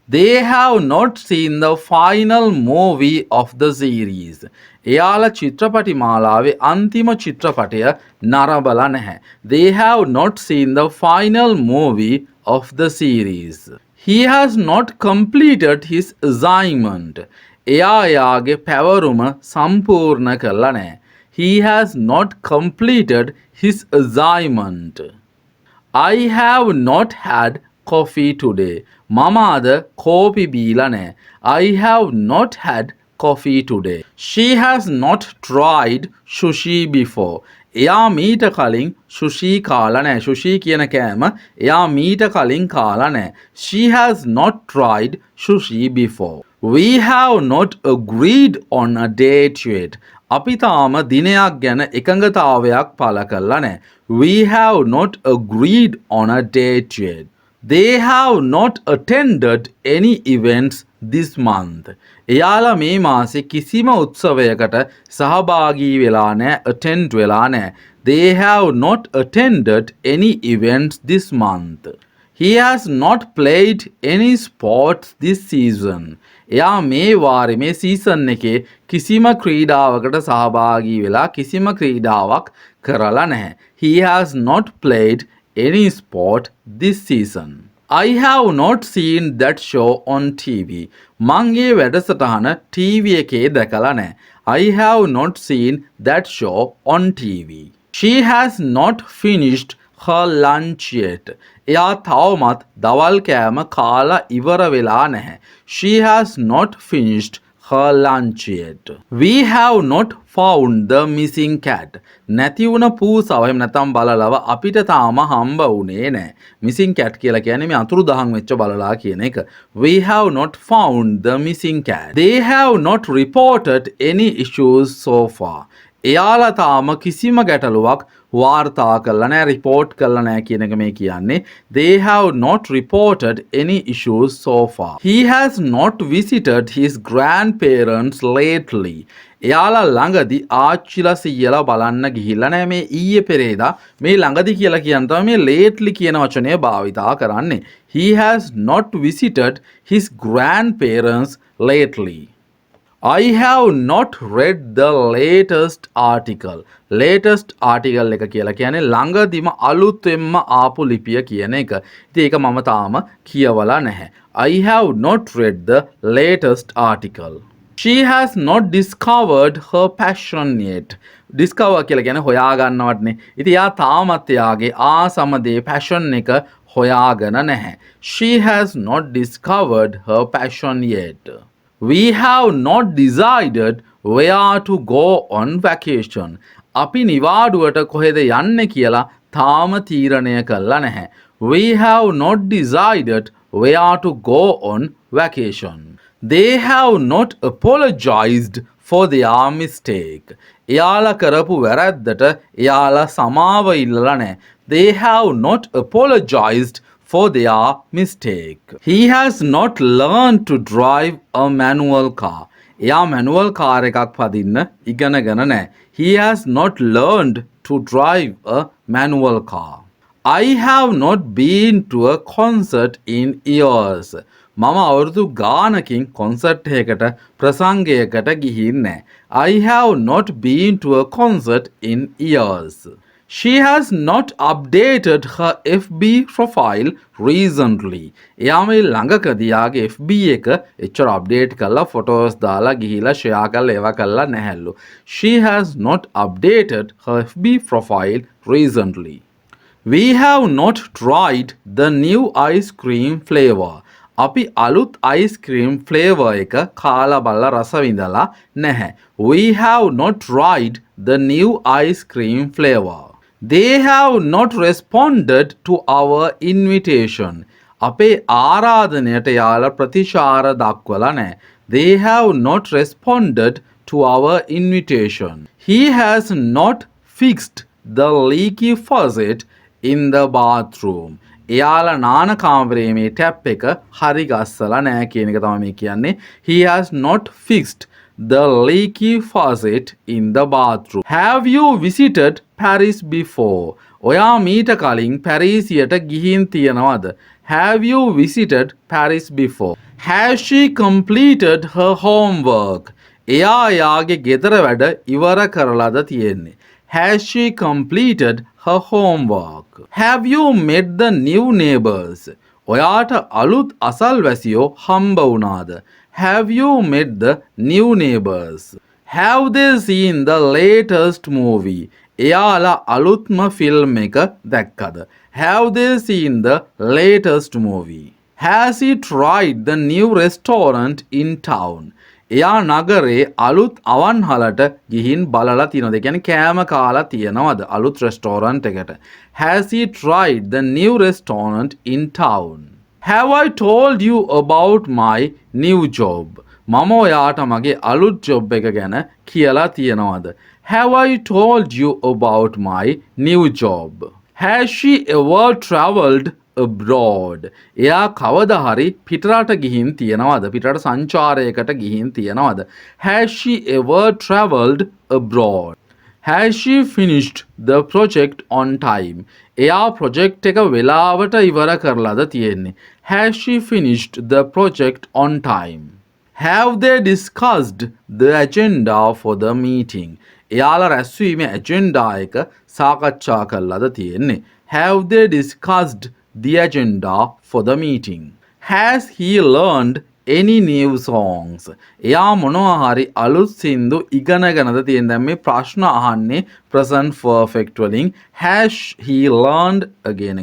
They have not seen the final movie of the series. එයාලා චිත්‍රපටි මාලාවේ අන්තිම චිත්‍රපටය නරඹලා නැහැ. They have not seen the final movie of the series. He has not completed his assignment. එයා එයාගේ පැවරුම සම්පූර්ණ කරලා නැහැ. He has not completed his assignment. I have not had coffee today. මම අද කෝපි බීලා නැහැ. I have not had coffee today. She has not tried sushi before. එයා මීට කලින් sushi කාලා නැහැ. sushi කියන කෑම එයා මීට කලින් කාලා නැහැ. She has not tried sushi before. We have not agreed on a date yet. අපි තාම දිනයක් ගැන එකඟතාවයක් පළ කරලා නැහැ. We have not agreed on a date yet. They have not attended any events this month. එයාලා මේ මාසේ කිසිම උත්සවයකට සහභාගී වෙලා නැහැ, attend වෙලා නැහැ. They have not attended any events this month. He has not played any sports this season. එයා මේ වාරේ මේ සීසන් එකේ කිසිම ක්‍රීඩාවකට සහභාගී වෙලා කිසිම ක්‍රීඩාවක් කරලා නැහැ. He has not played any sport this season. I have not seen that show on TV. මං ඒ වැඩසටහන TV එකේ දැකලා නැහැ. I have not seen that show on TV. She has not finished her lunch yet. එයා තවමත් දවල් කෑම කාලා ඉවර වෙලා නැහැ. She has not finished her lunch yet. We have not found the missing cat. නැති වුණ පූසව එහෙම නැත්නම් බලලව අපිට තාම හම්බ වුණේ නැහැ. missing cat කියලා කියන්නේ මේ අතුරුදහන් වෙච්ච බලලා කියන එක. We have not found the missing cat. They have not reported any issues so far. එයාලා තාම කිසිම ගැටලුවක් වාර්තා කරලා නැහැ, report කරලා නැහැ කියන එක මේ කියන්නේ. They have not reported any issues so far. He has not visited his grandparents lately. එයාලා ළඟදී ආච්චිලා සීයලා බලන්න ගිහිල්ලා නැහැ. මේ ඊයේ පෙරේදා මේ ළඟදී කියලා කියන තමයි මේ lately කියන වචනය භාවිතා කරන්නේ. He has not visited his grandparents lately. I have not read the latest article. Latest article එක කියලා කියන්නේ ළඟදිම අලුතෙන්ම ආපු ලිපිය කියන එක. ඉතින් ඒක මම තාම කියවලා නැහැ. I have not read the latest article. She has not discovered her passion yet. Discover කියලා කියන්නේ හොයා ගන්නවටනේ. ඉතින් එයා තාමත් එයාගේ ආසම දේ passion එක හොයාගෙන නැහැ. She has not discovered her passion yet. We have not decided where to go on vacation. අපි නිවාඩුවට කොහෙද යන්නේ කියලා තාම තීරණය කළා නැහැ. We have not decided where to go on vacation. They have not apologized for their mistake. එයාලා කරපු වැරද්දට එයාලා සමාව ඉල්ලලා නැහැ. They have not apologized for their mistake. He has not learned to drive a manual car. එයා manual car එකක් පදින්න ඉගෙනගෙන නැහැ. He has not learned to drive a manual car. I have not been to a concert in years. මම අවුරුදු ගානකින් concert එකකට ප්‍රසංගයකට ගිහින් නැහැ. I have not been to a concert in years. She has not updated her FB profile recently. එයා මේ ළඟකදී යාගේ FB එක එච්චර අප්ඩේට් කරලා ෆොටෝස් දාලා ගිහිලා ෂෙයා කරලා ඒවා කරලා නැහැලු. She has not updated her FB profile recently. We have not tried the new ice cream flavor. අපි අලුත් ice cream flavor එක කාලා බලලා රස විඳලා නැහැ. We have not tried the new ice cream flavor. They have not responded to our invitation. අපේ ආරාධනයට යාළ ප්‍රතිචාර දක්වලා නැහැ. They have not responded to our invitation. He has not fixed the leaky faucet in the bathroom. එයාලා නාන කාමරයේ මේ tap එක හරි ගස්සලා නැහැ කියන එක තමයි මේ කියන්නේ. He has not fixed the leaky faucet in the bathroom. Have you visited Paris before? ඔයා මීට කලින් පැරිසියට ගිහින් තියනවද? Have you visited Paris before? Has she completed her homework? එයා යාගේ ගෙදර වැඩ ඉවර කරලාද තියෙන්නේ? Has she completed her homework? Have you met the new neighbors? ඔයාට අලුත් අසල්වැසියෝ හම්බ වුණාද? Have you met the new neighbors? Have they seen the latest movie? එයාලා අලුත්ම ෆිල්ම් එක දැක්කද? Have they seen the latest movie? Has he tried the new restaurant in town? එයා නගරේ අලුත් අවන්හලට ගිහින් බලලා තියෙනවද? කියන්නේ කෑම කාලා තියෙනවද අලුත් රෙස්ටෝරන්ට් එකට? Has he tried the new restaurant in town? Have I told you about my new job? මම ඔයාට මගේ අලුත් ජොබ් එක ගැන කියලා තියෙනවද? Have I told you about my new job? Has she ever traveled abroad? එයා කවදා හරි පිටරට ගිහින් තියනවද? පිටරට සංචාරයකට ගිහින් තියනවද? Has she ever traveled abroad? Has she finished the project on time? එයා project එක වෙලාවට ඉවර කරලාද තියෙන්නේ? Has she finished the project on time? Have they discussed the agenda for the meeting? එයාලා රැස්වීමේ agenda එක සාකච්ඡා කරලාද තියෙන්නේ? Have they discussed the agenda for the meeting? Has he learned any new songs? එයා මොනවා හරි අලුත් සින්දු ඉගෙනගෙනද තියෙන්නේ? දැන් මේ ප්‍රශ්න අහන්නේ present perfect වලින්. Has he learned again.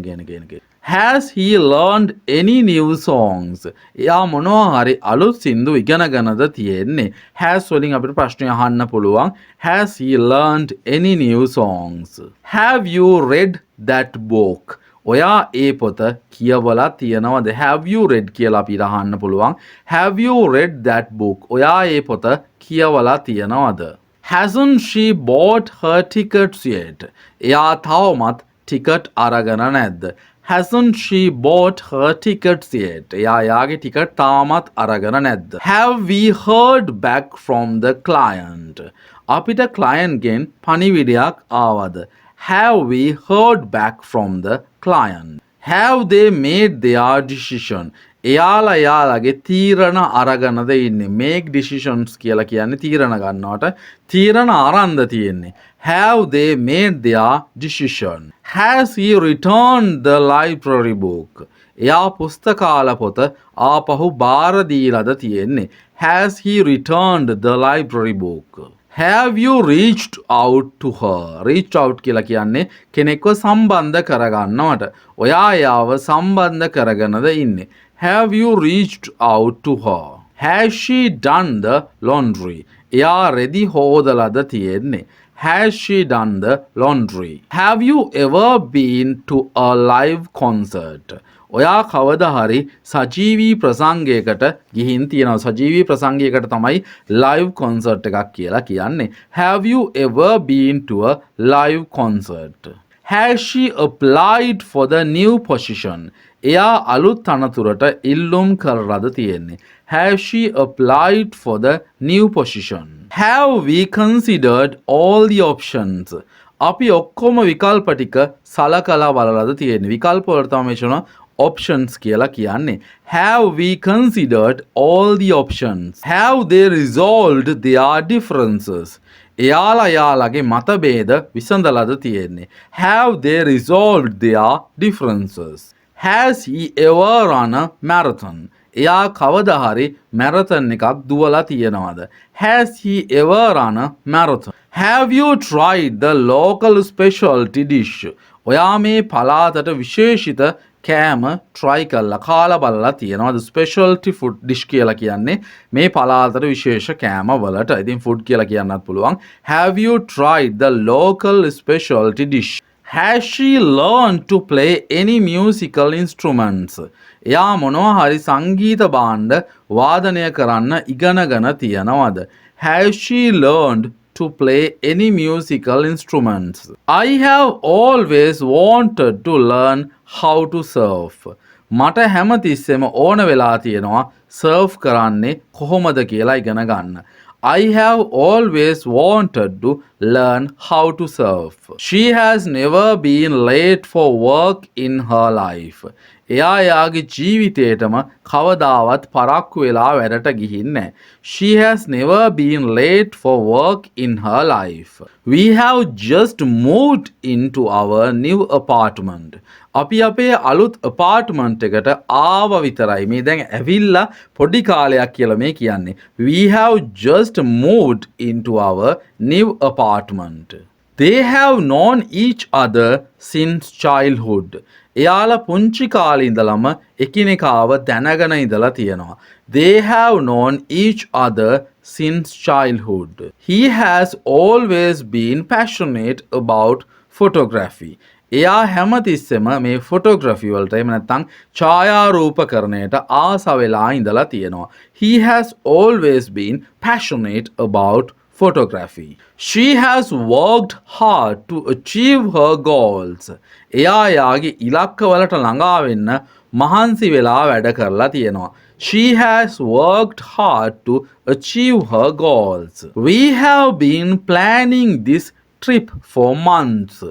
Has he learned any new songs? එයා මොනවා හරි අලුත් සින්දු ඉගෙනගෙනද තියෙන්නේ? Has වලින් අපිට ප්‍රශ්න අහන්න පුළුවන්. Has he learned any new songs? Have you read that book? ඔයා ඒ පොත කියවලා තියෙනවද? Have you read කියලා අපිට අහන්න පුළුවන්. Have you read that book? ඔයා ඒ පොත කියවලා තියෙනවද? Hasn't she bought her tickets yet? එයා තවමත් ටිකට් අරගෙන නැද්ද? Hasn't she bought her tickets yet? එයා යාගේ ටිකට් තාමත් අරගෙන නැද්ද? Have we heard back from the client? අපිට client ගෙන් පණිවිඩයක් ආවද? Have we heard back from the client? Have they made their decision? එයාලා යාලගේ තීරණ අරගෙනද ඉන්නේ? Make decisions කියලා කියන්නේ තීරණ ගන්නවට. තීරණ අරන්ද තියෙන්නේ? Have they made their decision? Has he returned the library book? එයා පුස්තකාල පොත ආපහු බාර දීලාද තියෙන්නේ? Has he returned the library book? Have you reached out to her? Reached out කියලා කියන්නේ කෙනෙක්ව සම්බන්ධ කරගන්නවට. ඔයා එයාව සම්බන්ධ කරගෙනද ඉන්නේ? Have you reached out to her? Has she done the laundry? එයා රෙදි හොදලාද තියෙන්නේ? Has she done the laundry? Have you ever been to a live concert? ඔයා කවදා හරි සජීවී ප්‍රසංගයකට ගිහින් තියෙනවා? සජීවී ප්‍රසංගයකට තමයි live concert එකක් කියලා කියන්නේ. Have you ever been to a live concert? Has she applied for the new position? එයා අලුත් තනතුරට ඉල්ලුම් කරලාද තියෙන්නේ? Has she applied for the new position? Have we considered all the options? අපි ඔක්කොම විකල්ප ටික සලකලා බලලාද තියෙන්නේ? විකල්ප වලට තමයි කියනවා options කියලා කියන්නේ. Have we considered all the options? Have they resolved their differences? එයාලා යාලගේ මතභේද විසඳලාද තියෙන්නේ? Have they resolved their differences? Has he ever run a marathon? එයා කවදා හරි මැරතන් එකක් දුවලා තියෙනවද? Has he ever run a marathon? Have you tried the local specialty dish? ඔයා මේ පලාතට විශේෂිත කෑම try කරලා කාලා බලලා තියෙනවද? ස්පෙෂල්ටි ෆුඩ් ඩිෂ් කියලා කියන්නේ මේ පලාතට විශේෂ කෑම වලට. ඉතින් ෆුඩ් කියලා කියන්නත් පුළුවන්. Have you tried the local specialty dish? Has she learned to play any musical instruments? එයා මොනවා හරි සංගීත භාණ්ඩ වාදනය කරන්න ඉගෙනගෙන තියනවද? Has she learned to play any musical instruments? I have always wanted to learn how to surf. මට හැමතිස්සෙම ඕන වෙලා තියෙනවා surf කරන්නේ කොහොමද කියලා ඉගෙන ගන්න. I have always wanted to learn how to surf. She has never been late for work in her life. එයා එයාගේ ජීවිතේටම කවදාවත් පරක්කු වෙලා වැඩට ගිහින් නැහැ. She has never been late for work in her life. We have just moved into our new apartment. අපි අපේ අලුත් apartment එකට ආව විතරයි. මේ දැන් ඇවිල්ලා පොඩි කාලයක් කියලා මේ කියන්නේ. We have just moved into our new apartment. They have known each other since childhood. එයාලා පුංචි කාලේ ඉඳලම එකිනෙකාව දැනගෙන ඉඳලා තියෙනවා. They have known each other since childhood. He has always been passionate about photography. එයා හැමතිස්සෙම මේ ෆොටෝග්‍රැෆි වලට එහෙම නැත්නම් ඡායාරූපකරණයට ආස වෙලා ඉඳලා තියෙනවා. He has always been passionate about photography. She has worked hard to achieve her goals. එයා යාගේ ඉලක්කවලට ළඟා වෙන්න මහන්සි වෙලා වැඩ කරලා තියෙනවා. She has worked hard to achieve her goals. We have been planning this trip for months.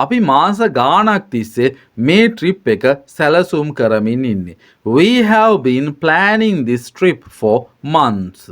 අපි මාස ගාණක් තිස්සේ මේ ට්‍රිප් එක සැලසුම් කරමින් ඉන්නේ. We have been planning this trip for months.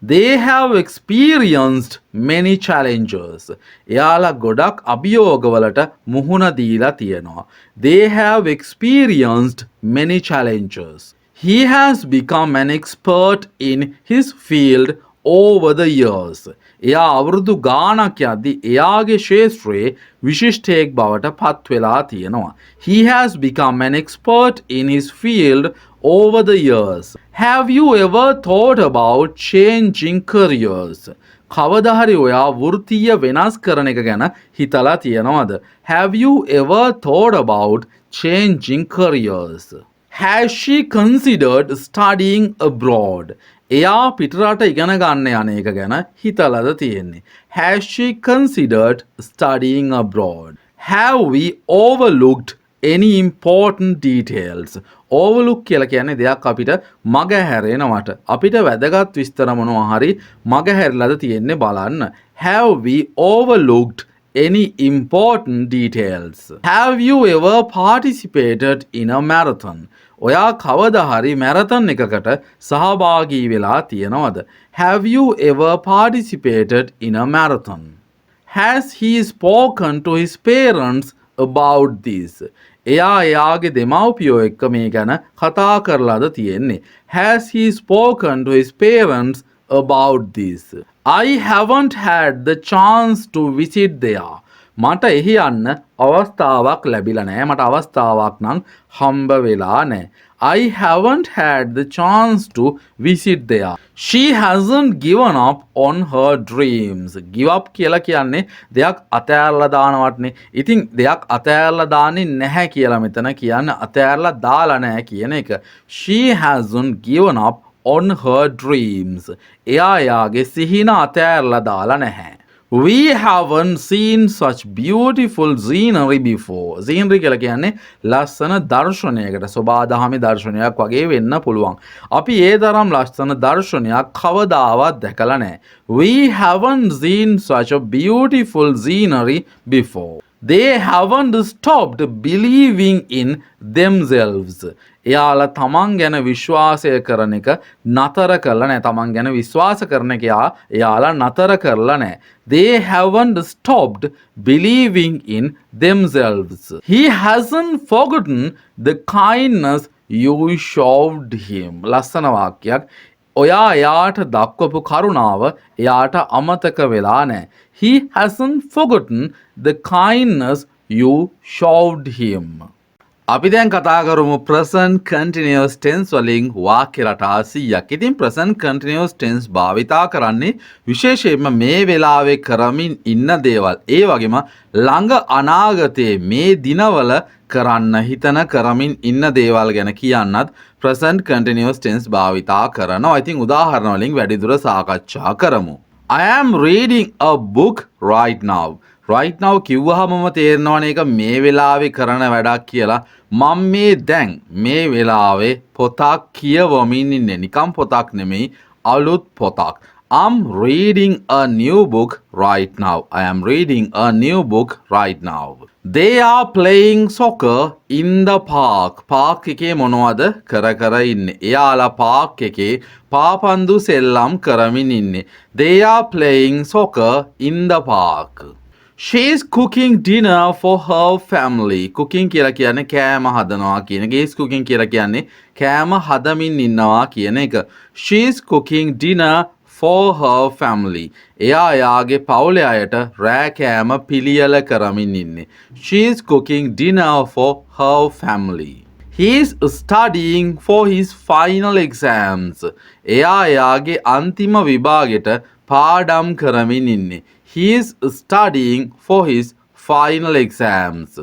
They have experienced many challenges. එයාලා ගොඩක් අභියෝගවලට මුහුණ දීලා තියෙනවා. They have experienced many challenges. He has become an expert in his field over the years. එයා අවුරුදු ගාණක් යද්දී එයාගේ ක්ෂේත්‍රයේ විශිෂ්ටයෙක් බවට පත් වෙලා තියෙනවා. He has become an expert in his field over the years. Have you ever thought about changing careers? කවදා හරි ඔයා වෘත්තීය වෙනස් කරන එක ගැන හිතලා තියෙනවද? Have you ever thought about changing careers? Has she considered studying abroad? එයා පිටරට ඉගෙන ගන්න යන එක ගැන හිතලාද තියෙන්නේ? Has she considered studying abroad? Have we overlooked any important details? overlook කියලා කියන්නේ දෙයක් අපිට මග හැරෙනවට. අපිට වැදගත් විස්තර මොනවා හරි මග හැරලාද තියෙන්නේ බලන්න. Have we overlooked any important details? Have you ever participated in a marathon? ඔයා කවදා හරි මැරතන් එකකට සහභාගී වෙලා තියෙනවද? Have you ever participated in a marathon? Has he spoken to his parents about this? එයා එයාගේ දෙමව්පියෝ එක්ක මේ ගැන කතා කරලාද තියෙන්නේ? Has he spoken to his parents about this? I haven't had the chance to visit there. මට එහි යන්න අවස්ථාවක් ලැබිලා නැහැ. මට අවස්ථාවක් නම් හම්බ වෙලා නැහැ. I haven't had the chance to visit there. She hasn't given up on her dreams. Give up කියලා කියන්නේ දෙයක් අතෑරලා දානවටනේ. ඉතින් දෙයක් අතෑරලා දාන්නේ නැහැ කියලා මෙතන කියන්නේ අතෑරලා දාලා නැහැ කියන එක. She hasn't given up on her dreams. එයා යාගේ සිහින අතෑරලා දාලා නැහැ. We haven't seen such beautiful scenery before. Scenery කියලා කියන්නේ ලස්සන දර්ශනයකට සෝබාදහමේ දර්ශනයක් වගේ වෙන්න පුළුවන්. අපි ඒ තරම් ලස්සන දර්ශනයක් කවදාවත් දැකලා නැහැ. We haven't seen such a beautiful scenery before. They haven't stopped believing in themselves. එයාලා තමන් ගැන විශ්වාසය කරන එක නතර කරලා නැහැ. තමන් ගැන විශ්වාස කරන එක එයාලා නතර කරලා නැහැ. They haven't stopped believing in themselves. He hasn't forgotten the kindness you showed him. ලස්සන වාක්‍යයක්. ඔයා එයාට දක්වපු කරුණාව එයාට අමතක වෙලා නැහැ. He hasn't forgotten the kindness You showed him. අපි දැන් කතා කරමු present continuous tense වලින් වාක්‍ය රටා 100ක්. ඉතින් present continuous tense භාවිතා කරන්නේ විශේෂයෙන්ම මේ වෙලාවේ කරමින් ඉන්න දේවල්. ඒ වගේම ළඟ අනාගතයේ මේ දිනවල කරන්න හිතන කරමින් ඉන්න දේවල් ගැන කියන්නත් present continuous tense භාවිතා කරනවා. ඉතින් උදාහරණ වලින් වැඩිදුර සාකච්ඡා කරමු. I am reading a book right now. right now කිව්වහමම තේරෙනවනේ ඒක මේ වෙලාවේ කරන වැඩක් කියලා. මම මේ දැන් මේ වෙලාවේ පොතක් කියවමින් ඉන්නේ. නිකම් පොතක් නෙමෙයි, අලුත් පොතක්. I'm reading a new book right now. I am reading a new book right now. They are playing soccer in the park. park එකේ මොනවද කර ඉන්නේ? එයාලා park එකේ පාපන්දු සෙල්ලම් කරමින් ඉන්නේ. They are playing soccer in the park. She is cooking dinner for her family. Cooking කියලා කියන්නේ කෑම හදනවා කියන එක. Is cooking කියලා කියන්නේ කෑම හදමින් ඉන්නවා කියන එක. She is cooking dinner for her family. එයා එයාගේ පවුලේ අයට රෑ කෑම පිළියෙල කරමින් ඉන්නේ. She is cooking dinner for her family. He is studying for his final exams. එයා එයාගේ අන්තිම විභාගෙට පාඩම් කරමින් ඉන්නේ. He is studying for his final exams.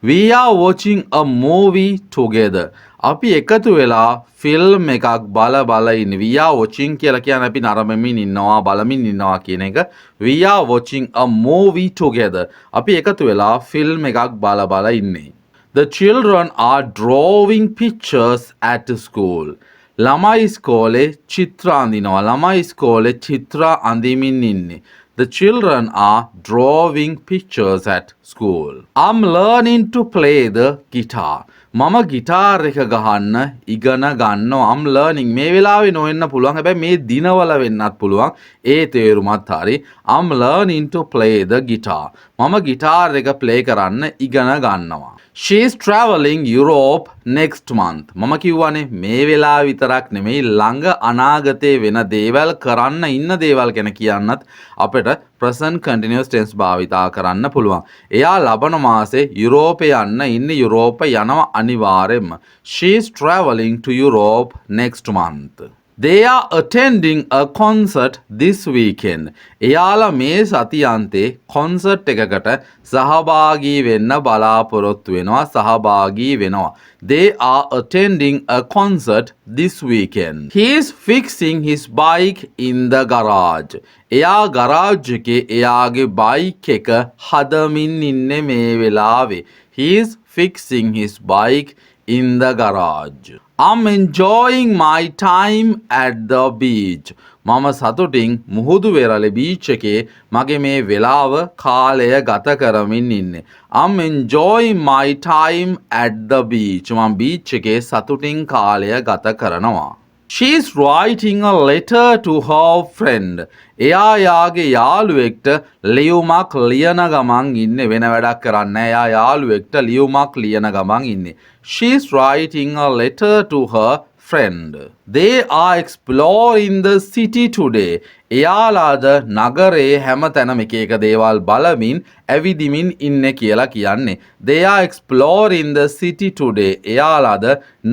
We are watching a movie together. අපි එකතු වෙලා ෆිල්ම් එකක් බල ඉන්නේ. We are watching කියලා කියන්නේ අපි නරඹමින් ඉන්නවා, බලමින් ඉන්නවා කියන එක. We are watching a movie together. අපි එකතු වෙලා ෆිල්ම් එකක් බල ඉන්නේ. The children are drawing pictures at school. ළමයි ඉස්කෝලේ චිත්‍ර අඳිනවා. ළමයි ඉස්කෝලේ චිත්‍ර අඳිමින් ඉන්නේ. The children are drawing pictures at school. I'm learning to play the guitar. මම ගිටාර් එක ගහන්න ඉගෙන ගන්නවා. I'm learning මේ වෙලාවේ නොවෙන්න පුළුවන්. හැබැයි මේ දිනවල වෙන්නත් පුළුවන්. ඒ තේරුමත් හරි. I'm learning to play the guitar. මම ගිටාර් එක ප්ලේ කරන්න ඉගෙන ගන්නවා. She is traveling Europe next month. මම කිව්වනේ මේ වෙලාව විතරක් නෙමෙයි ළඟ අනාගතේ වෙන දේවල් කරන්න ඉන්න දේවල් ගැන කියන්නත් අපිට present continuous tense භාවිතා කරන්න පුළුවන්. එයා ලබන මාසේ යුරෝපේ යන්න ඉන්නේ. යුරෝප යනවා අනිවාර්යෙන්ම. She is traveling to Europe next month. They are attending a concert this weekend. එයාලා මේ සතියන්තේ කොන්සර්ට් එකකට සහභාගී වෙන්න බලාපොරොත්තු වෙනවා. සහභාගී වෙනවා. They are attending a concert this weekend. He is fixing his bike in the garage. එයා ගරාජ් එකේ එයාගේ බයික් එක හදමින් ඉන්නේ මේ වෙලාවේ. He is fixing his bike in the garage. I'm enjoying my time at the beach. මම සතුටින් මුහුදු වෙරළේ බීච් එකේ මගේ මේ වෙලාව කාලය ගත කරමින් ඉන්නේ. I'm enjoying my time at the beach. මම බීච් එකේ සතුටින් කාලය ගත කරනවා. She is writing a letter to her friend. එයා යාගේ යාළුවෙක්ට ලියුමක් ලියන ගමන් ඉන්නේ. වෙන වැඩක් කරන්නේ නැහැ. එයා යාළුවෙක්ට ලියුමක් ලියන ගමන් ඉන්නේ. She is writing a letter to her friend. They are exploring the city today. එයාලාද නගරේ හැමතැනම එක එක දේවල් බලමින් ඇවිදිමින් ඉන්නේ කියලා කියන්නේ. They are exploring the city today. එයාලාද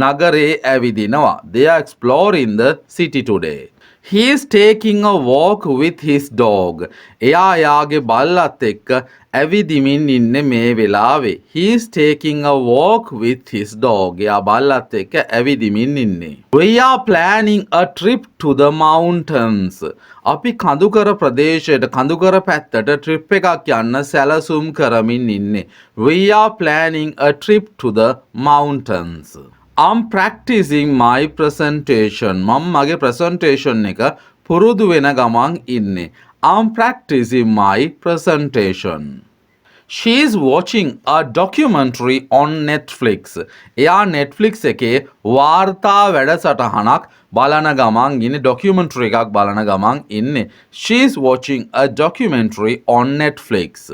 නගරේ ඇවිදිනවා. They are exploring the city today. He is taking a walk with his dog. එයා යාගේ බල්ලත් එක්ක ඇවිදිමින් ඉන්නේ මේ වෙලාවේ. He is taking a walk with his dog. එයා බල්ලත් එක්ක ඇවිදිමින් ඉන්නේ. We are planning a trip to the mountains. අපි කඳුකර ප්‍රදේශයට කඳුකර පැත්තට ට්‍රිප් එකක් යන්න සැලසුම් කරමින් ඉන්නේ. We are planning a trip to the mountains. I'm practicing my presentation. මම මගේ presentation එක පුරුදු වෙන ගමන් ඉන්නේ. I'm practicing my presentation. She is watching a documentary on Netflix. එයා Netflix එකේ වාර්තා වැඩසටහනක් බලන ගමන් ඉන්නේ. documentary එකක් බලන ගමන් ඉන්නේ. She is watching a documentary on Netflix.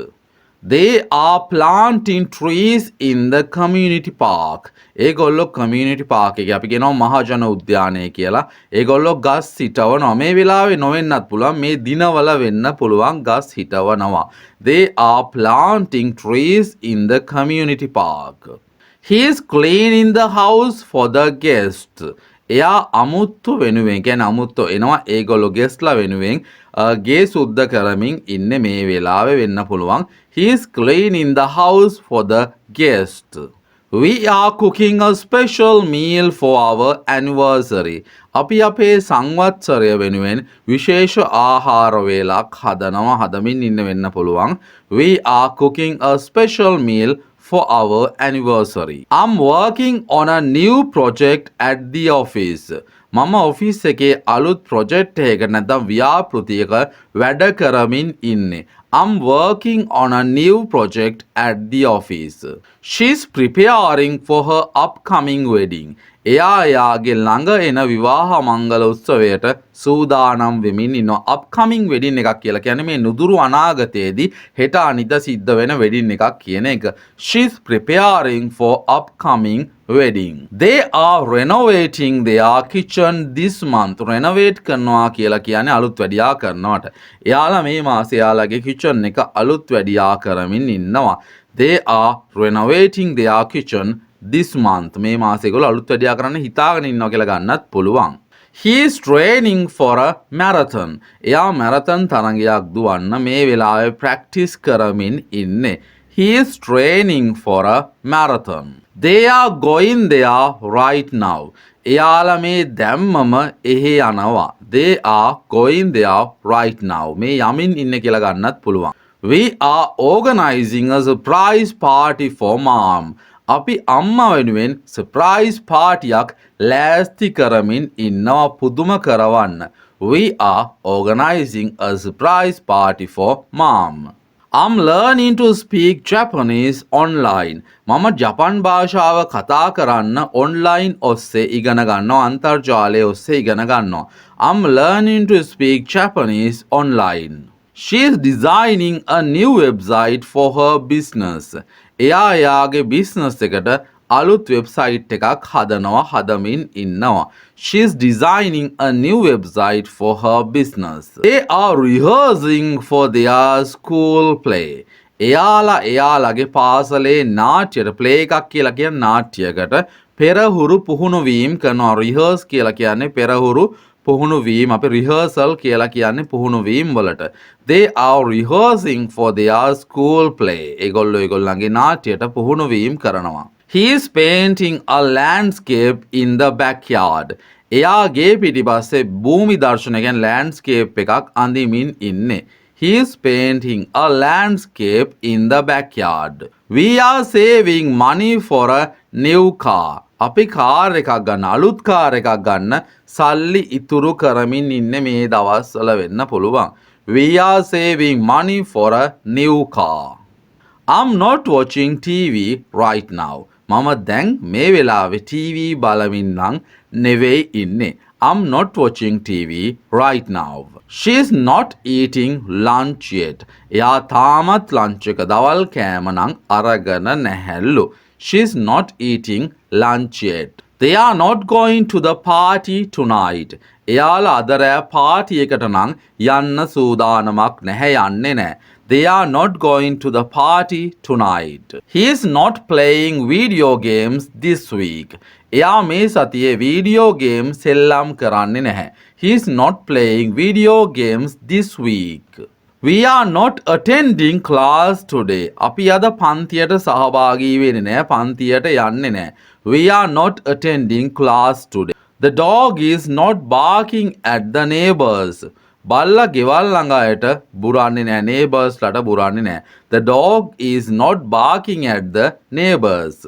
They are planting trees in the community park. ඒගොල්ලෝ community park එකේ අපි කියනවා මහජන උද්‍යානය කියලා. ඒගොල්ලෝ ගස් හිටවනවා. මේ වෙලාවේ නොවෙන්නත් පුළුවන්. මේ දිනවල වෙන්න පුළුවන් ගස් හිටවනවා. They are planting trees in the community park. He is cleaning the house for the guests. එයා අමුත්තු වෙනුවෙන් කියන්නේ අමුත්තු එනවා ඒගොල්ලෝ ගෙස්ලා වෙනුවෙන් ගේ සුද්ධ කරමින් ඉන්නේ මේ වෙලාවේ වෙන්න පුළුවන්. He is cleaning the house for the guests. We are cooking a special meal for our anniversary. අපි අපේ සංවත්සරය වෙනුවෙන් විශේෂ ආහාර වේලක් හදනවා හදමින් ඉන්න වෙන්න පුළුවන්. We are cooking a special meal for our anniversary. I'm working on a new project at the office. මම ඔෆිස් එකේ අලුත් ප්‍රොජෙක්ට් එකකට නැත්නම් ව්‍යාපෘතියක වැඩ කරමින් ඉන්නේ. I'm working on a new project at the office. She's preparing for her upcoming wedding. එයා එයාගේ ළඟ එන විවාහ මංගල උත්සවයට සූදානම් වෙමින් ඉන්නවා. upcoming wedding එකක් කියලා කියන්නේ මේ නුදුරු අනාගතයේදී හෙට අනිද්දා සිද්ධ වෙන wedding එකක් කියන එක. She's preparing for upcoming wedding. They are renovating their kitchen this month. renovate කරනවා කියලා කියන්නේ අලුත් වැඩියා කරනවට. එයාලා මේ මාසේ එයාලගේ kitchen එක අලුත් වැඩියා කරමින් ඉන්නවා. They are renovating their kitchen this month. මේ මාසේ ඒගොල්ලෝ අලුත් වැඩියා කරන්න හිතාගෙන ඉන්නවා කියලා ගන්නත් පුළුවන්. He is training for a marathon. එයා marathon තරගයක් දුවන්න මේ වෙලාවේ practice කරමින් ඉන්නේ. He is training for a marathon. They are going there right now. එයාලා මේ දැම්මම එහෙ යනවා. They are going there right now. මේ යමින් ඉන්නේ කියලා ගන්නත් පුළුවන්. We are organizing a surprise party for mom. අපි අම්මා වෙනුවෙන් surprise පාටියක් ලෑස්ති කරමින් ඉන්නවා පුදුම කරවන්න. We are organizing a surprise party for mom. I'm learning to speak Japanese online. මම ජපන් භාෂාව කතා කරන්න online ඔස්සේ ඉගෙන ගන්නවා අන්තර්ජාලය ඔස්සේ ඉගෙන ගන්නවා. I'm learning to speak Japanese online. She is designing a new website for her business. එයා එයාගේ business එකට අලුත් website එකක් හදනවා හදමින් ඉන්නවා. She is designing a new website for her business. They are rehearsing for their school play. එයාලා එයාලගේ පාසලේ නාට්‍යයට play එකක් කියලා කියන නාට්‍යයකට පෙරහුරු පුහුණු වීම කරනවා. rehearse කියලා කියන්නේ පෙරහුරු පුහුණු වීම. අපි rehearsal කියලා කියන්නේ පුහුණු වීම වලට. They are rehearsing for their school play. ඒගොල්ලෝ ඒගොල්ලන්ගේ නාට්‍යයට පුහුණු වීම කරනවා. He is painting a landscape in the backyard. එයාගේ පිටිපස්සේ භූමි දර්ශනය කියන්නේ landscape එකක් අඳිමින් ඉන්නේ. He is painting a landscape in the backyard. We are saving money for a new car. අපි කාර් එකක් ගන්න අලුත් කාර් එකක් ගන්න සල්ලි ඉතුරු කරමින් ඉන්නේ මේ දවස්වල වෙන්න පුළුවන්. We are saving money for a new car. I'm not watching TV right now. මම දැන් මේ වෙලාවේ TV බලමින් නම් නෙවෙයි ඉන්නේ. I'm not watching TV right now. She is not eating lunch yet. එයා තාමත් lunch එක දවල් කෑම නම් අරගෙන නැහැලු. She is not eating lunch yet. They are not going to the party tonight. එයාලා අද රෑ පාටි එකට නම් යන්න සූදානමක් නැහැ යන්නේ නැහැ. They are not going to the party tonight. He is not playing video games this week. එයා මේ සතියේ video games සෙල්ලම් කරන්නේ නැහැ. He is not playing video games this week. We are not attending class today. අපි අද පන්තියට සහභාගී වෙන්නේ නැහැ. පන්තියට යන්නේ නැහැ. We are not attending class today. The dog is not barking at the neighbors. බල්ලා ගෙවල් ළඟ අයට බුරන්නේ නැහැ. neighbors ලට බුරන්නේ නැහැ. The dog is not barking at the neighbors.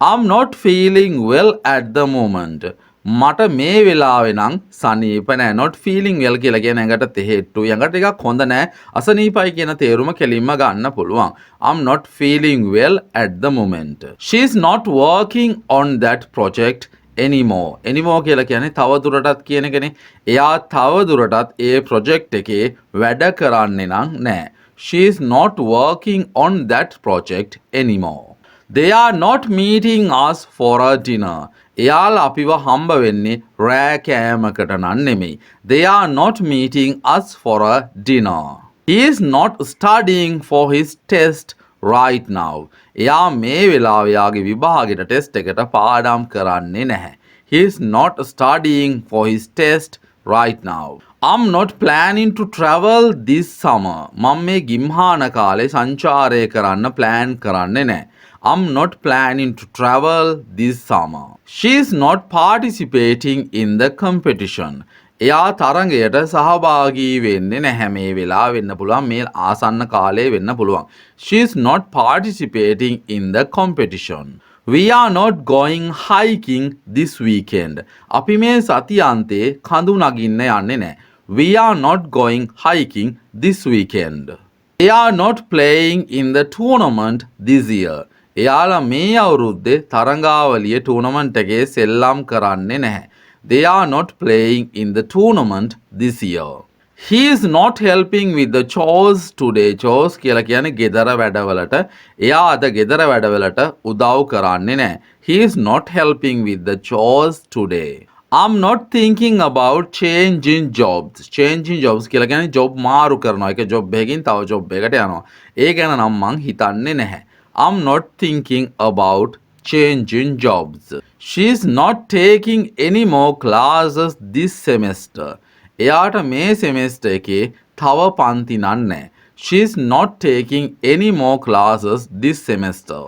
I'm not feeling well at the moment. මට මේ වෙලාවේ නම් සනීප නැහැ. not feeling well කියලා කියන එකට තෙහෙට්ටු. යඟට ටිකක් හොඳ නැහැ. අසනීපයි කියන තේරුම කෙලින්ම ගන්න පුළුවන්. I'm not feeling well at the moment. She's not working on that project anymore. anymore කියලා කියන්නේ තව දුරටත් කියන එකනේ. එයා තව දුරටත් ඒ project එකේ වැඩ කරන්නේ නම් නැහැ. She is not working on that project anymore. They are not meeting us for a dinner. එයාලා අපිව හම්බ වෙන්නේ රෑ කෑමකට නම් නෙමෙයි. They are not meeting us for a dinner. He is not studying for his test right now. එයා මේ වෙලාවේ යාගේ විභාගෙට ටෙස්ට් එකට පාඩම් කරන්නේ නැහැ. He is not studying for his test right now. I'm not planning to travel this summer. මම මේ ගිම්හාන කාලේ සංචාරය කරන්න ප්ලෑන් කරන්නේ නැහැ. I'm not planning to travel this summer. She is not participating in the competition. එයා තරඟයට සහභාගී වෙන්නේ නැහැ. මේ වෙලාව වෙන්න පුළුවන්, මේ ආසන්න කාලේ වෙන්න පුළුවන්. She is not participating in the competition. We are not going hiking this weekend. අපි මේ සතියාන්තේ කඳු නගින්න යන්නේ නැහැ. We are not going hiking this weekend. They are not playing in the tournament this year. එයාලා මේ අවුරුද්දේ තරඟාවලියේ ටූර්නමන්ට් එකේ සෙල්ලම් කරන්නේ නැහැ. They are not playing in the tournament this year. He is not helping with the chores today. Chores කියලා කියන්නේ ගෙදර වැඩවලට. එයා අද ගෙදර වැඩවලට උදව් කරන්නේ නැහැ. He is not helping with the chores today. I'm not thinking about changing jobs. Changing jobs කියලා කියන්නේ job මාරු කරනවා. එක job එකකින් තව job එකකට යනවා. ඒ ගැන නම් මං හිතන්නේ නැහැ. I'm not thinking about changing jobs. She's not taking any more classes this semester. එයාට මේ semester එකේ තව පන්ති නෑ. She's not taking any more classes this semester.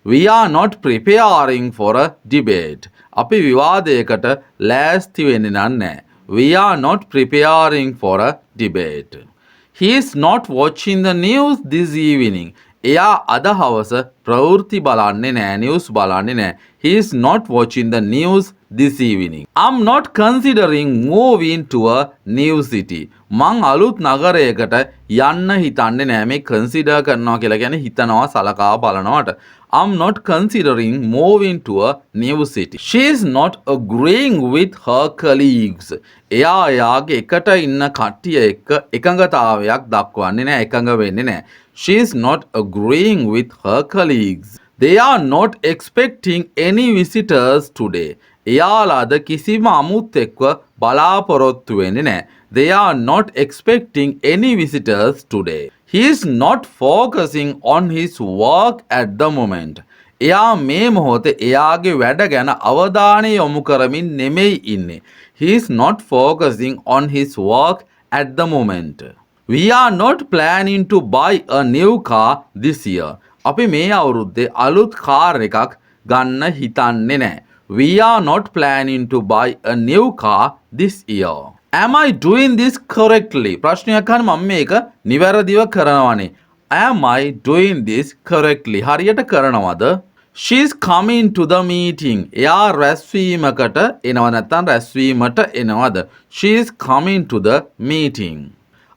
We are not preparing for a debate. අපි විවාදයකට ලෑස්ති වෙන්නේ නෑ. We are not preparing for a debate. He is not watching the news this evening. එයා අද හවස ප්‍රවෘත්ති බලන්නේ නෑ, නිවුස් බලන්නේ නෑ. He is not watching the news this evening. I'm not considering moving to a new city. මං අලුත් නගරයකට යන්න හිතන්නේ නෑ. මේ consider කරනවා කියලා කියන්නේ හිතනවා, සලකා බලනවට. I'm not considering moving to a new city. She is not agreeing with her colleagues. එයා එයාගේ එකට ඉන්න කට්ටිය එක්ක එකඟතාවයක් දක්වන්නේ නෑ, එකඟ වෙන්නේ නෑ. She is not agreeing with her colleagues. They are not expecting any visitors today. එයාලා අද කිසිම අමුත් එක්ව බලාපොරොත්තු වෙන්නේ නැහැ. They are not expecting any visitors today. He is not focusing on his work at the moment. එයා මේ මොහොතේ එයාගේ වැඩ ගැන අවධානය යොමු කරමින් නෙමෙයි ඉන්නේ. He is not focusing on his work at the moment. We are not planning to buy a new car this year. අපි මේ අවුරුද්දේ අලුත් කාර් එකක් ගන්න හිතන්නේ නැහැ. We are not planning to buy a new car this year. Am I doing this correctly? ප්‍රශ්නයක් අහන්න මම මේක නිවැරදිව කරනවනේ. Am I doing this correctly? හරියට කරනවද? She is coming to the meeting. එයා රැස්වීමකට එනව නැත්නම් රැස්වීමට එනවද? She is coming to the meeting.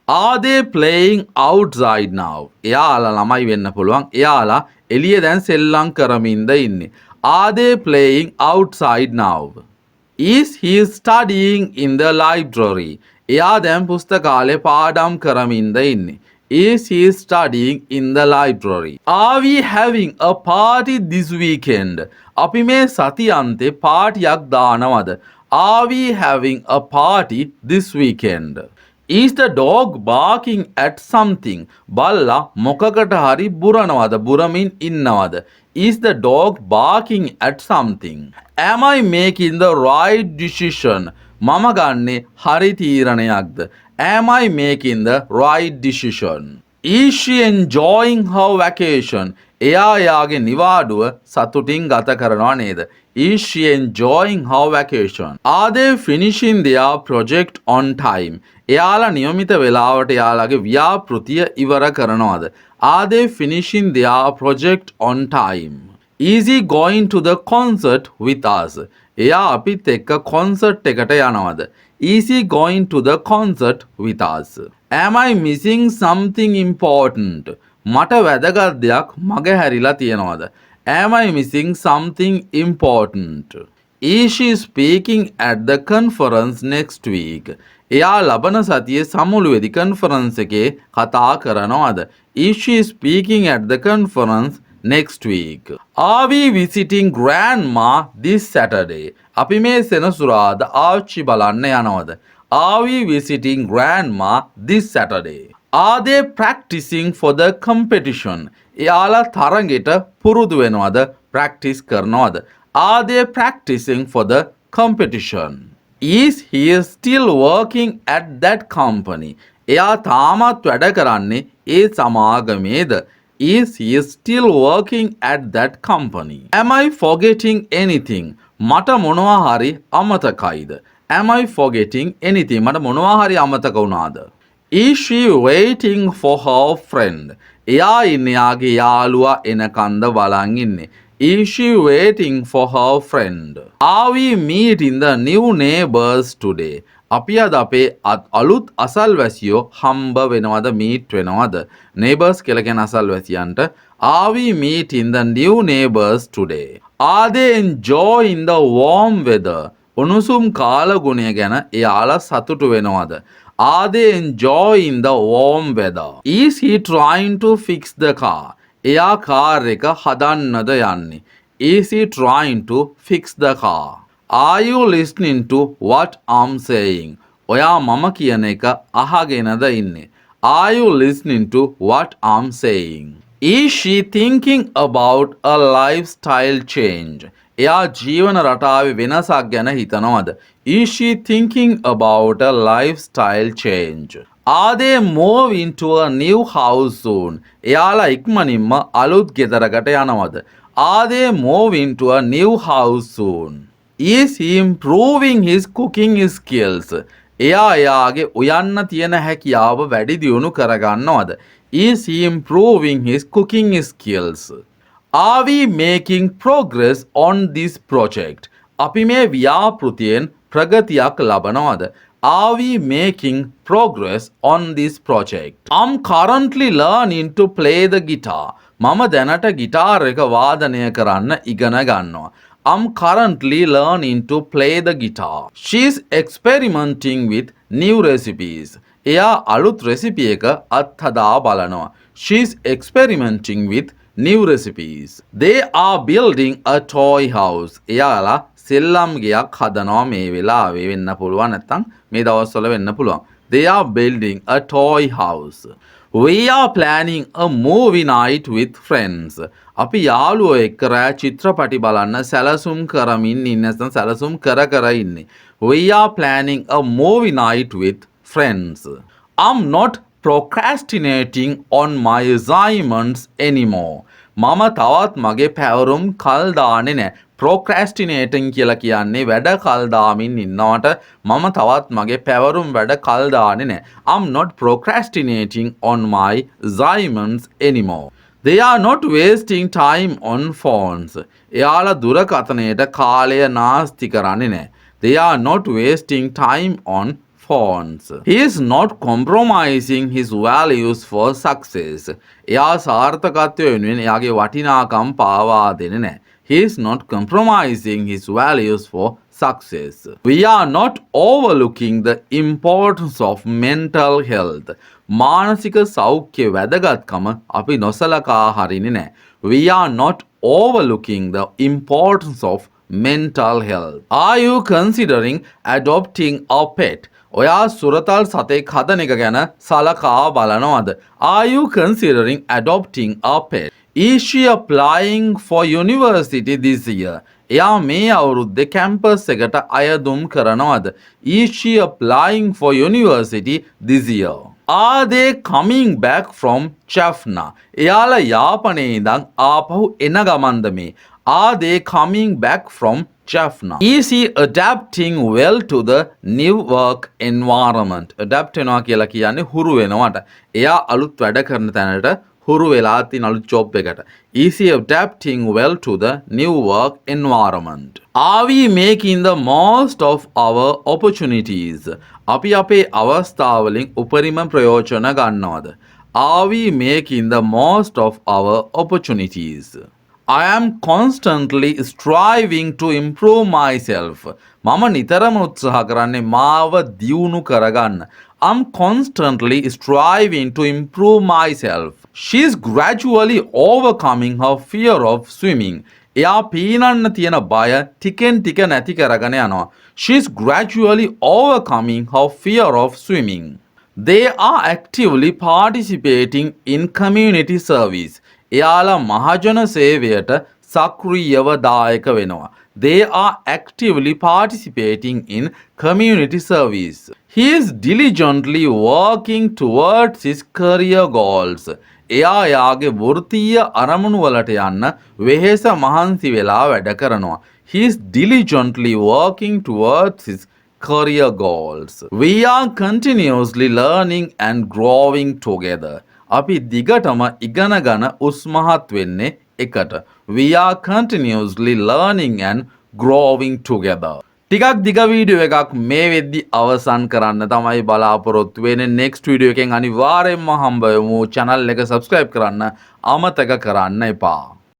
Are they playing outside now? එයාලා ළමයි වෙන්න පුළුවන්. එයාලා එළිය දැන් සෙල්ලම් කරමින්ද ඉන්නේ. Are they playing outside now? Is he studying in the library? එයා දැන් පුස්තකාලේ පාඩම් කරමින්ද ඉන්නේ. Is he studying in the library? Are we having a party this weekend? අපි මේ සතියන්තේ පාටියක් දානවද? Are we having a party this weekend? Is the dog barking at something? බල්ලා මොකකට හරි බුරනවද? බුරමින් ඉන්නවද? Is the dog barking at something? Am I making the right decision? මම ගන්නේ හරි තීරණයක්ද? Am I making the right decision? Is she enjoying her vacation? එයා යාගේ නිවාඩුව සතුටින් ගත කරනවා නේද? Is she enjoying her vacation? Are they finishing their project on time? එයාලා නියමිත වෙලාවට එයාලගේ ව්‍යාපෘතිය ඉවර කරනවද? Are they finishing their project on time? Is he going to the concert with us? එයා අපිත් එක්ක කොන්සර්ට් එකට යනවද? Is he going to the concert with us? Am I missing something important? මට වැදගත් දෙයක් මග හැරිලා තියෙනවද? Am I missing something important? Is she speaking at the conference next week? එයා ලබන සතියේ සමුළුවේදී conference එකේ කතා කරනවද? Is she speaking at the conference next week? Are we visiting grandma this Saturday? අපි මේ සෙනසුරාදා ආච්චි බලන්න යනවද? Are we visiting grandma this Saturday? Are they practicing for the competition? එයාලා තරඟෙට පුරුදු වෙනවද? practice කරනවද? Are they practicing for the competition? Is he still working at that company? එයා තාමත් වැඩ කරන්නේ ඒ සමාගමේද? Is he still working at that company? Am I forgetting anything? මට මොනවා හරි අමතකයිද? Am I forgetting anything? මට මොනවා හරි අමතක වුණාද? Is she waiting for her friend? එයා ඉන්නේ යාගේ යාළුවා එනකන්ද බලන් ඉන්නේ. Is she waiting for her friend? Are we meeting the new neighbors today? අපි අද අපේ අලුත් අසල්වැසියෝ හම්බ වෙනවද meet වෙනවද? Neighbors කියලා කියන අසල්වැසියන්ට. Are we meeting the new neighbors today? Are they enjoying the warm weather? උණුසුම් කාලගුණය ගැන එයාලා සතුටු වෙනවද? Are they enjoying the warm weather? Is he trying to fix the car? එයා කාර් එක හදන්නද යන්නේ? Is he trying to fix the car? Are you listening to what I'm saying? ඔයා මම කියන එක අහගෙනද ඉන්නේ? Are you listening to what I'm saying? Is she thinking about a lifestyle change? එයා ජීවන රටාවේ වෙනසක් ගැන හිතනවද? Is she thinking about a lifestyle change? Are they moving to a new house soon? එයාලා ඉක්මනින්ම අලුත් ගෙදරකට යනවද? Are they moving to a new house soon? Is he improving his cooking skills? එයා එයාගේ උයන්න තියෙන හැකියාව වැඩි දියුණු කරගන්නවද? Is he improving his cooking skills? Are we making progress on this project? අපි මේ ව්‍යාපෘතියෙන් ප්‍රගතියක් ලබනවද? Are we making progress on this project? I'm currently learning to play the guitar. මම දැනට ගිටාර් එක වාදනය කරන්න ඉගෙන ගන්නවා. I'm currently learning to play the guitar. She's experimenting with new recipes. එයා අලුත් රෙසිපි එක අත්හදා බලනවා. She's experimenting with new recipes. They are building a toy house. එයාලා සෙල්ලම් ගයක් හදනවා මේ වෙලාවේ වෙන්න පුළුවන් නැත්නම් මේ දවස්වල වෙන්න පුළුවන්. They are building a toy house. We are planning a movie night with friends. අපි යාළුවෝ එක්ක රෑ චිත්‍රපටි බලන්න සැලසුම් කරමින් ඉන්නේ නැත්නම් සැලසුම් කර ඉන්නේ. We are planning a movie night with friends. I'm not procrastinating on my assignments anymore. මම තවත් මගේ පැවරුම් කල් දාන්නේ නැහැ. procrastinating කියලා කියන්නේ වැඩ කල් දාමින් ඉන්නවට මම තවත් මගේ පැවරුම් වැඩ කල් දාන්නේ නැහැ. I'm not procrastinating on my assignments anymore. They are not wasting time on phones. එයාලා දුරකථනයට කාලය නාස්ති කරන්නේ නැහැ. They are not wasting time on phones. He is not compromising his values for success. එයා සාර්ථකත්වය වෙනුවෙන් එයාගේ වටිනාකම් පාවා දෙන්නේ නැහැ. He is not compromising his values for success. We are not overlooking the importance of mental health. මානසික සෞඛ්‍ය වැදගත්කම අපි නොසලකා හරින්නේ නැහැ. We are not overlooking the importance of mental health. Are you considering adopting a pet? ඔයා සුරතල් සතෙක් හදන එක ගැන සලකා බලනවද? Are you considering adopting a pet? Is she applying for university this year? එයා මේ අවුරුද්දේ කැම්පස් එකට අයදුම් කරනවද? Is she applying for university this year? Are they coming back from Jaffna? එයාලා යාපනයේ ඉඳන් ආපහු එන ගමන්ද මේ? Are they coming back from Jaffna? Is he adapting well to the new work environment? Adapt වෙනවා කියලා කියන්නේ හුරු වෙනවට. එයා අලුත් වැඩ කරන තැනට හුරු වෙලා තියෙන අලුත් ජොබ් එකට. Is he adapting well to the new work environment? Are we making the most of our opportunities? අපි අපේ අවස්ථාවලින් උපරිම ප්‍රයෝජන ගන්නවද? Are we making the most of our opportunities? I am constantly striving to improve myself. මම නිතරම උත්සාහ කරන්නේ මාව දියුණු කරගන්න. I'm constantly striving to improve myself. She's gradually overcoming her fear of swimming. එයා පීනන්න තියෙන බය ටිකෙන් ටික නැති කරගෙන යනවා. She's gradually overcoming her fear of swimming. They are actively participating in community service. එයාලා මහජන සේවයට සක්‍රියව දායක වෙනවා. They are actively participating in community service. He is diligently working towards his career goals. එයා යාගේ වෘත්තීය අරමුණු වලට යන්න වෙහෙස මහන්සි වෙලා වැඩ කරනවා. He is diligently working towards his career goals. We are continuously learning and growing together. අපි දිගටම ඉගෙනගෙන උස්මහත් වෙන්නේ එකට. We are continuously learning and growing together. ටිකක් දිග වීඩියෝ එකක් මේ වෙද්දි අවසන් කරන්න තමයි බලාපොරොත්තු වෙන්නේ. next වීඩියෝ එකෙන් අනිවාර්යෙන්ම හම්බ වෙමු. channel එක subscribe කරන්න අමතක කරන්න එපා.